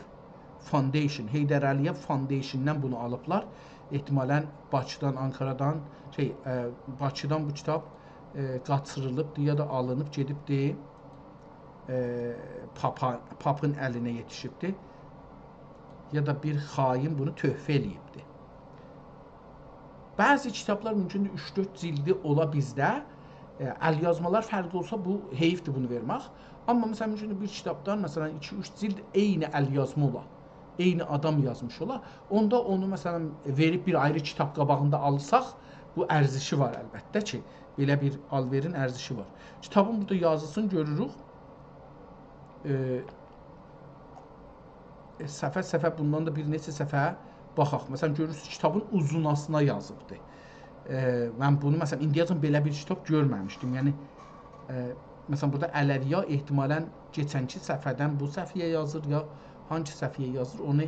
Foundation. Heydər Əliyev Foundation-dan bunu alıblar. Ehtimalən Bakıdan, Ankaradan, Bakıdan bu kitab qaçırılıbdır ya da alınıb gedibdir. Papın əlinə yetişibdir. Ya da bir xain bunu töhfə eləyibdir. Bəzi kitablar mümkündür 3-4 cildi ola bizdə. Əlyazmalar fərqli olsa bu heyfdir bunu vermək. Amma məsələn mümkündür bir kitabdan məsələn 2-3 cild eyni əlyazma ola. Eyni adam yazmış ola. Onda onu məsələn verib bir ayrı kitab qabağında alsaq, bu ərzişi var əlbəttə ki. Belə bir alverin ərzişi var. Kitabın burada yazısını görürük. Səfə bundan da bir neçə səfə baxaq. Məsələn görürsünüz kitabın uzunasına yazıbdır. Mən bunu məsələn indiyəcən belə bir kitab görməmişdim. Yəni məsələn burada Ələviya ehtimalən keçənki səfədən bu səfiyə yazır ya hangi səfiyə yazır onu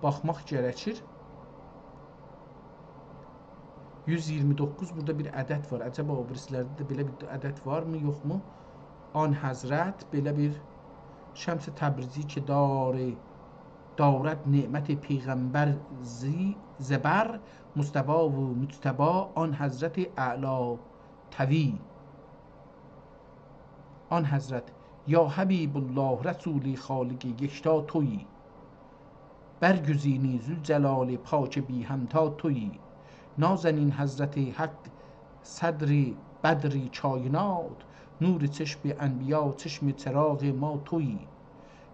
baxmaq gərəkir. 129 burada bir ədəd var. Əcəba o birislərdə də belə bir ədəd varmı, yoxmu? An Həzrət belə bir Şəms-i Təbrizi ki دارد نعمت پیغمبر زبر مصطفی و مجتبی آن حضرت اعلی توی آن حضرت یا حبیب الله رسولی خالق یکتا تویی برگزینی ذوالجلال پاک بی همتا تویی نازنین حضرت حق صدر بدر کائنات نور چشم انبیا چشم چراغ ما تویی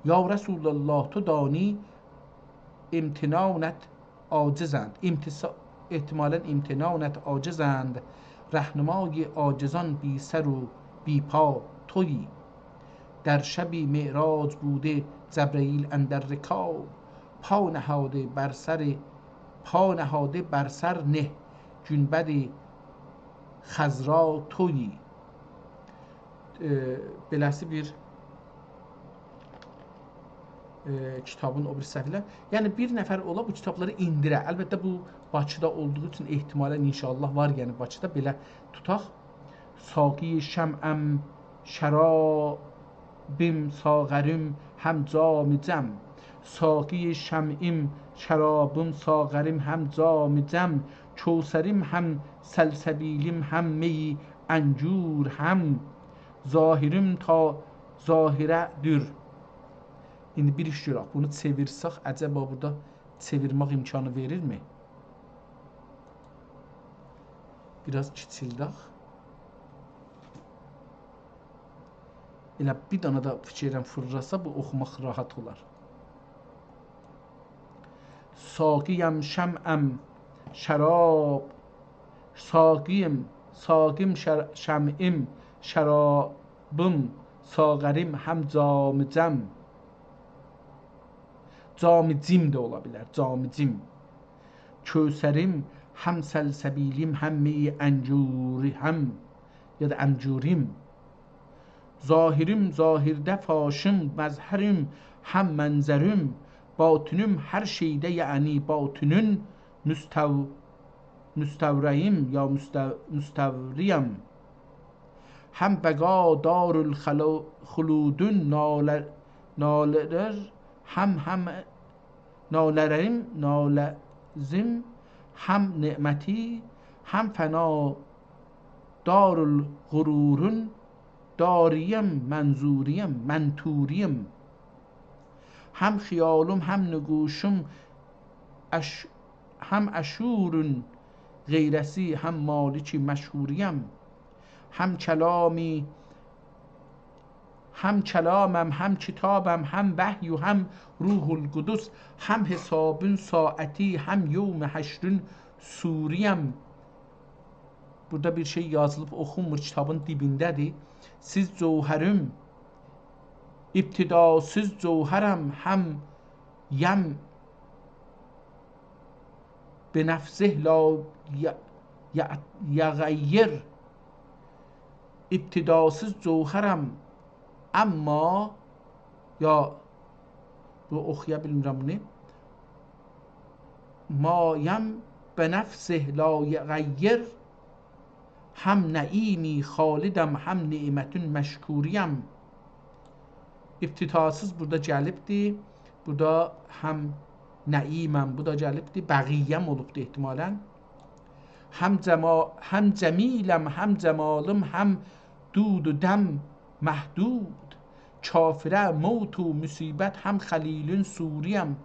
یا رسول الله تو دانی امتنانت عاجزند احتمالا امتنانت عاجزند رهنمای عاجزان بی سر و بی پا تویی در شبی معراج بوده جبرئیل اندر رکاب پا نهاده بر سر نه گنبد خضرا تویی beləsi bir kitabın o bir səhifələr. Yəni bir nəfər ola bu kitabları indirə. Əlbəttə bu Bakıda olduğu üçün ehtimalən inşallah var. Yəni Bakıda belə tutaq. Saqi şəməm şərabim sağərim həm cam Saqi şem'im şarabım sağerim hem cam cem Kevserim hem selsebilim hem mi encur hem Zahirim ta zahirədir. İndi bir iş görək. Bunu çevirsək, əcəba burada çevirmək imkanı verirmi? Biraz kiçildək. Elə bir dana da fikirdən fırlasa bu oxumaq rahat olar. Saqiyəm şəm'əm şərab Saqiyim şəm'im şərabım sağərim həm camicəm Camicim də ola bilər, camicim Kövsərim həm səlsəbilim həm mi əncuri həm ya da əmcurim Zahirim zahirdə faşım məzhərim həm mənzərim Batınım hər şeydə yəni batının müstəvrəyim ya müstəvriyəm Həm bəqa darul xuludun nalədir Həm nalərim naləzim Həm ni'məti həm fəna darul qururun Dariyəm mənzuriyəm mənturiyəm Həm xiyalım həm nüquşum Həm əşurun qeyrəsi həm maliki məşhuriyəm Həm kəlaməm həm kitabəm həm vəhy həm ruhul qudus Həm hesabın saati həm yevm həşrün suriyəm Burada bir şey yazılıb oxunmur kitabın dibindədir Siz cövhərim İbtidasız cövhərəm həm yəm Benəfsih la yəğəyyir İbtidasız cövhərəm Amma ya bu oxuya bilmirəm bunu Mayəm benəfsih la yəğəyyir Həm nəimi xalidəm həm nimətün məşkuriyəm İbtidasız burada gəlibdir Burada həm nəiməm bu da gəlibdir Bəqiyyəm olubdur ehtimalən Həm cəmiləm həm cəmalım həm dud dəm məhdud Kafirə mövt و müsibət həm xəlilün suriyəm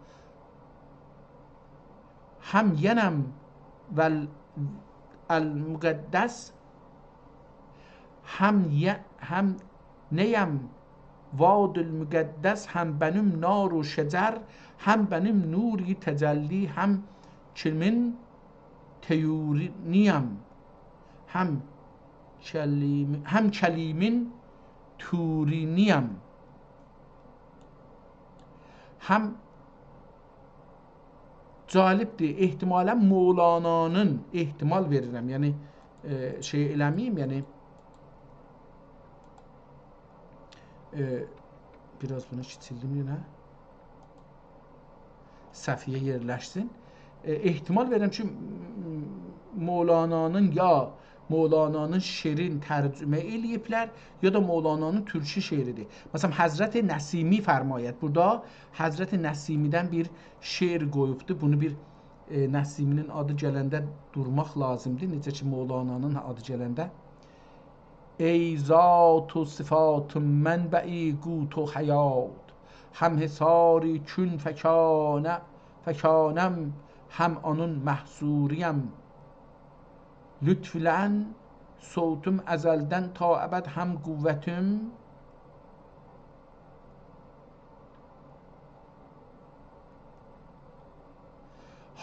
Həm yenəm vəl müqəddəs Həm neyəm vadül müqəddəs Həm bənim nar و şəcər Həm bənim nuri təcəlli Həm kimin teyuriniyəm Həm kəlimin turiniyəm Həm calibdir ehtimalən Mevlana'nın ehtimal verirəm yəni şey eləməyim yəni biraz bunu kiçildim yenə səhvəyə yerləşsin ehtimal verirəm ki Mevlana'nın ya Mevlana'nın şeirin tərcümə eləyiblər ya da Mevlana'nın türkü şeiridir. Məsələn, Həzrət Nəsimi fərmayət. Burada Həzrət Nəsimidən bir şeir qoyubdur. Bunu bir Nəsiminin adı gələndə durmaq lazımdır. Necə ki, Mevlana'nın adı gələndə. Ey zat-ı sıfat-ı mənbə'i qut-u həyat Həm hesari kün fəkanəm Həm onun məhsuriyəm Lütflən soğutum əzəldən ta əbəd həm qüvvətim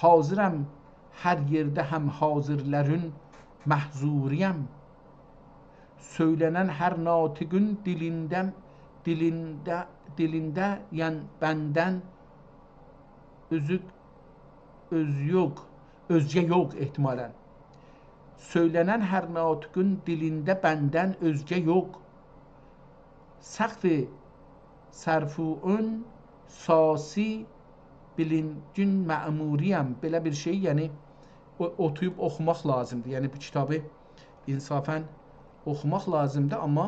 Hazırəm hər yerdə həm hazırlərin məhzuriyəm Söylənən hər natiqün dilində yəni bəndən özgə yox ehtimalən Söylənən hər natiqün dilində bəndən özgə yox Səqf-i sərfuun sasi bilincin mə'muriyəm Belə bir şey, yəni oxuyub oxumaq lazımdır Yəni bu kitabı insafən oxumaq lazımdır Amma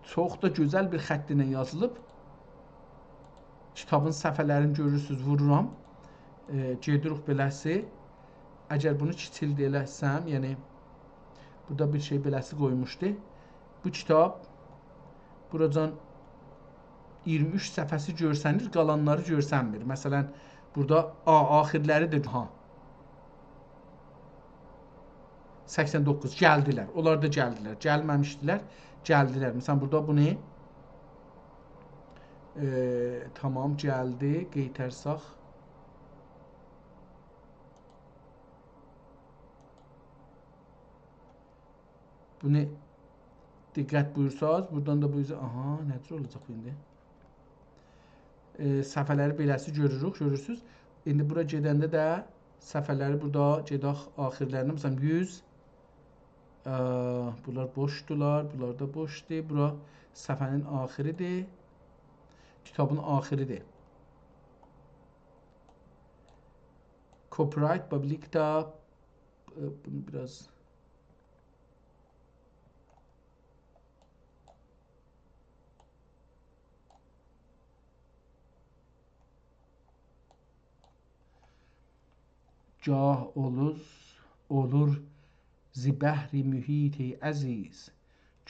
Çox da gözəl bir xətt ilə yazılıb. Kitabın səhifələrini görürsüz, vururam. Gedirik beləsi. Əgər bunu kiçildi eləsəm, yəni burada bir şey beləsi qoymuşdu. Bu kitab buradan 23 səhifəsi görsənir, qalanları görsənmir. Məsələn, burada axirləri də 89 gəldilər. Onlar da gəldilər. Gəlməmişdilər, gəldilər. Məsələn, burada bu ne? Tamam, gəldi. Qeytərsaq. Bu ne? Diqqət buyursaz, buradan da buyursa, aha, nədir olacaq bu indi? Səhifələri beləsi görürsüz. İndi bura gedəndə də səhifələri burada gedək axirlərinə. Məsələn, 100. Bunlar boşdular, bunlar da boşdur. Bura səhifənin axiridir. Kitabın axiridir. Copyright Public'da bunu biraz gah olur zibəhri mühiti əziz,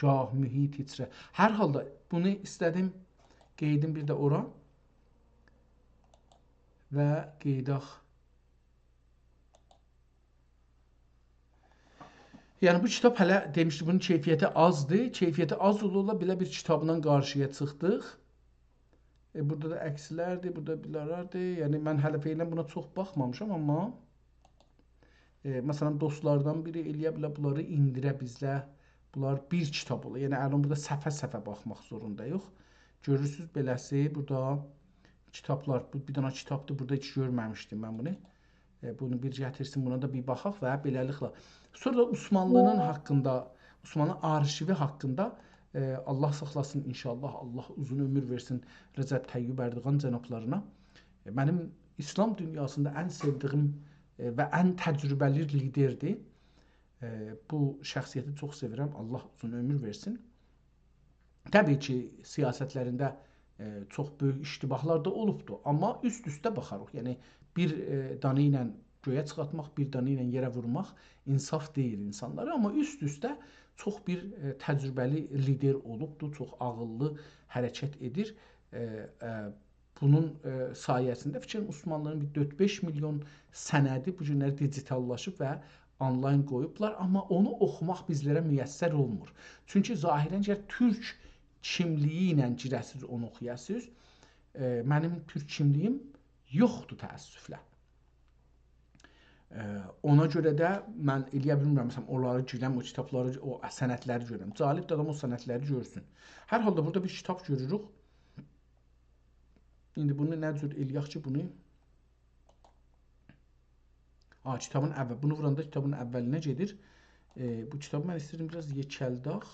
gah mühit içrə. Hər halda bunu istədim, qeydim bir də ora və qeydaq. Yəni bu kitab hələ demişdi, bunun keyfiyyəti azdır. Keyfiyyəti az ola belə bir kitabla qarşıya çıxdıq. Burada da əkslərdir, burada bilərlərdir. Yəni mən hələ feylən buna çox baxmamışam, amma məsələn, dostlardan biri eləyə bilər, bunları indirə bizlə. Bunlar bir kitab olur. Yəni, əlin burada səfə-səfə baxmaq zorunda yox. Görürsünüz beləsi, burada kitablar, bir dana kitabdır, burada heç görməmişdim mən bunu. Bunu bir gətirsin, buna da bir baxaq və beləliklə. Sonra da Osmanlının haqqında, Osmanlı arşivi haqqında Allah saxlasın inşallah, Allah uzun ömür versin Rəcəb Təyyib Ərdoğan cənablarına. Mənim İslam dünyasında ən sevdiyim və ən təcrübəli liderdir. Bu şəxsiyyəti çox sevirəm. Allah uzun ömür versin. Təbii ki, siyasətlərində çox böyük iştibahlar da olubdur. Amma üst-üstə baxarıq. Yəni, bir danı ilə göyə çıxartmaq, bir danı ilə yerə vurmaq insaf deyil insanlara. Amma üst-üstə çox bir təcrübəli lider olubdur. Çox ağıllı hərəkət edir. Bunun sayəsində fikrim Osmanlıların bir 4-5 milyon sənədi bu günləri digitallaşıb və onlayn qoyublar. Amma onu oxumaq bizlərə müyəssər olmur. Çünki zahirən türk kimliyi ilə girəsiz onu oxuyasınız. Mənim türk kimliyim yoxdur təəssüflə. Ona görə də mən eləyə bilmirəm, məsələn, onları girəm, o kitabları, o sənədləri görürəm. Calibdir adam o sənədləri görsün. Hər halda burada bir kitab görürük. İndi bunu nə cür eləyək ki, bunu? Kitabın əvvəl, bunu vuranda kitabın əvvəlinə gedir. Bu kitabı mən istəyirəm biraz yekəldək.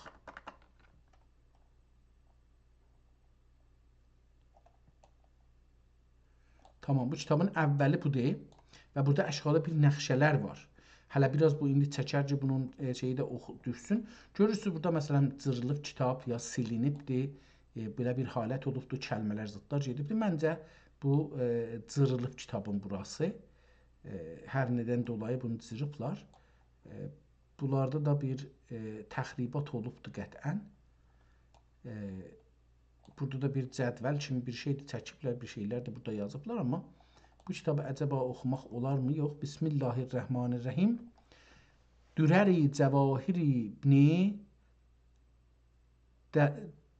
Tamam, bu kitabın əvvəli budur. Və burada aşağıda bir nəxşələr var. Hələ biraz bu indi çəkər ki, bunun şeyi də düşsün. Görürsünüz, burada məsələn cırılıb kitab ya silinibdir. Belə bir halət olubdur, kəlmələr, zıtlar gedibdir. Məncə bu cırılıb kitabın burası. Hər nədən dolayı bunu cırıblar. Bunlarda da bir təxribat olubdur qətən. Burada da bir cədvəl kimi bir şey çəkiblər, bir şeylər də burada yazıblar, amma bu kitabı əcəba oxumaq olarmı? Yox. Bismillahirrahmanirrahim. Dürəri cəvahiri ibni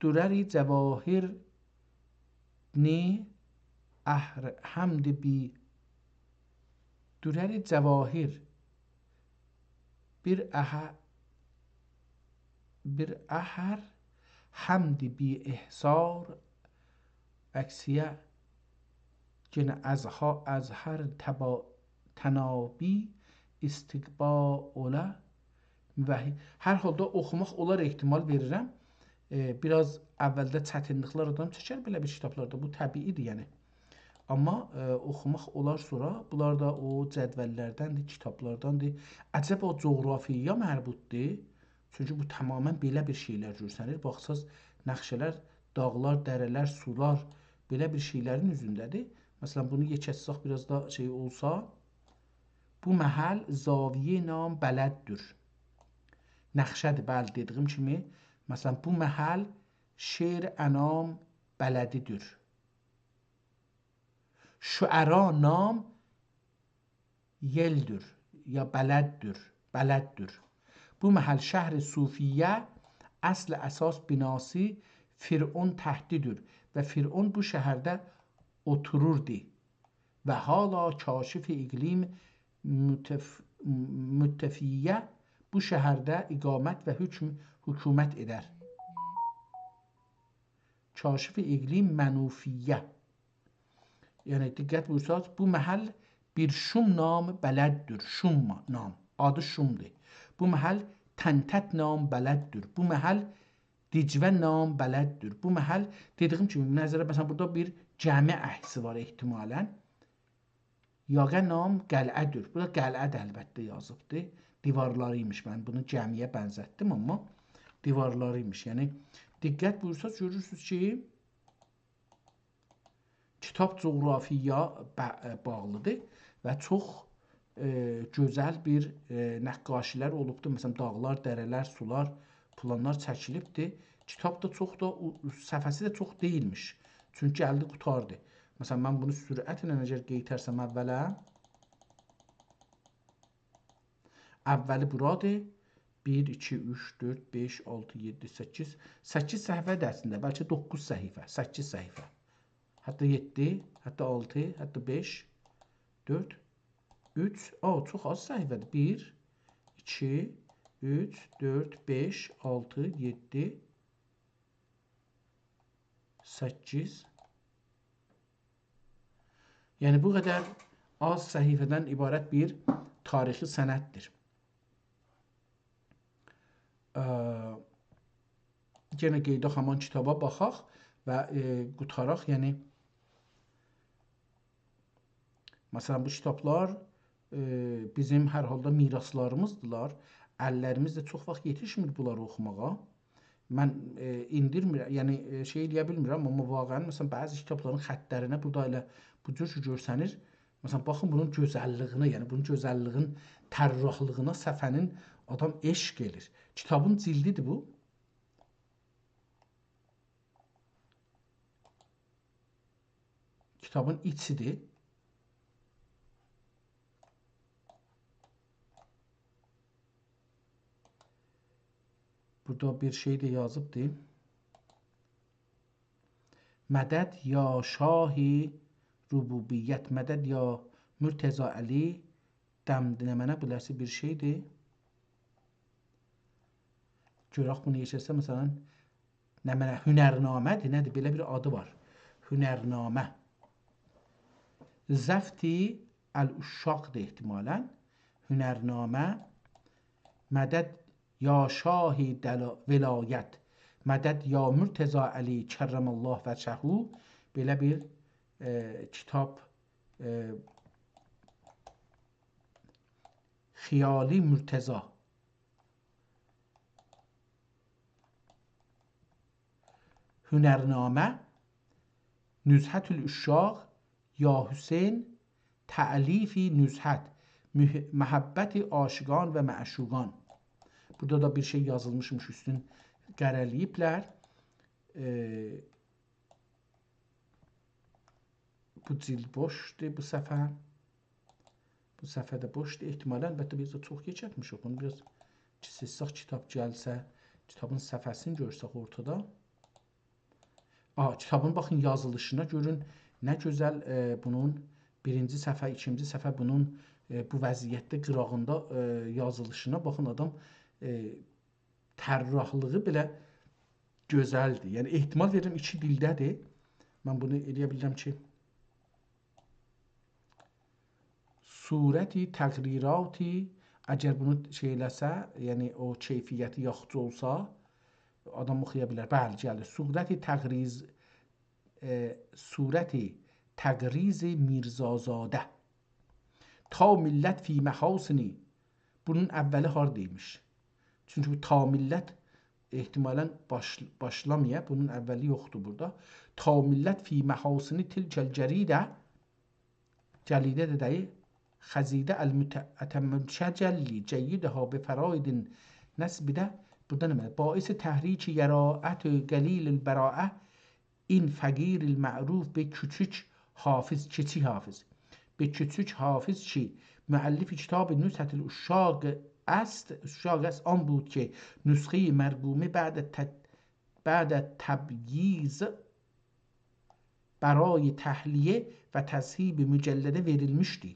Dürəri cəvahir ibni Həmd bi Dürəri cəvahir bir əhər Həmd bi ihsar əksiyə gene azhar tənabi istiqbalə müvəhhid. Hər halda oxumaq olar ehtimal verirəm. Biraz əvvəldə çətinliklər adam çəkər belə bir kitablarda. Bu təbiidir yəni. Amma oxumaq olar sonra. Bunlar da o cədvəllərdəndir, kitablardandır. Əcəb o coğrafiyə mərbutdur. Çünki bu tamamən belə bir şeylər görsənir. Baxsaz Nəqşələr dağlar, dərələr, sular belə bir şeylərin üzündədir. Məsələn, bunu yekətsək biraz da şey olsa, bu məhəl zaviyə nam bələddir. Nəqşədir, bəli, dediyim kimi. Məsələn, bu məhəl şeir ənam bələdidir. Şüəra nam yeldir ya bələddir. Bu məhəl şəhri Sufiyə əsl əsas binası Fir'un təhtidir və Fir'un bu şəhərdə otururdu və hala kaşif iqlim müttəfiyyə bu şəhərdə iqamət və hökumət edər. Kaşif iqlim mənufiyyə. Yəni diqqət buyursaq, bu məhəl bir Şum nam bələddir. Şum nam, adı Şumdur. Bu məhəl Təntət nam bələddir. Bu məhəl Dicvə nam bələddir. Bu məhəl dediyim kimi nəzərə məsələn burada bir cəmi əhsi var ehtimalən. Yağə nam qəl'ədir. Burada qəl'əd əlbəttə yazıbdır. Divarlarıymış. Mən bunu cəmiyə bənzətdim amma divarlarıymış. Yəni diqqət buyursaq görürsünüz ki kitab coğrafiya bağlıdır və çox gözəl bir nəqqaşilər olubdur. Məsələn, dağlar, dərələr, sular, planlar çəkilibdir. Kitab da çox da, səfəsi də çox deyilmiş. Çünki əldə qutardı. Məsələn, mən bunu sürətlə necə qeytərsəm əvvələ, əvvəli buradır. 1, 2, 3, 4, 5, 6, 7, 8. 8 səhifə dərsində, bəlkə 9 səhifə, 8 səhifə. Hətta 7, hətta 6, hətta 5, 4, 3, çox az səhifədir. 1, 2, 3, 4, 5, 6, 7, 8. Yəni bu qədər az səhifədən ibarət bir tarixi sənəddir. Yenə qeydaq haman kitaba baxaq və qutaraq, yəni məsələn bu kitablar bizim hər halda miraslarımızdılar. Əllərimiz də çox vaxt yetişmir bunları oxumağa. Mən indirmirəm, yəni şey eləyə bilmirəm, amma vaqəən məsələn bəzi kitabların xəttlərinə burada elə bu cür görsənir. Məsələn baxın bunun gözəlliyinə, yəni bunun gözəlliyin tərrahlığına səfənin adam eşq edir. Kitabın cildidir bu. Kitabın içidir. Burada bir şey də yazıbdır. Mədəd ya şahi rububiyyət, mədəd ya Mürtəza Əli dəmdinəmənə bilərsə bir şeydir. Görək bunu yeşərsə, məsələn, nə mənə hünərnamədir, nədir? Belə bir adı var. Hünərnamə. Zəfti əl-uşşaqdır ehtimalən. Hünərnamə. Mədəd ya şahi velayət. Mədəd ya Mürtəza Əli kərrəməllah vəcəhu. Belə bir kitab xiyali Mürtəza. Hünərnamə, Nüzhətül Üşşaq, Ya Hüseyn, Təəlifi Nüzhət, Məhəbbəti aşiqan və məşuqan. Burada da bir şey yazılmışmış, üstün qərəliyiblər. Bu cild boşdur bu səfə. Bu səfə də boşdur. Ehtimalən, əlbəttə biz də çox keçətmişik. Bunu biraz silsək, kitab gəlsə, kitabın səfəsini görsək ortada. Kitabın baxın yazılışına görün, nə gözəl bunun birinci səfə, ikinci səfə bunun bu vəziyyətdə qırağında yazılışına baxın, adam tərrahlığı belə gözəldir. Yəni ehtimal verirəm iki dildədir. Mən bunu eləyə bilirəm ki surəti təqrirati, əgər bunu şey eləsə, yəni o keyfiyyəti yaxşı olsa, adam oxuya bilər. Bəli, gəlir. Surəti təqriz Mirzazadə. Ta millət fi məhasini. Bunun əvvəli hardaymış? Çünki bu ta millət ehtimalən başlamaya. Bunun əvvəli yoxdur burada. Ta millət fi məhasini tilkəl cəridə cəlidə dedəyi xəzidə əl-mütəmmüşəcəlli cəyyidəha bi fəraidin nəsbidə burada nə demək? Baisi təhrici yəraət qəlil bəraə in fəqir ma'ruf به küçük hafız keçi hafız به küçük hafız ki müəllif kitab nüsxət uşaq است آن بود که نسخه مرگومه بعد تبییض برای تحلیه و تصحیح mücellede verilmişti.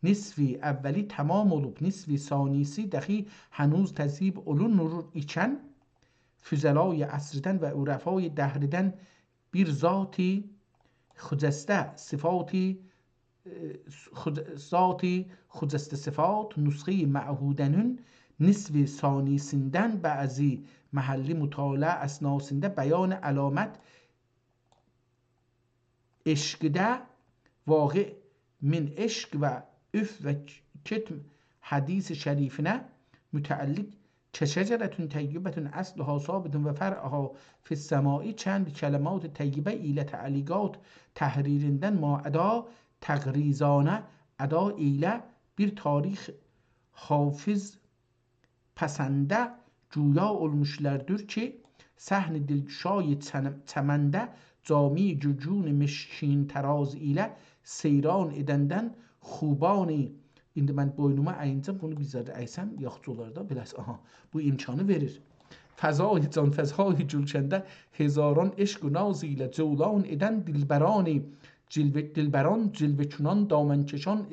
Nisfi evveli tamam olup nisfi sanisi dahi henüz tezhib olunur iken füzelay asrden ve urefay dehriden bir zati خجسته صفات نسخه معهودنün nisvi sanisinden bazı mahalli mutala esnasında beyan alamet eşkide vaqi min eşk ve üf ve ketm hadis şerifine müteallik çeşeceretün teyyibetün asluha sabitun ve fer'aha fissemai çend kelimat teyyibe ile tealigat tehririnden ma eda تغریزانه ادا ایله bir tarih hafız پسنده جویا olmuşlardır ki sahn dilşay çemende cami cücun meşkin teraz ile seyran edenden xubani indi mən boynuma əyincəm bunu bizlərdə əysəm yaxçılarda biləs aha bu imkanı verir. Fəzai can fəzai cülçəndə hezaran eşq و naz ilə cevlan edən dilberani دلبران جلوه چونان دامنکشان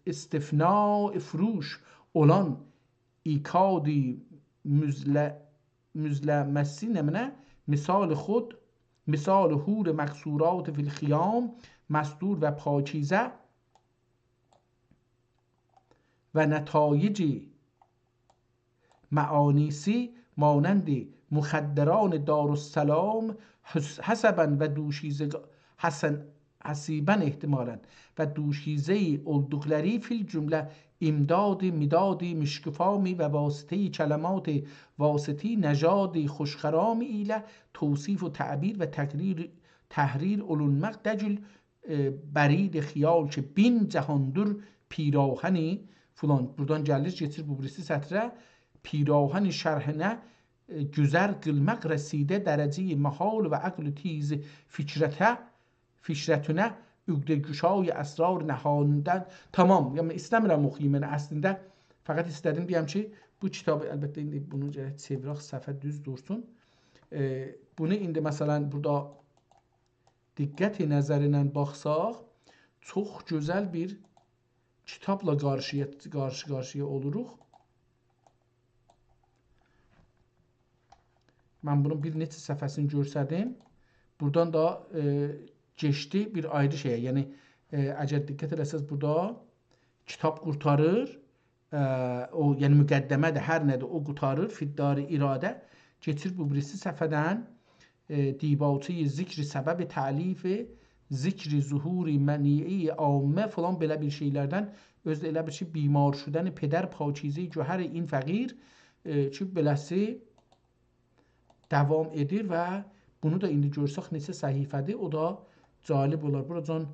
استفناء فروش اولان ایکادی مزلمسی نمونه مثال هور مقصورات فی الخیام مستور و پاکیزه و نتایج معانیسی مانند مخدران دارالسلام حسبا و دوشیزگان حسیبن احتمالاً و دوشیزه oldukları fil cümle imdadi midadi müşkifami ve vasıte kelimat vasıti nejadi خوشخرامی ile توصیف و تعبیر و تحریر olunmak decül برید xiyal ki bin cahandır pirahani falan buradan gəlir geçir bu birisi sətrə pirahani şərhinə güzər qılmaq rəsidə dərəcəyi mahal və aql tiz fikrətünə üqdegüşay əsrar nəhanindən tamam. Yəni istəmirəm oxuyum. Yəni əslində fəqət istədim deyəm ki, bu kitabı əlbəttə indi bunu gərək çevirək səhifə düz dursun. Bunu indi məsələn burada diqqət nəzərinə baxsaq, çox gözəl bir kitabla qarşı-qarşıya oluruq. Mən bunun bir neçə səhifəsini görsədim. Buradan da geçdi bir ayrı şeyə. Yəni əgər diqqət eləsəz burada kitab qurtarır. O yəni müqəddəmə də hər nədir o qurtarır. Fiddari iradə keçir bu birisi səhifədən dibaçı zikri səbəb təlif zikri zuhuri məni'i ammə falan belə bir şeylərdən özdə elə bir şey bimar şudən pedər paçizi cöhər in fəqir ki beləsi davam edir və bunu da indi görsək neçə səhifədir. O da cəlib olar. Buradan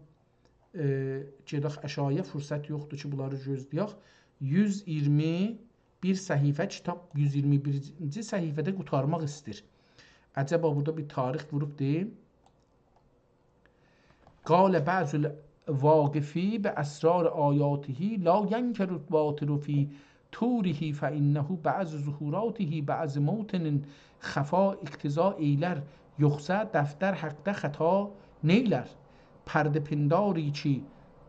gedək əşaya fürsət yoxdur ki, bunları gözləyək. 121 səhifə kitab 121-ci səhifədə qurtarmaq istir. Əcəba burada bir tarix vurub deyim. قال بعض الواقفی به اسرار آیاته لا ینکر الباطل فی توره فإنه بعض ظهوراته بعض موطن خفا اقتضا ایلر یخصه دفتر حقده خطا نیلر پرده پنداری چی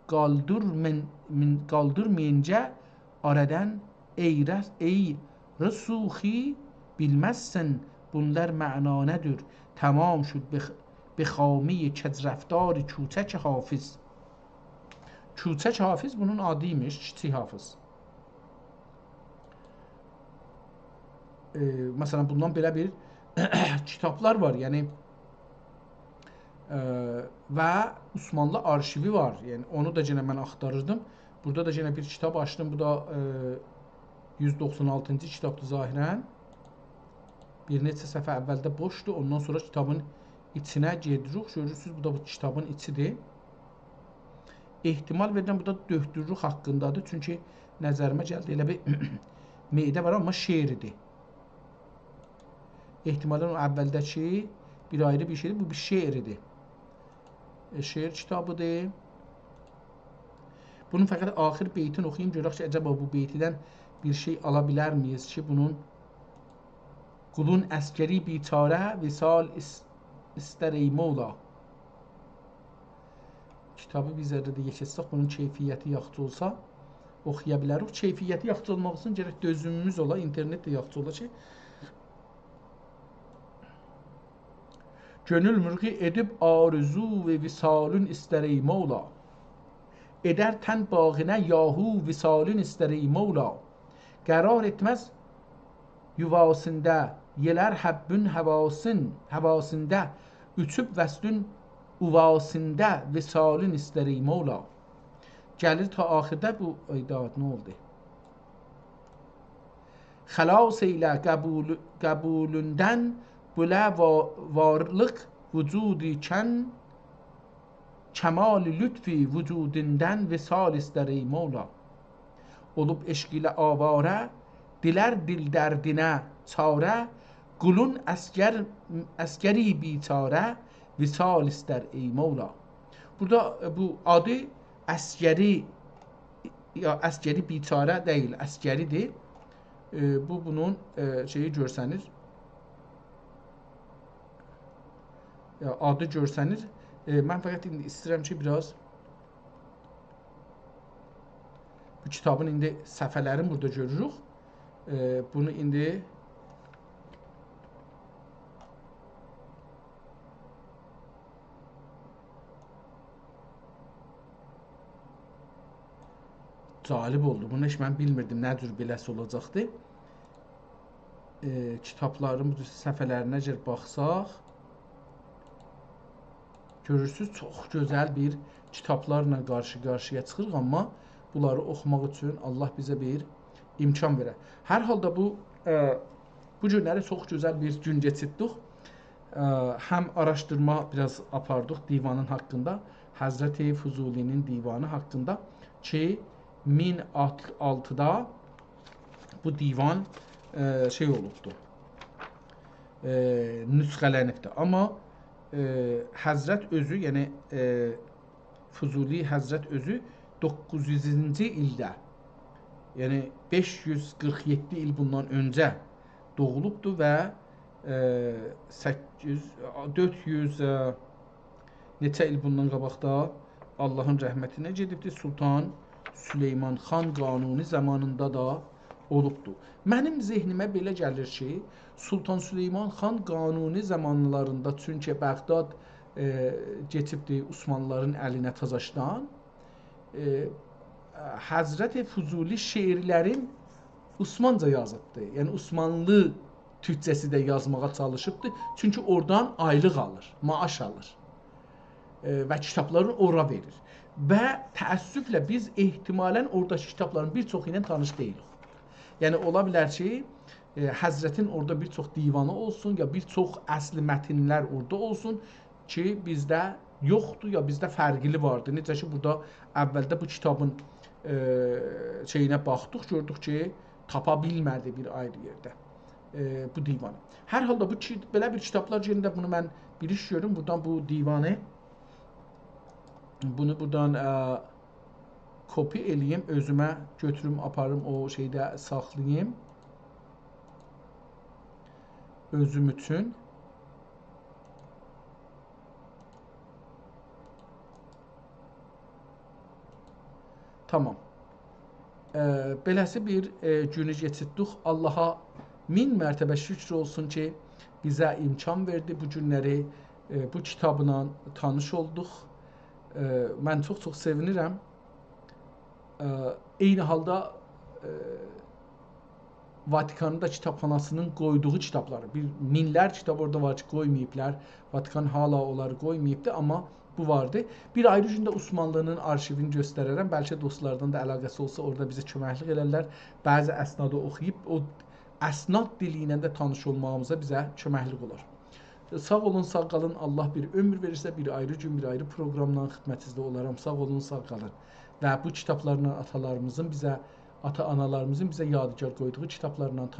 قالdur mence aradan ey rasuxi bilmezsen bunlar ma'nanedir tamam şud به خامی کجرفتار چوچک حافظ چوچک حافظ bunun adıymış çiti hafız mesela bundan belə bir kitaplar var yəni və Osmanlı arşivi var yəni onu da yenə mən axtarırdım burada da yenə bir kitab açdım bu da 196-cı kitabdır zahirən Bir neçə səfə əvvəldə boşdur. Ondan sonra kitabın içinə gedirik. Görürsünüz, bu da bu kitabın içidir. Ehtimal verirəm, bu da döhdürlük haqqındadır. Çünki nəzərimə gəldi, elə bir meydə var, amma şeiridir. Ehtimalən o əvvəldəki bir ayrı bir şeydir. Bu bir şeiridir. Şeir kitabıdır. Bunun fəqət axir beytini oxuyayım, görək ki, əcəba bu beytidən bir şey ala bilər miyiz ki, bunun qulun əskəri biçarə visal istər ey Mevla. Kitabı biz də yekəsək, bunun keyfiyyəti yaxşı olsa oxuya bilərik. Keyfiyyəti yaxşı olmaq üçün gərək dözümümüz ola, internet də yaxşı ola ki, gönül mürği edib arzu və visalün istər ey Mevla. Eder tən bağına yahu visalün istər ey Mevla. Qərar etməz yuvasında, yelər həbbün həvasında, üçüb vəslün uvasında visalün istər ey Mevla. Gəlir ta axirdə bu aydat nə oldu? Xəlas eylə qəbulündən bülə varlıq vücudi kən kemal lütfi vücudindən visal istər ey Mevla. Olub eşq ilə avara, dilər dil dərdinə çarə, qulun əskəri biçarə, visal istər ey Mevla. Burada bu adı əskəri, ya əskəri biçarə deyil, əskəridir. Bu bunun şeyi görsəniz, adı görsəniz, mən fəqət indi istəyirəm ki, biraz bu kitabın indi səhifələrini burada görürük. Bunu indi cəlib oldu. Bunu heç mən bilmirdim, nə cür beləsi olacaqdı. Kitabların bu səhifələrinə gəl baxsaq, görürsünüz, çox gözəl bir kitablarla qarşı-qarşıya çıxırıq, amma bunları oxumaq üçün Allah bizə bir imkan verər. Hər halda bu günləri çox gözəl bir gün keçirdik. Həm araşdırma biraz apardıq divanın haqqında, Həzrəti Füzulinin divanı haqqında ki, 1006-da bu divan şey olubdur, nüsxələnibdir. Amma Həzrət özü, yəni Füzuli Həzrət özü 900-cü ildə, yəni 547 il bundan öncə doğulubdur və 400 neçə il bundan qabaqda Allahın rəhmətinə gedibdir. Sultan Süleyman xan Qanuni zamanında da olubdur. Mənim zehnimə belə gəlir ki, Sultan Süleyman xan Qanuni zamanlarında, çünki Bəğdad geçibdir Osmanlıların əlinə tazaşdan, Həzrət Füzuli şeirlərin Osmanca yazıbdır. Yəni Osmanlı türkçəsi də yazmağa çalışıbdır. Çünki oradan aylıq alır, maaş alır və kitabları ora verir. Və təəssüflə biz ehtimalən oradakı kitabların bir çoxu ilə tanış deyilik. Yəni ola bilər ki, Həzrətin orada bir çox divanı olsun, ya bir çox əsli mətinlər orada olsun ki, bizdə yoxdur, ya bizdə fərqli vardır. Necə ki, burada əvvəldə bu kitabın şeyinə baxdıq, gördük ki, tapa bilmədi bir ayrı yerdə bu divanı. Hər halda bu belə bir kitablar yerində bunu mən bir iş görürüm. Buradan bu divanı, bunu buradan kopi eləyim, özümə götürüm, aparım, o şeydə saxlayayım. Özüm üçün. Tamam. Beləsi bir günü keçirdik. Allaha 1000 mərtəbə şükür olsun ki, bizə imkan verdi bu günləri, bu kitabla tanış olduq. Mən çox sevinirəm. Eyni halda Vatikanın da kitabxanasının qoyduğu kitabları, bir minlər kitab orada var ki, qoymayıblar. Vatikan hala onları qoymayıbdı, amma bu vardı. Bir ayrı gündə Osmanlının arşivini göstərərəm. Bəlkə dostlardan da əlaqəsi olsa orada bizə köməklik edərlər. Bəzi əsnada oxuyub, o əsnad dili ilə də tanış olmağımıza bizə köməklik olar. Sağ olun, sağ qalın. Allah bir ömür verirsə bir ayrı gün, bir ayrı proqramla xidmətinizdə olaram. Sağ olun, sağ qalın. Və bu kitablarla atalarımızın bizə, ata-analarımızın bizə yadigar qoyduğu kitablarla tanış